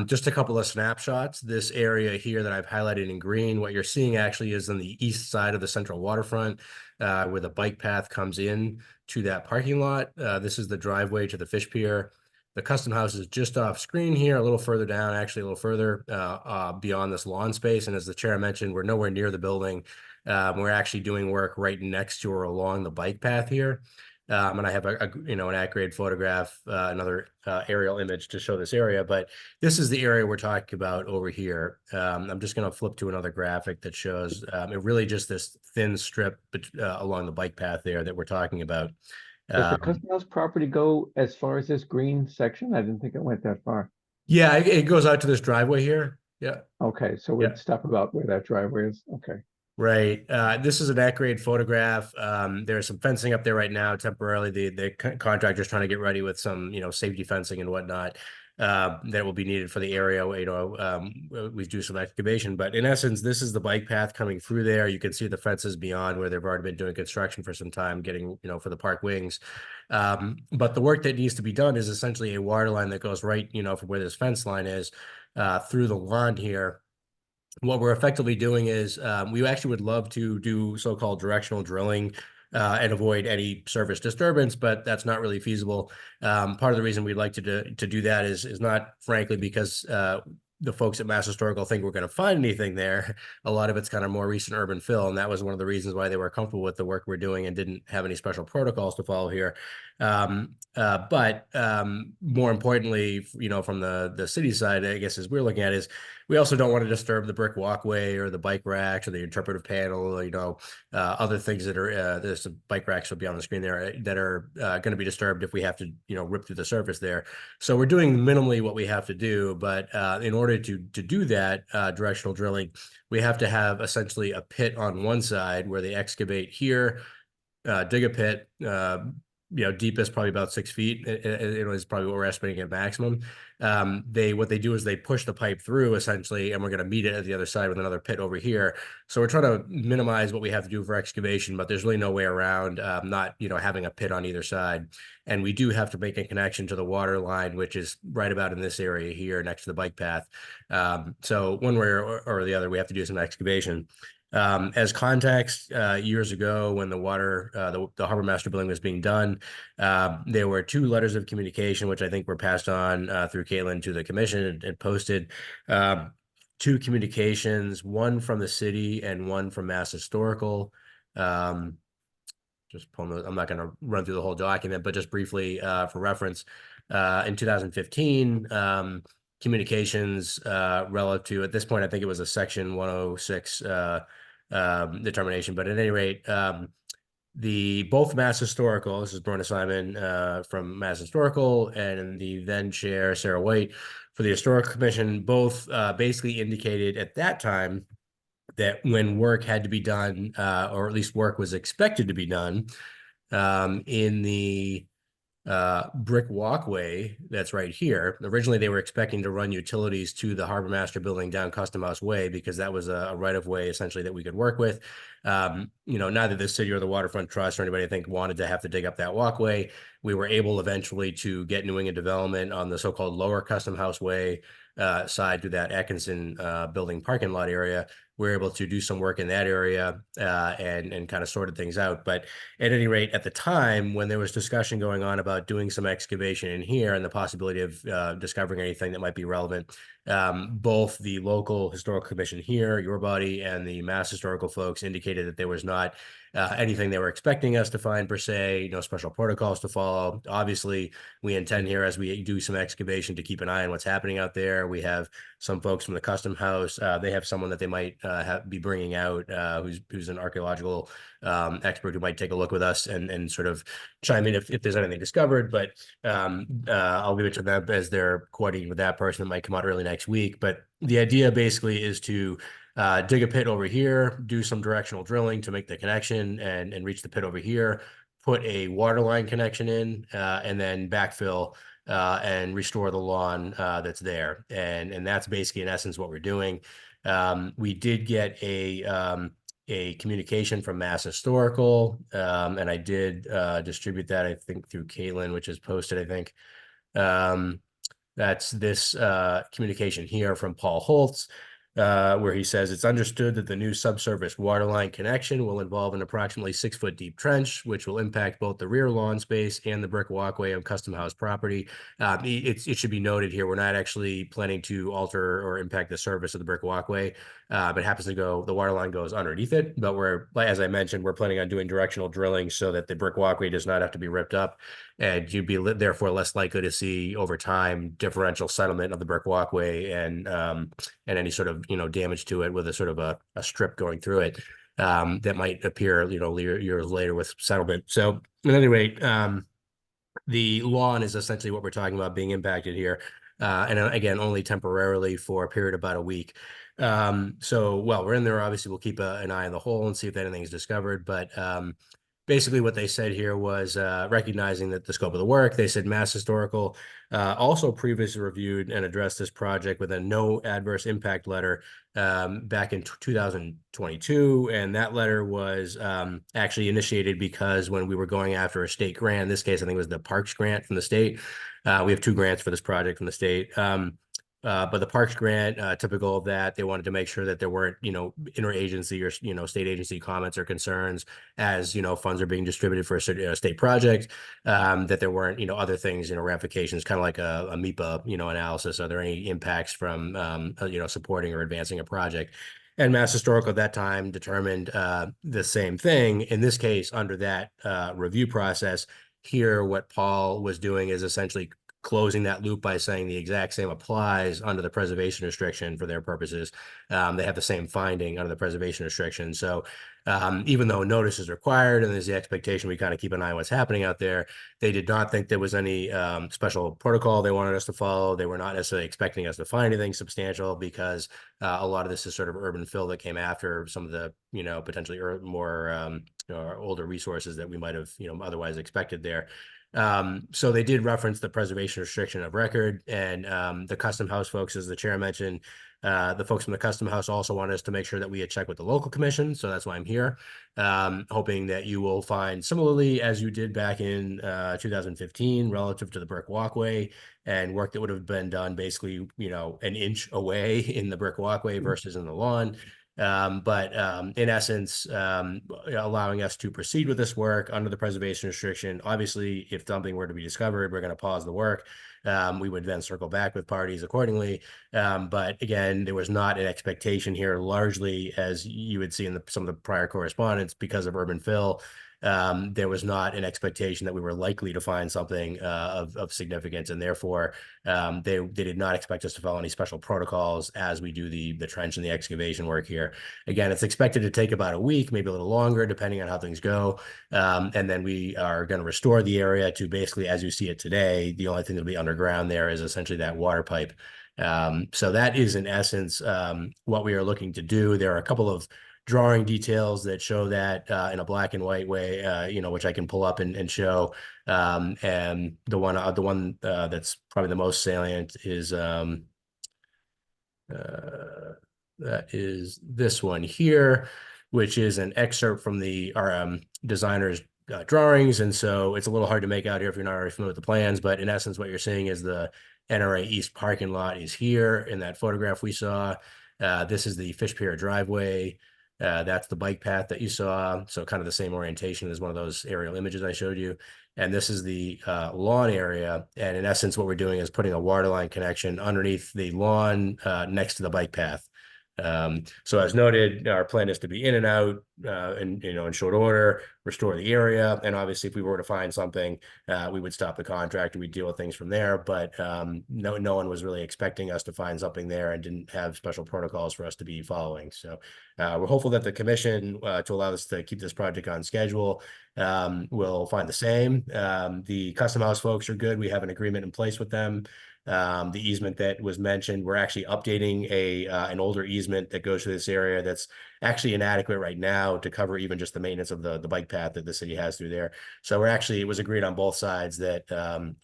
just a couple of snapshots. This area here that I've highlighted in green, what you're seeing actually is on the east side of the central waterfront, where the bike path comes in to that parking lot. This is the driveway to the fish pier. The custom house is just off screen here, a little further down, actually a little further beyond this lawn space. And as the chair mentioned, we're nowhere near the building. We're actually doing work right next to or along the bike path here. And I have an at-grade photograph, another aerial image to show this area, but this is the area we're talking about over here. I'm just going to flip to another graphic that shows it really just this thin strip along the bike path there that we're talking about. Does the custom house property go as far as this green section? I didn't think it went that far. Yeah, it goes out to this driveway here. Yeah. Okay, so we'd stop about where that driveway is. Okay. Right. This is an at-grade photograph. There's some fencing up there right now temporarily. The contractor's trying to get ready with some, safety fencing and whatnot that will be needed for the area. We do some excavation, but in essence, this is the bike path coming through there. You can see the fences beyond where they've already been doing construction for some time, getting, for the park wings. But the work that needs to be done is essentially a water line that goes right, from where this fence line is through the lawn here. What we're effectively doing is we actually would love to do so-called directional drilling and avoid any surface disturbance, but that's not really feasible. Part of the reason we'd like to do that is not frankly because the folks at Mass Historical think we're going to find anything there. A lot of it's kind of more recent urban fill, and that was one of the reasons why they were comfortable with the work we're doing and didn't have any special protocols to follow here. But more importantly, from the city side, I guess as we're looking at is we also don't want to disturb the brick walkway or the bike racks or the interpretive panel, other things that are, there's some bike racks will be on the screen there that are going to be disturbed if we have to, rip through the surface there. So we're doing minimally what we have to do, but in order to do that directional drilling, we have to have essentially a pit on one side where they excavate here, dig a pit, deepest probably about 6 feet. It is probably what we're estimating at maximum. What they do is they push the pipe through essentially, and we're going to meet it at the other side with another pit over here. So we're trying to minimize what we have to do for excavation, but there's really no way around not having a pit on either side. And we do have to make a connection to the water line, which is right about in this area here next to the bike path. So one way or the other, we have to do some excavation. As context, years ago when the Harbor Master building was being done, there were 2 letters of communication, which I think were passed on through Caitlin to the commission and posted. 2 communications, one from the city and one from Mass Historical. Just pulling those, I'm not going to run through the whole document, but just briefly for reference, in 2015, communications relative to, at this point, I think it was a section 106 determination, but at any rate, both Mass Historical, this is Brona Simon from Mass Historical, and the then chair, Sarah White, for the Historical Commission, both basically indicated at that time that when work had to be done, or at least work was expected to be done in the brick walkway that's right here. Originally, they were expecting to run utilities to the Harbor Master building down Custom House Way because that was a right of way essentially that we could work with. Neither the city or the Waterfront Trust or anybody I think wanted to have to dig up that walkway. We were able eventually to get New England Development on the so-called lower Custom House Way side through that Atkinson building parking lot area. We're able to do some work in that area and kind of sorted things out. But at any rate, at the time when there was discussion going on about doing some excavation in here and the possibility of discovering anything that might be relevant, both the local historical commission here, your body, and the Mass Historical folks indicated that there was not anything they were expecting us to find per se, no special protocols to follow. Obviously, we intend here as we do some excavation to keep an eye on what's happening out there. We have some folks from the Custom House. They have someone that they might be bringing out who's an archaeological expert who might take a look with us and sort of chime in if there's anything discovered. But I'll leave it to them as they're coordinating with that person that might come out early next week. But the idea basically is to dig a pit over here, do some directional drilling to make the connection and reach the pit over here, put a water line connection in, and then backfill and restore the lawn that's there. And that's basically in essence what we're doing. We did get a communication from Mass Historical, and I did distribute that, I think, through Caitlin, which is posted, I think. That's this communication here from Paul Holtz, where he says it's understood that the new subsurface water line connection will involve an approximately 6-foot deep trench, which will impact both the rear lawn space and the brick walkway of Custom House property. It should be noted here, we're not actually planning to alter or impact the surface of the brick walkway. But it happens to go, the water line goes underneath it, but we're, as I mentioned, we're planning on doing directional drilling so that the brick walkway does not have to be ripped up, and you'd be therefore less likely to see over time differential settlement of the brick walkway and any sort of damage to it with a sort of a strip going through it that might appear years later with settlement. So at any rate, the lawn is essentially what we're talking about being impacted here, and again only temporarily for a period of about a week. So while we're in there, obviously we'll keep an eye on the hole and see if anything's discovered. But basically what they said here was recognizing that the scope of the work, they said Mass Historical also previously reviewed and addressed this project with a no adverse impact letter back in 2022. And that letter was actually initiated because when we were going after a state grant, in this case, I think it was the Parks grant from the state. We have 2 grants for this project from the state. But the Parks grant, typical of that, they wanted to make sure that there weren't, interagency or, state agency comments or concerns as, funds are being distributed for a state project, that there weren't, other things, ramifications, kind of like a MEPA, analysis. Are there any impacts from, supporting or advancing a project? And Mass Historical at that time determined the same thing. In this case, under that review process, here, what Paul was doing is essentially closing that loop by saying the exact same applies under the preservation restriction for their purposes. They have the same finding under the preservation restriction. So even though notice is required and there's the expectation we kind of keep an eye on what's happening out there, they did not think there was any special protocol they wanted us to follow. They were not necessarily expecting us to find anything substantial because a lot of this is sort of urban fill that came after some of the, potentially more older resources that we might have, otherwise expected there. So they did reference the preservation restriction of record, and the Custom House folks, as the chair mentioned, the folks from the Custom House also wanted us to make sure that we had checked with the local commission. So that's why I'm here, hoping that you will find similarly as you did back in 2015 relative to the brick walkway and work that would have been done basically, an inch away in the brick walkway versus in the lawn. But in essence, allowing us to proceed with this work under the preservation restriction. Obviously, if something were to be discovered, we're going to pause the work. We would then circle back with parties accordingly. But again, there was not an expectation here, largely as you would see in some of the prior correspondence, because of urban fill. There was not an expectation that we were likely to find something of significance, and therefore they did not expect us to follow any special protocols as we do the trench and the excavation work here. Again, it's expected to take about a week, maybe a little longer, depending on how things go. And then we are going to restore the area to basically as you see it today. The only thing that'll be underground there is essentially that water pipe. So that is in essence what we are looking to do. There are a couple of drawing details that show that in a black and white way, which I can pull up and show. And the one that's probably the most salient is that is this one here, which is an excerpt from the designer's drawings. And so it's a little hard to make out here if you're not already familiar with the plans, but in essence, what you're seeing is the NRA East parking lot is here in that photograph we saw. This is the Fish Pier driveway. That's the bike path that you saw. So kind of the same orientation as one of those aerial images I showed you. And this is the lawn area. And in essence, what we're doing is putting a water line connection underneath the lawn next to the bike path. So as noted, our plan is to be in and out in short order, restore the area. And obviously, if we were to find something, we would stop the contract and we'd deal with things from there. But no one was really expecting us to find something there and didn't have special protocols for us to be following. So we're hopeful that the commission, to allow us to keep this project on schedule, will find the same. The Custom House folks are good. We have an agreement in place with them. The easement that was mentioned, we're actually updating an older easement that goes through this area that's actually inadequate right now to cover even just the maintenance of the bike path that the city has through there. So it was agreed on both sides that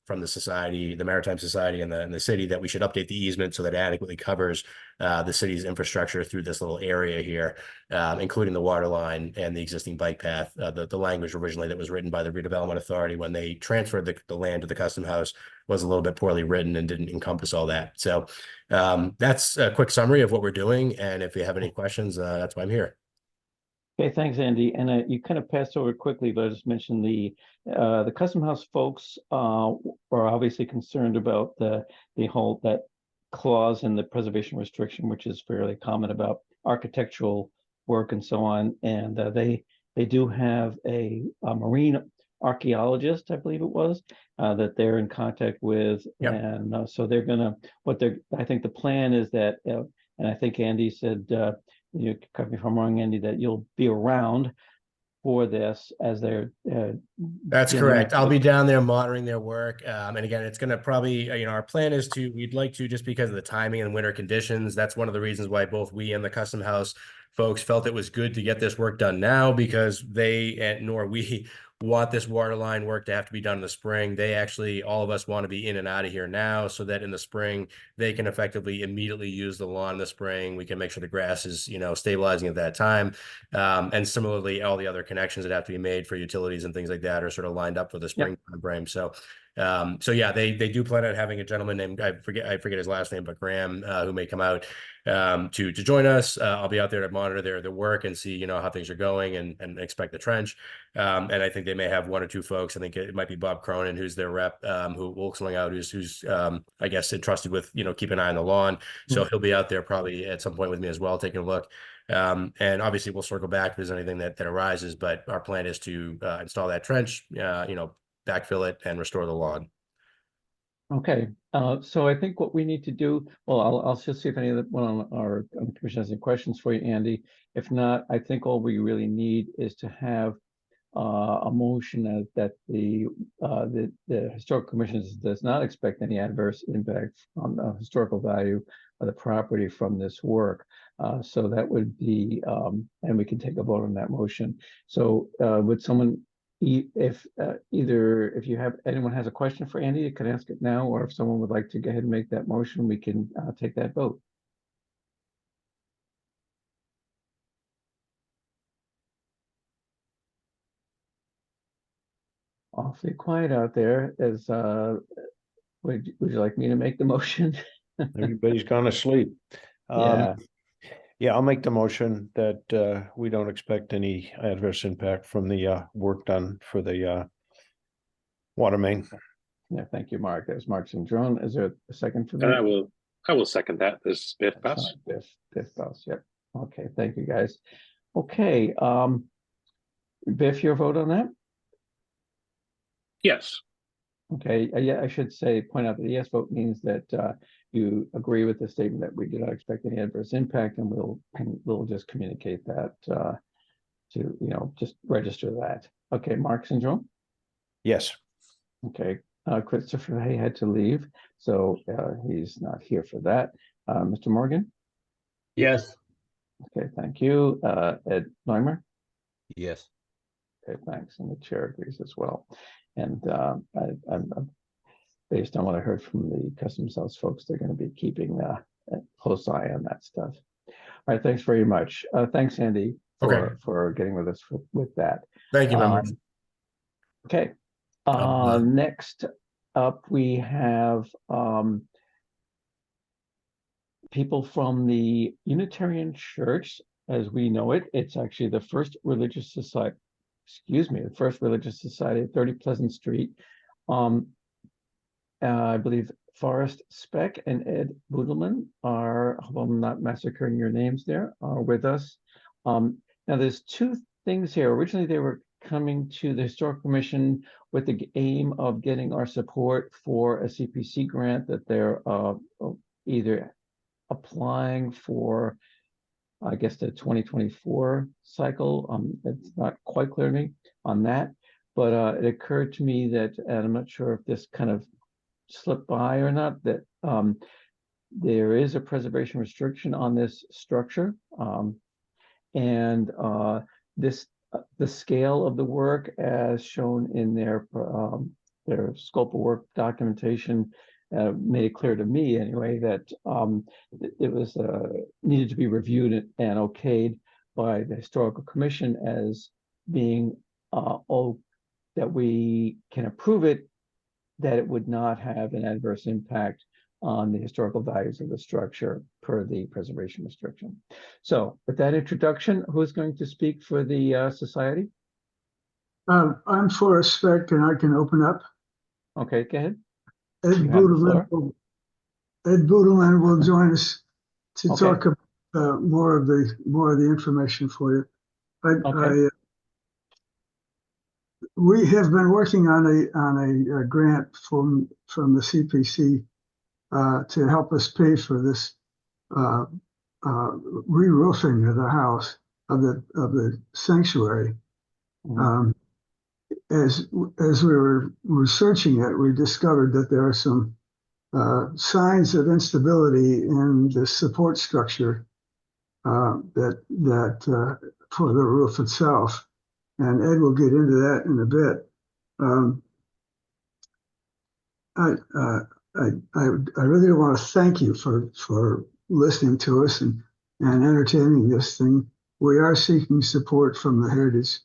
from the society, the Maritime Society and the city, that we should update the easement so that it adequately covers the city's infrastructure through this little area here, including the water line and the existing bike path. The language originally that was written by the Redevelopment Authority when they transferred the land to the Custom House was a little bit poorly written and didn't encompass all that. So that's a quick summary of what we're doing. And if you have any questions, that's why I'm here. Okay, thanks, Andy. And you kind of passed over quickly, but I just mentioned the Custom House folks are obviously concerned about the whole that clause in the preservation restriction, which is fairly common about architectural work and so on. And they do have a marine archaeologist, I believe it was, that they're in contact with. Yep. And so they're gonna, I think the plan is that, and I think Andy said, you correct me if I'm wrong, Andy, that you'll be around for this as they're. That's correct. I'll be down there monitoring their work. And again, it's going to probably, our plan is we'd like to, just because of the timing and winter conditions, that's one of the reasons why both we and the Custom House folks felt it was good to get this work done now, because nor we want this water line work to have to be done in the spring. They actually, all of us want to be in and out of here now so that in the spring, they can effectively immediately use the lawn in the spring. We can make sure the grass is, stabilizing at that time. And similarly, all the other connections that have to be made for utilities and things like that are sort of lined up for the spring timeframe. So yeah, they do plan on having a gentleman named, I forget his last name, but Graham, who may come out to join us. I'll be out there to monitor their work and see, how things are going and inspect the trench. And I think they may have one or two folks. I think it might be Bob Cronin, who's their rep, who will swing out, who's I guess entrusted with, keep an eye on the lawn. So he'll be out there probably at some point with me as well, taking a look. And obviously we'll circle back if there's anything that arises, but our plan is to install that trench, backfill it and restore the lawn. Okay, so I think what we need to do, well, I'll just see if any of one on our commission has any questions for you, Andy. If not, I think all we really need is to have a motion that the historical commission does not expect any adverse impact on the historical value of the property from this work. So that would be, and we can take a vote on that motion. So would someone, if anyone has a question for Andy, you can ask it now, or if someone would like to go ahead and make that motion, we can take that vote. Awfully quiet out there. Would you like me to make the motion? Everybody's gone to sleep. Yeah, I'll make the motion that we don't expect any adverse impact from the work done for the water main. Yeah, thank you, Mark. There's Mark Sindron. Is there a second for that? I will second that. This is Biff Bus. Biff Bus, yep. Okay, thank you, guys. Okay, Biff, your vote on that? Yes. Okay, yeah, I should point out that the yes vote means that you agree with the statement that we do not expect any adverse impact, and we'll just communicate that to just register that. Okay, Mark Sindron? Yes. Okay, Christopher Hay had to leave, so he's not here for that. Mr. Morgan? Yes. Okay, thank you. Ed Neumer? Yes. Okay, thanks, and the chair agrees as well. And I'm based on what I heard from the Customs House folks, they're going to be keeping a close eye on that stuff. All right, thanks very much. Thanks, Andy, for getting with us with that. Thank you very much. Okay. Next up, we have people from the Unitarian Church, as we know it. It's actually the first religious society, the first religious society at 30 Pleasant Street. I believe Forrest Speck and Ed Budelman are, I hope I'm not massacring your names there, are with us. Now there's two things here. Originally, they were coming to the Historic Commission with the aim of getting our support for a CPC grant that they're either applying for, I guess, the 2024 cycle. It's not quite clear to me on that, but it occurred to me that, and I'm not sure if this kind of slipped by or not, that there is a preservation restriction on this structure, and the scale of the work as shown in their scope of work documentation made it clear to me anyway that it was needed to be reviewed and okayed by the Historical Commission as being that we can approve it, that it would not have an adverse impact on the historical values of the structure per the preservation restriction. So with that introduction, who's going to speak for the society? I'm Forrest Speck, and I can open up. Okay, go ahead. Ed Budelman will join us to talk about more of the information for you. We have been working on a grant from the CPC to help us pay for this re-roofing of the house of the sanctuary. As we were researching it, we discovered that there are some signs of instability in the support structure that for the roof itself, and Ed will get into that in a bit. I really want to thank you for listening to us and entertaining this thing. We are seeking support from the Heritage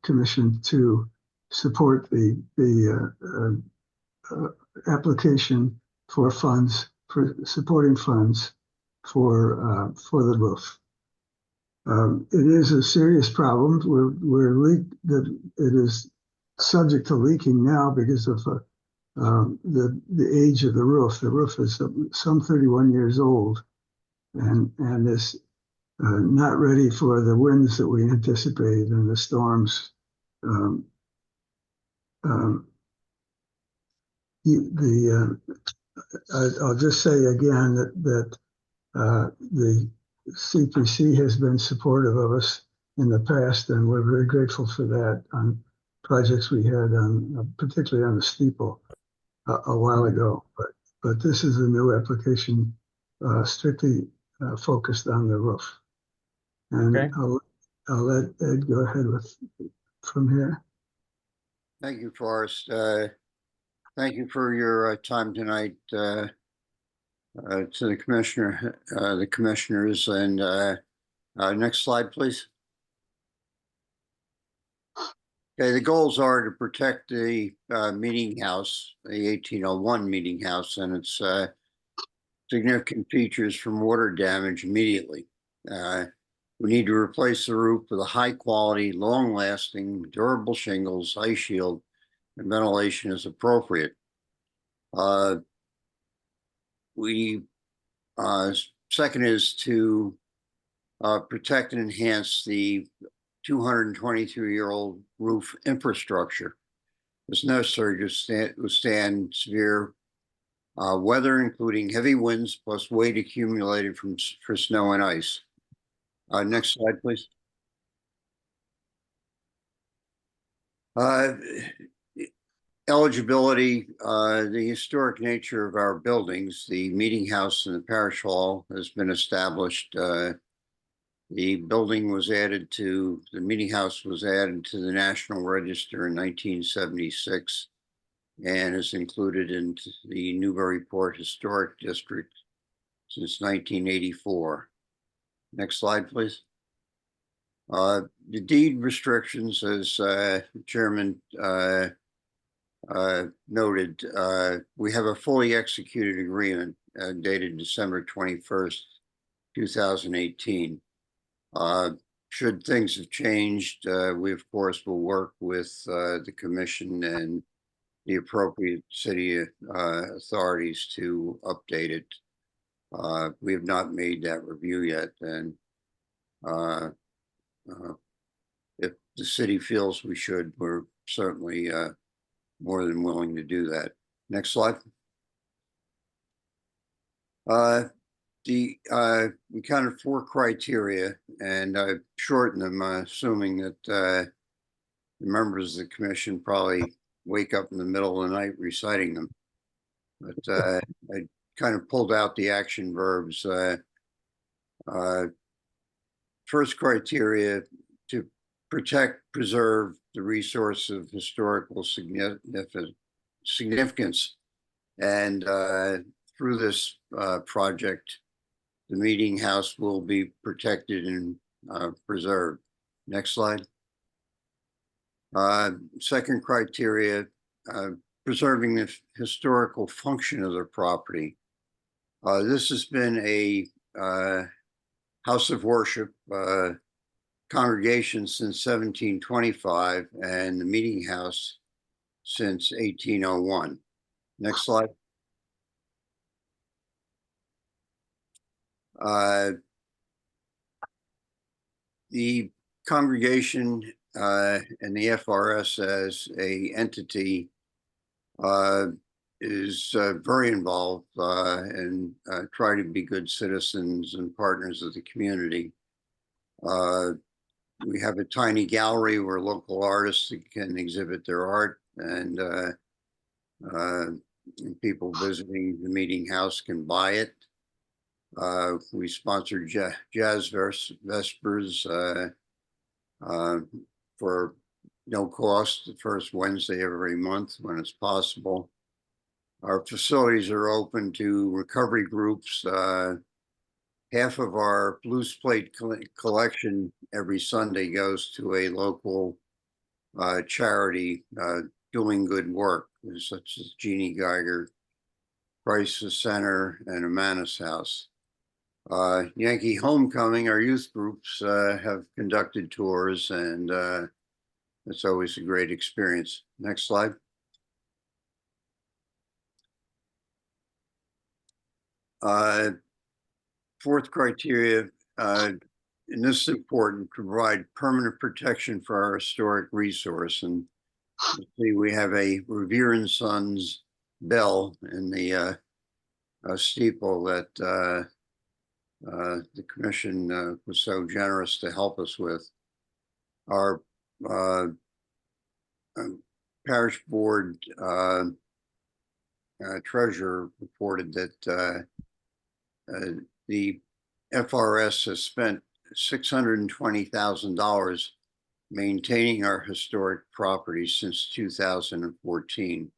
Commission to support the application for funds, for supporting funds for the roof. It is a serious problem. It is subject to leaking now because of the age of the roof. The roof is some 31 years old and is not ready for the winds that we anticipate and the storms. I'll just say again that the CPC has been supportive of us in the past, and we're very grateful for that on projects we had on, particularly on the steeple a while ago. But this is a new application strictly focused on the roof. And I'll let Ed go ahead from here. Thank you, Forrest. Thank you for your time tonight to the commissioner, the commissioners, and next slide, please. Okay, the goals are to protect the meeting house, the 1801 meeting house, and its significant features from water damage immediately. We need to replace the roof with a high-quality, long-lasting, durable shingles, ice shield, and ventilation is appropriate. Second is to protect and enhance the 223-year-old roof infrastructure. It's necessary to withstand severe weather, including heavy winds plus weight accumulated for snow and ice. Next slide, please. Eligibility, the historic nature of our buildings, the meeting house and the parish hall has been established. The building was added to, the meeting house was added to the National Register in 1976 and is included in the Newburyport Historic District since 1984. Next slide, please. The deed restrictions, as Chairman noted, we have a fully executed agreement dated December 21st, 2018. Should things have changed, we of course will work with the commission and the appropriate city authorities to update it. We have not made that review yet, and if the city feels we should, we're certainly more than willing to do that. Next slide. We counted 4 criteria, and I've shortened them, assuming that the members of the commission probably wake up in the middle of the night reciting them. But I kind of pulled out the action verbs. First criteria: to protect, preserve the resource of historical significance. And through this project, the meeting house will be protected and preserved. Next slide. Second criteria, preserving the historical function of the property. This has been a house of worship congregation since 1725, and the meeting house since 1801. Next slide. The congregation and the FRS as a entity is very involved and try to be good citizens and partners of the community. We have a tiny gallery where local artists can exhibit their art, and people visiting the meeting house can buy it. We sponsor Jazz Vespers for no cost the first Wednesday of every month when it's possible. Our facilities are open to recovery groups. Half of our Blues Plate collection every Sunday goes to a local charity doing good work, such as Jeannie Geiger, Crisis Center, and Amanus House. Yankee Homecoming, our youth groups have conducted tours, and it's always a great experience. Next slide. Fourth criteria, and this is important, provide permanent protection for our historic resource. And see, we have a Revere and Sons bell in the steeple that the commission was so generous to help us with. Our parish board treasurer reported that the FRS has spent $620,000 maintaining our historic properties since 2014.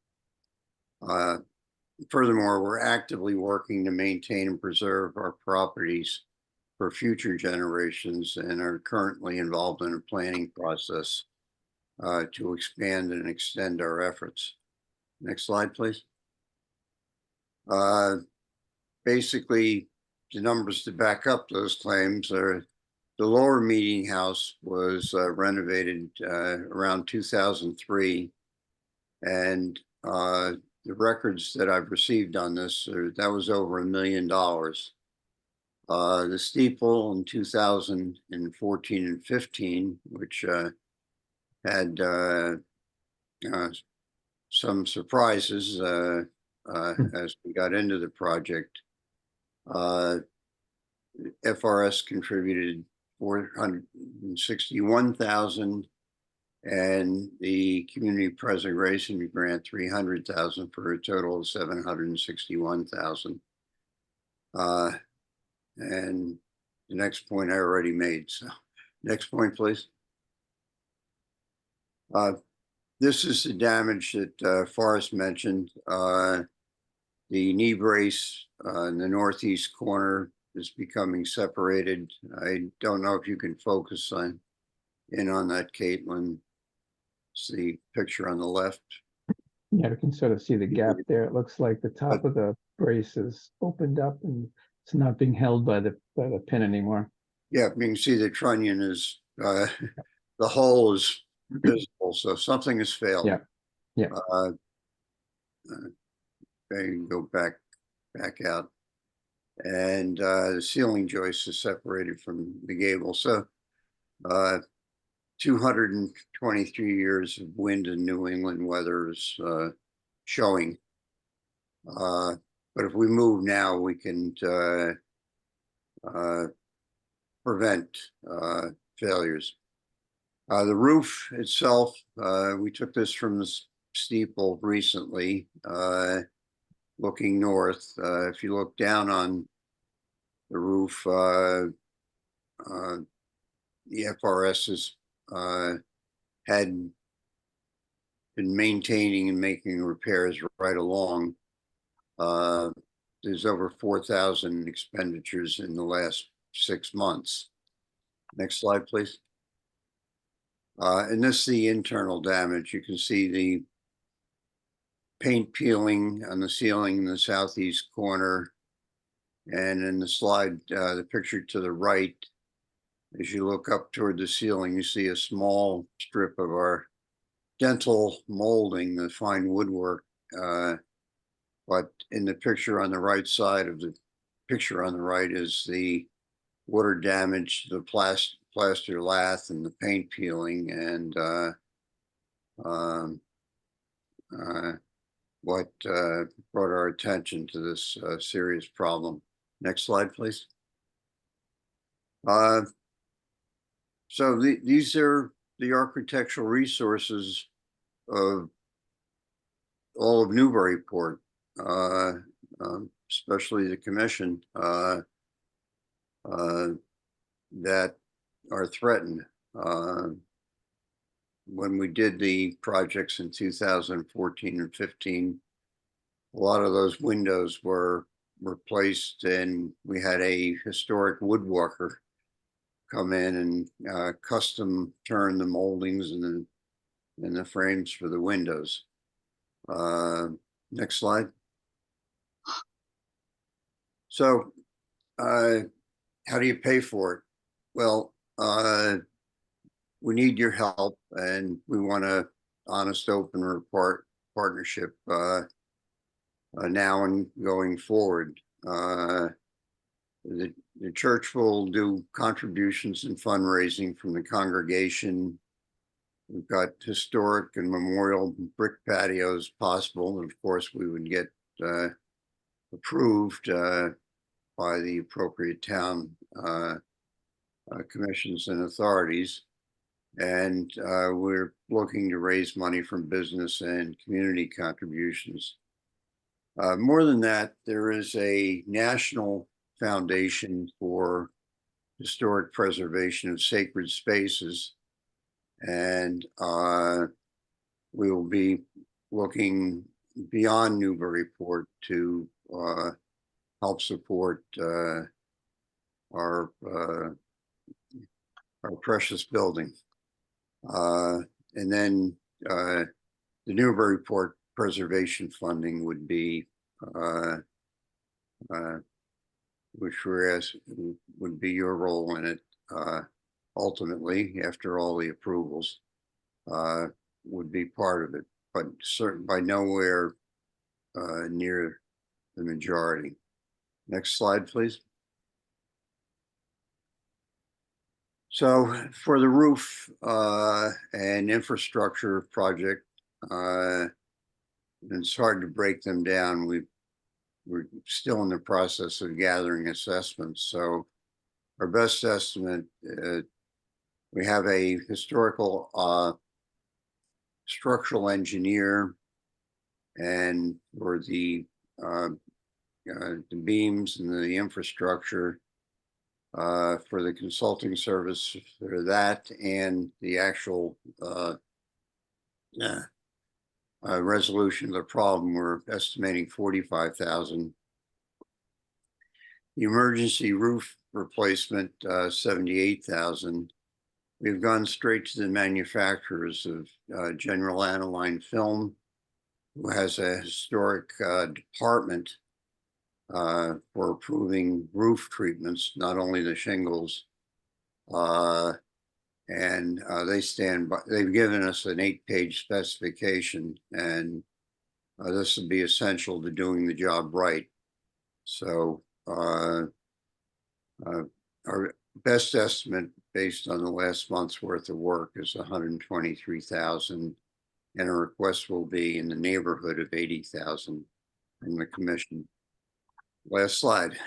Furthermore, we're actively working to maintain and preserve our properties for future generations and are currently involved in a planning process to expand and extend our efforts. Next slide, please. Basically, the numbers to back up those claims are: the lower meeting house was renovated around 2003, and the records that I've received on this, that was over $1 million. The steeple in 2014 and 15, which had some surprises as we got into the project. FRS contributed $461,000, and the community preservation grant $300,000 for a total of $761,000. And the next point I already made. So, next point, please. This is the damage that Forrest mentioned. The knee brace in the northeast corner is becoming separated. I don't know if you can focus in on that, Caitlin. It's the picture on the left. Yeah, we can sort of see the gap there. It looks like the top of the brace is opened up and it's not being held by the pin anymore. Yeah, you can see the trunnion is, the hole is visible, so something has failed. Yeah, yeah. Okay, you go back out. And the ceiling joist is separated from the gable. So 223 years of wind and New England weather is showing. But if we move now, we can prevent failures. The roof itself, we took this from the steeple recently, looking north. If you look down on the roof, the FRS had been maintaining and making repairs right along. There's over 4,000 expenditures in the last 6 months. Next slide, please. And this is the internal damage. You can see the paint peeling on the ceiling in the southeast corner. And in the slide, the picture to the right, as you look up toward the ceiling, you see a small strip of our dental molding, the fine woodwork. But in the picture on the right side of the picture on the right is the water damage, the plaster lath and the paint peeling, and what brought our attention to this serious problem. Next slide, please. So these are the architectural resources of all of Newburyport, especially the commission, that are threatened. When we did the projects in 2014 and 15, a lot of those windows were replaced, and we had a historic woodworker come in and custom turn the moldings and the frames for the windows. Next slide. So how do you pay for it? Well, we need your help, and we want a honest, open partnership now and going forward. The church will do contributions and fundraising from the congregation. We've got historic and memorial brick patios possible, and of course we would get approved by the appropriate town commissions and authorities. And we're looking to raise money from business and community contributions. More than that, there is a national foundation for historic preservation of sacred spaces, and we will be looking beyond Newburyport to help support our precious building. And then the Newburyport preservation funding would be, which would be your role in it ultimately, after all the approvals, would be part of it, but certain by nowhere near the majority. Next slide, please. So for the roof and infrastructure project, it's hard to break them down. We're still in the process of gathering assessments. So our best estimate, we have a historical structural engineer, and for the beams and the infrastructure, for the consulting service for that and the actual resolution of the problem, we're estimating $45,000. The emergency roof replacement, $78,000. We've gone straight to the manufacturers of general aniline film who has a historic department for approving roof treatments, not only the shingles. And they stand by, they've given us an 8-page specification, and this will be essential to doing the job right. So our best estimate based on the last month's worth of work is 123,000, and a request will be in the neighborhood of 80,000 from the commission. Last slide.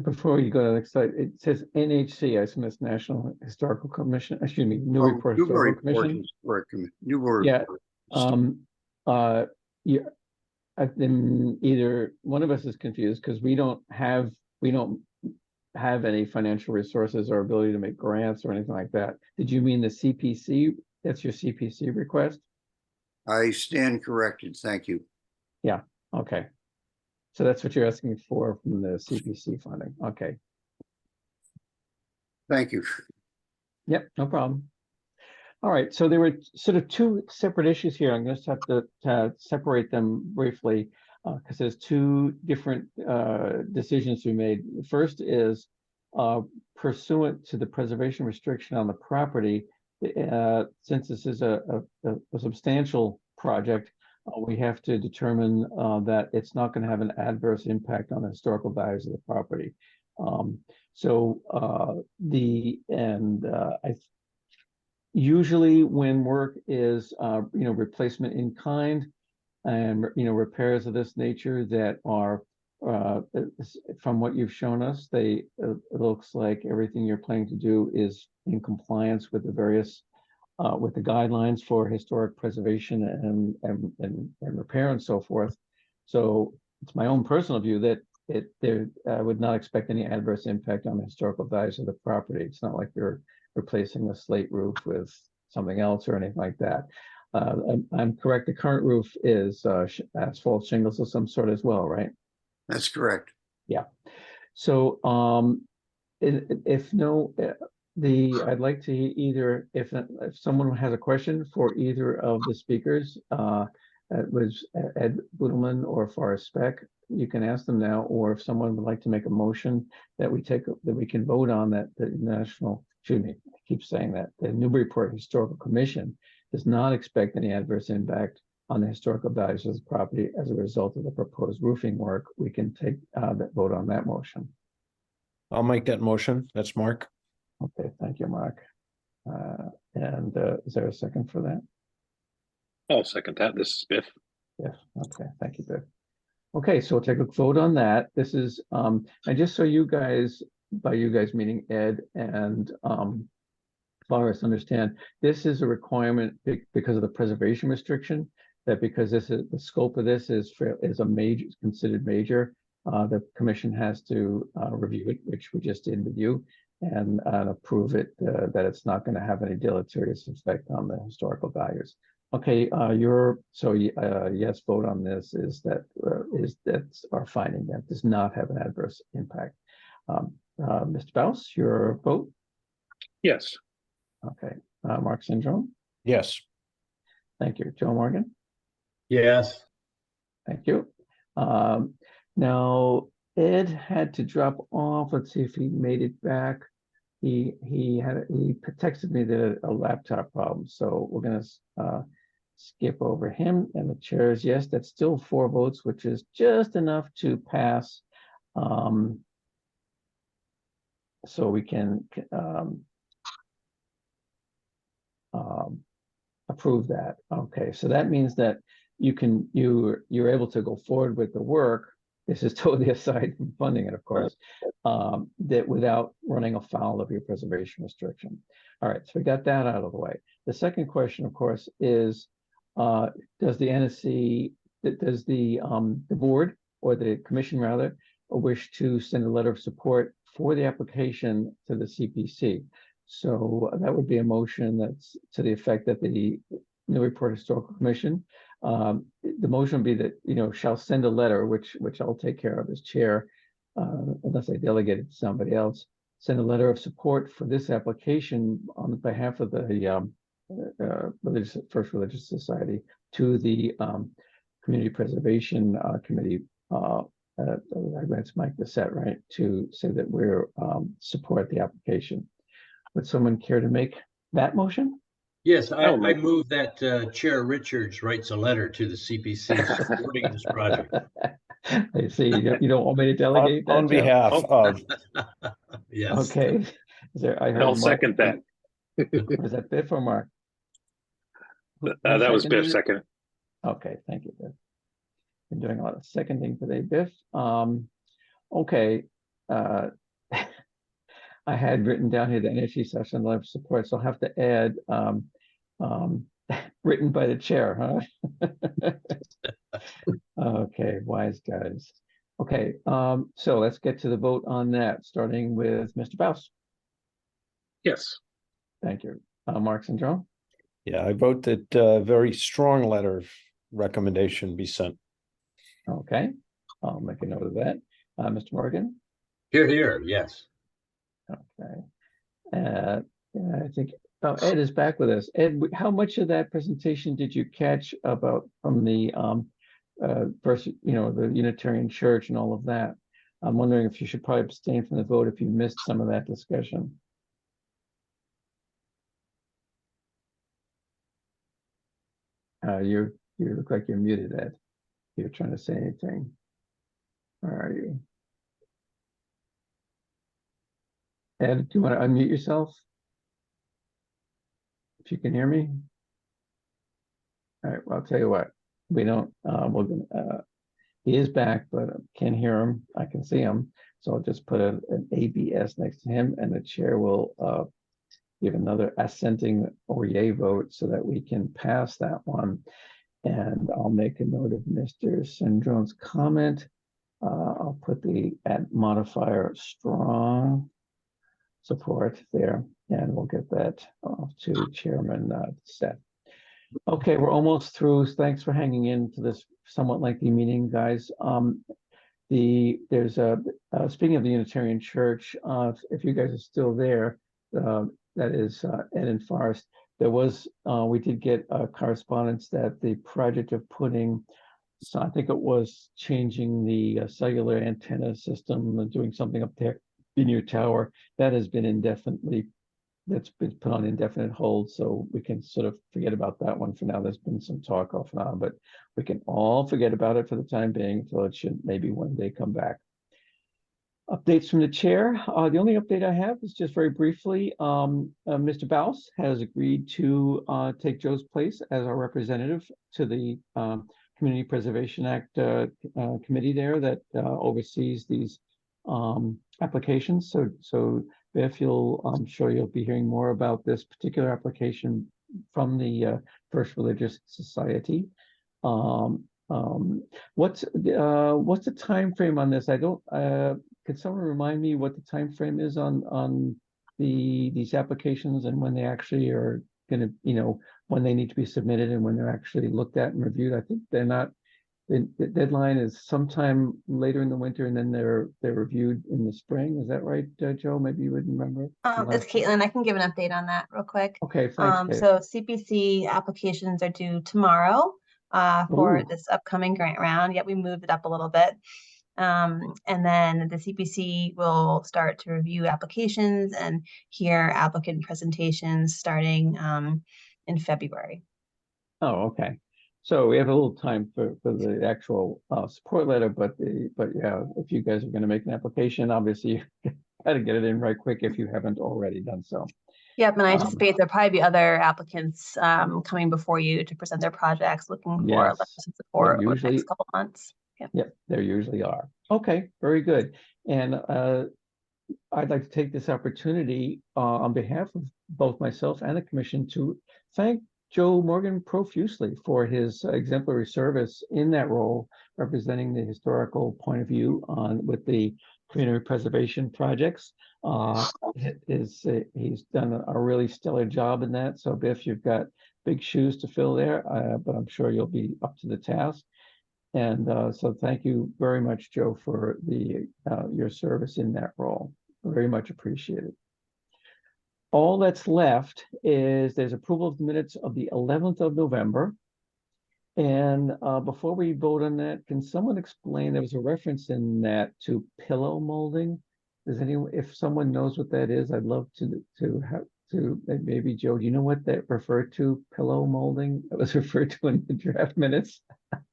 Before you go to the next slide, it says NHC, I assume it's National Historical Commission, excuse me, Newburyport Historical Commission. Newburyport. Yeah. I've been either one of us is confused because we don't have any financial resources or ability to make grants or anything like that. Did you mean the CPC? That's your CPC request? I stand corrected. Thank you. Yeah. Okay. So that's what you're asking for from the CPC funding. Okay. Thank you. Yep, no problem. All right, so there were sort of two separate issues here. I'm going to have to separate them briefly because there's two different decisions we made. The first is pursuant to the preservation restriction on the property, since this is a substantial project, we have to determine that it's not going to have an adverse impact on the historical values of the property. Usually when work is replacement in kind and repairs of this nature that are from what you've shown us, it looks like everything you're planning to do is in compliance with the various with the guidelines for historic preservation and repair and so forth. So it's my own personal view that I would not expect any adverse impact on the historical values of the property. It's not like you're replacing a slate roof with something else or anything like that. I'm correct. The current roof is asphalt shingles of some sort as well, right? That's correct. Yeah. So I'd like to either, if someone has a question for either of the speakers, it was Ed Budelman or Forrest Speck, you can ask them now, or if someone would like to make a motion that we can vote on that the Newburyport Historical Commission does not expect any adverse impact on the historical values of the property as a result of the proposed roofing work, we can take that vote on that motion. I'll make that motion. That's Mark. Okay, thank you, Mark. And is there a second for that? I'll second that. This is Biff. Yes. Okay, thank you, Biff. Okay, so we'll take a vote on that. This is and just so you guys, by you guys meaning Ed and Forrest, understand, this is a requirement because of the preservation restriction, that because this is the scope of this is considered major, the commission has to review it, which we just did with you, and approve it that it's not going to have any deleterious effect on the historical values. Okay, yes vote on this is that's our finding, that does not have an adverse impact. Mr. Baus, your vote? Yes. Okay, Mark Syndrome? Yes. Thank you. Joe Morgan? Yes. Thank you. Now Ed had to drop off. Let's see if he made it back. He texted me that a laptop problem, so we're gonna skip over him. And the chair is yes. That's still 4 votes, which is just enough to pass. So we can approve that. Okay, so that means that you're able to go forward with the work. This is totally aside from funding it, of course, that without running afoul of your preservation restriction. All right, so we got that out of the way. The second question, of course, is does the NSC, does the board or the commission rather wish to send a letter of support for the application to the CPC? So that would be a motion that's to the effect that the Newburyport Historical Commission, the motion would be that, shall send a letter, which I'll take care of as chair, unless I delegate it to somebody else, send a letter of support for this application on behalf of the First Religious Society to the Community Preservation Committee. That's Mike Bissett, right? To say that we're support the application. Would someone care to make that motion? Yes, I move that Chair Richards writes a letter to the CPC supporting this project. I see. You don't want me to delegate that, On Joe? behalf of, Yes. Okay. Is there, I heard I'll Mark. second that. Was that Biff or Mark? Who That was Biff seconded it? second. Okay, thank you, Biff. Been doing a lot of seconding today, Biff. Okay. I had written down here the energy session life support, so I'll have to add written by the chair, huh? Okay, wise guys. Okay, so let's get to the vote on that, starting with Mr. Baus. Yes. Thank you. Mark and Joe? yeah, I vote that a very strong letter of recommendation be sent. Okay, I'll make a note of that. Mr. Morgan? Here, here, yes. Okay. Yeah, I think Ed is back with us. Ed, how much of that presentation did you catch about from the first, the Unitarian Church and all of that? I'm wondering if you should probably abstain from the vote if you missed some of that discussion. You look like you're muted, Ed. You're trying to say anything. Where are you? Ed, do you want to unmute yourself? If you can hear me. All right, well, I'll tell you what, we don't, he is back, but I can't hear him. I can see him. So I'll just put an ABS next to him and the chair will give another assenting or yay vote so that we can pass that one. And I'll make a note of Mr. Sendron's comment. I'll put the add modifier strong support there, and we'll get that off to Chairman Seth. Okay, we're almost through. Thanks for hanging in to this somewhat lengthy meeting, guys. There's speaking of the Unitarian Church, if you guys are still there, that is Ed and Forrest. There was we did get correspondence that the project of putting, so I think it was changing the cellular antenna system and doing something up there in your tower, that has been indefinitely, that's been put on indefinite hold, so we can sort of forget about that one for now. There's been some talk off and on, but we can all forget about it for the time being until it should maybe one day come back. Updates from the chair. The only update I have is just very briefly, Mr. Baus has agreed to take Joe's place as our representative to the Community Preservation Act committee there that oversees these applications. So Biff, I'm sure you'll be hearing more about this particular application from the First Religious Society. What's the time frame on this? I don't. Could someone remind me what the time frame is on these applications and when they actually are going to, when they need to be submitted and when they're actually looked at and reviewed? I think they're not. The deadline is sometime later in the winter, and then they're reviewed in the spring. Is that right, Joe? Maybe you would remember. It's Caitlin. I can give an update on that real quick. Okay, thanks. So CPC applications are due tomorrow for this upcoming grant round. Yet we moved it up a little bit. And then the CPC will start to review applications and hear applicant presentations starting in February. Oh, okay. So we have a little time for the actual support letter, but yeah, if you guys are going to make an application, obviously you got to get it in right quick if you haven't already done so. Yep, and I anticipate there'll probably be other applicants coming before you to present their projects, looking for letters of support over the next couple months. Yep, there usually are. Okay, very good. And I'd like to take this opportunity on behalf of both myself and the commission to thank Joe Morgan profusely for his exemplary service in that role, representing the historical point of view with the community preservation projects. He's done a really stellar job in that. So Biff, you've got big shoes to fill there, but I'm sure you'll be up to the task. And so thank you very much, Joe, for your service in that role. Very much appreciated. all that's left is there's approval of the minutes of the 11th of November. And before we vote on that, can someone explain, there was a reference in that to pillow molding? Does anyone, if someone knows what that is, I'd love to have to, maybe Joe, do you know what that referred to, pillow molding? It was referred to in the draft minutes.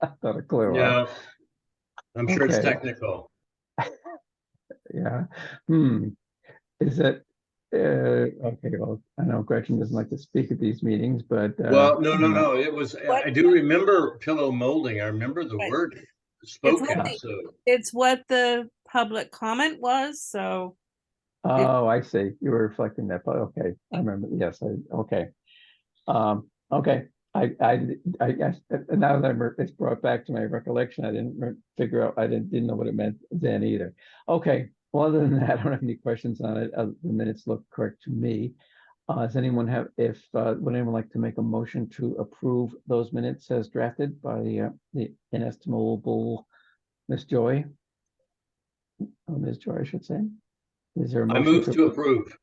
Not a clue. No, I'm sure it's Okay. technical. Yeah. Is it, okay, well, I know Gretchen doesn't like to speak at these meetings, but. Well, no. It was, I do remember pillow molding. I remember the word spoken, so. It's what the public comment was, so. Oh, I see. You were reflecting that, but okay, I remember. Yes, okay. Okay. I guess now that it's brought back to my recollection, I didn't figure out, I didn't know what it meant then either. Okay. Well, other than that, I don't have any questions on it. The minutes look correct to me. Does anyone have, would anyone like to make a motion to approve those minutes as drafted by the inestimable Miss Joy? Ms. Joy, I should say. Is there a motion? I move to approve.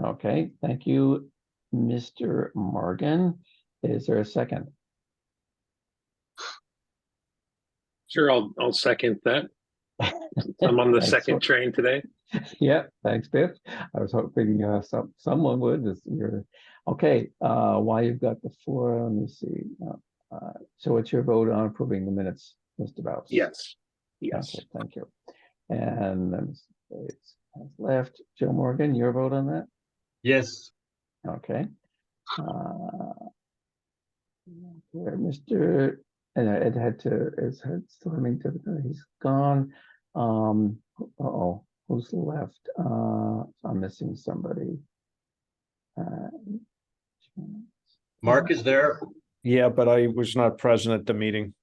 Okay, thank you, Mr. Morgan. Is there a second? Sure, I'll second that. I'm on the second train today. Yeah, thanks, Biff. I was hoping someone would. Okay. While you've got the floor, let me see. So what's your vote on approving the minutes, Mr. Baus? Yes. Yes. Okay, thank you. And then it's left. Joe Morgan, your vote on that? Yes. Okay. Mr. And Ed had to, still having difficulty. He's gone. Who's left? I'm missing somebody. Mark is there. Yeah, but I was not present at the meeting.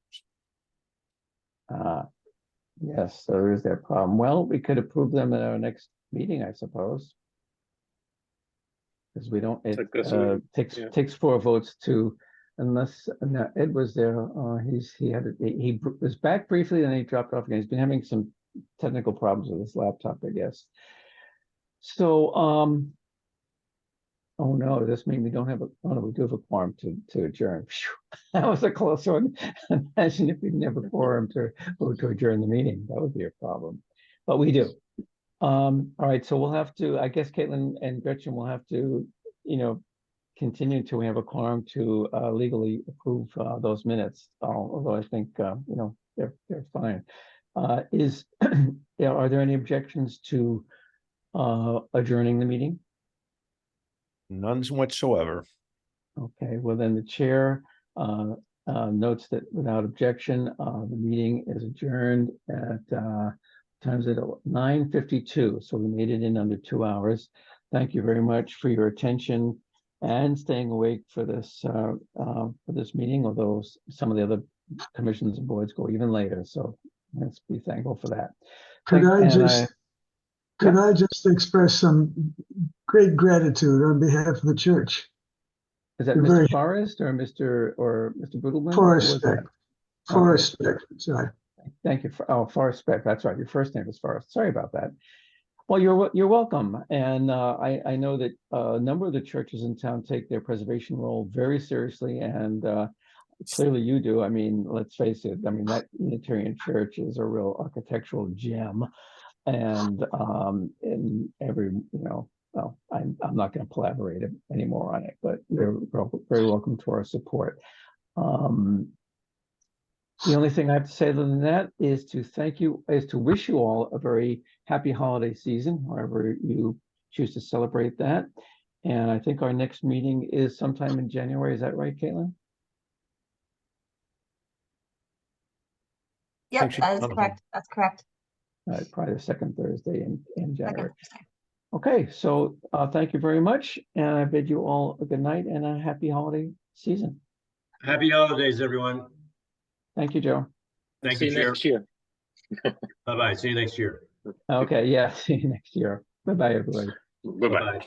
Yes, so there's that problem. Well, we could approve them at our next meeting, I suppose. Because we don't, it takes 4 votes to, unless Ed was there. He was back briefly, then he dropped off again. He's been having some technical problems with his laptop, I guess. So, oh no, this means we don't have we do have a quorum to adjourn. That was a close one. Imagine if we never quorum to vote to adjourn the meeting. That would be a problem, but we do. All right, so we'll have to, I guess Caitlin and Gretchen will have to, continue until we have a quorum to legally approve those minutes. Although I think, they're fine. Are there any objections to adjourning the meeting? None whatsoever. Okay, well then the chair notes that without objection, the meeting is adjourned at times at 9:52. So we made it in under 2 hours. Thank you very much for your attention and staying awake for this meeting, although some of the other commissions and boards go even later. So let's be thankful for that. Could I just express some great gratitude on behalf of the church? Is that Mr. Forrest or Mr. Brudelman? Forrest Beck. Forrest Beck, sorry. Thank you for Forrest Beck. That's right. Your first name is Forrest. Sorry about that. Well, you're welcome. And I know that a number of the churches in town take their preservation role very seriously, and clearly you do. I mean, let's face it. I mean, that Unitarian Church is a real architectural gem, and in every, well, I'm not going to collaborate anymore on it, but you're very welcome to our support. The only thing I have to say other than that is to wish you all a very happy holiday season, however you choose to celebrate that. And I think our next meeting is sometime in January. Is that right, Caitlin? Yep, that is correct. That's correct. Probably the second Thursday in January. Okay, so thank you very much. And I bid you all a good night and a happy holiday season. Happy holidays, everyone. Thank you, Joe. Thank you, Chair. Next year. Bye-bye. See you next year. Okay, yeah, see you next year. Bye-bye, everybody. Bye-bye.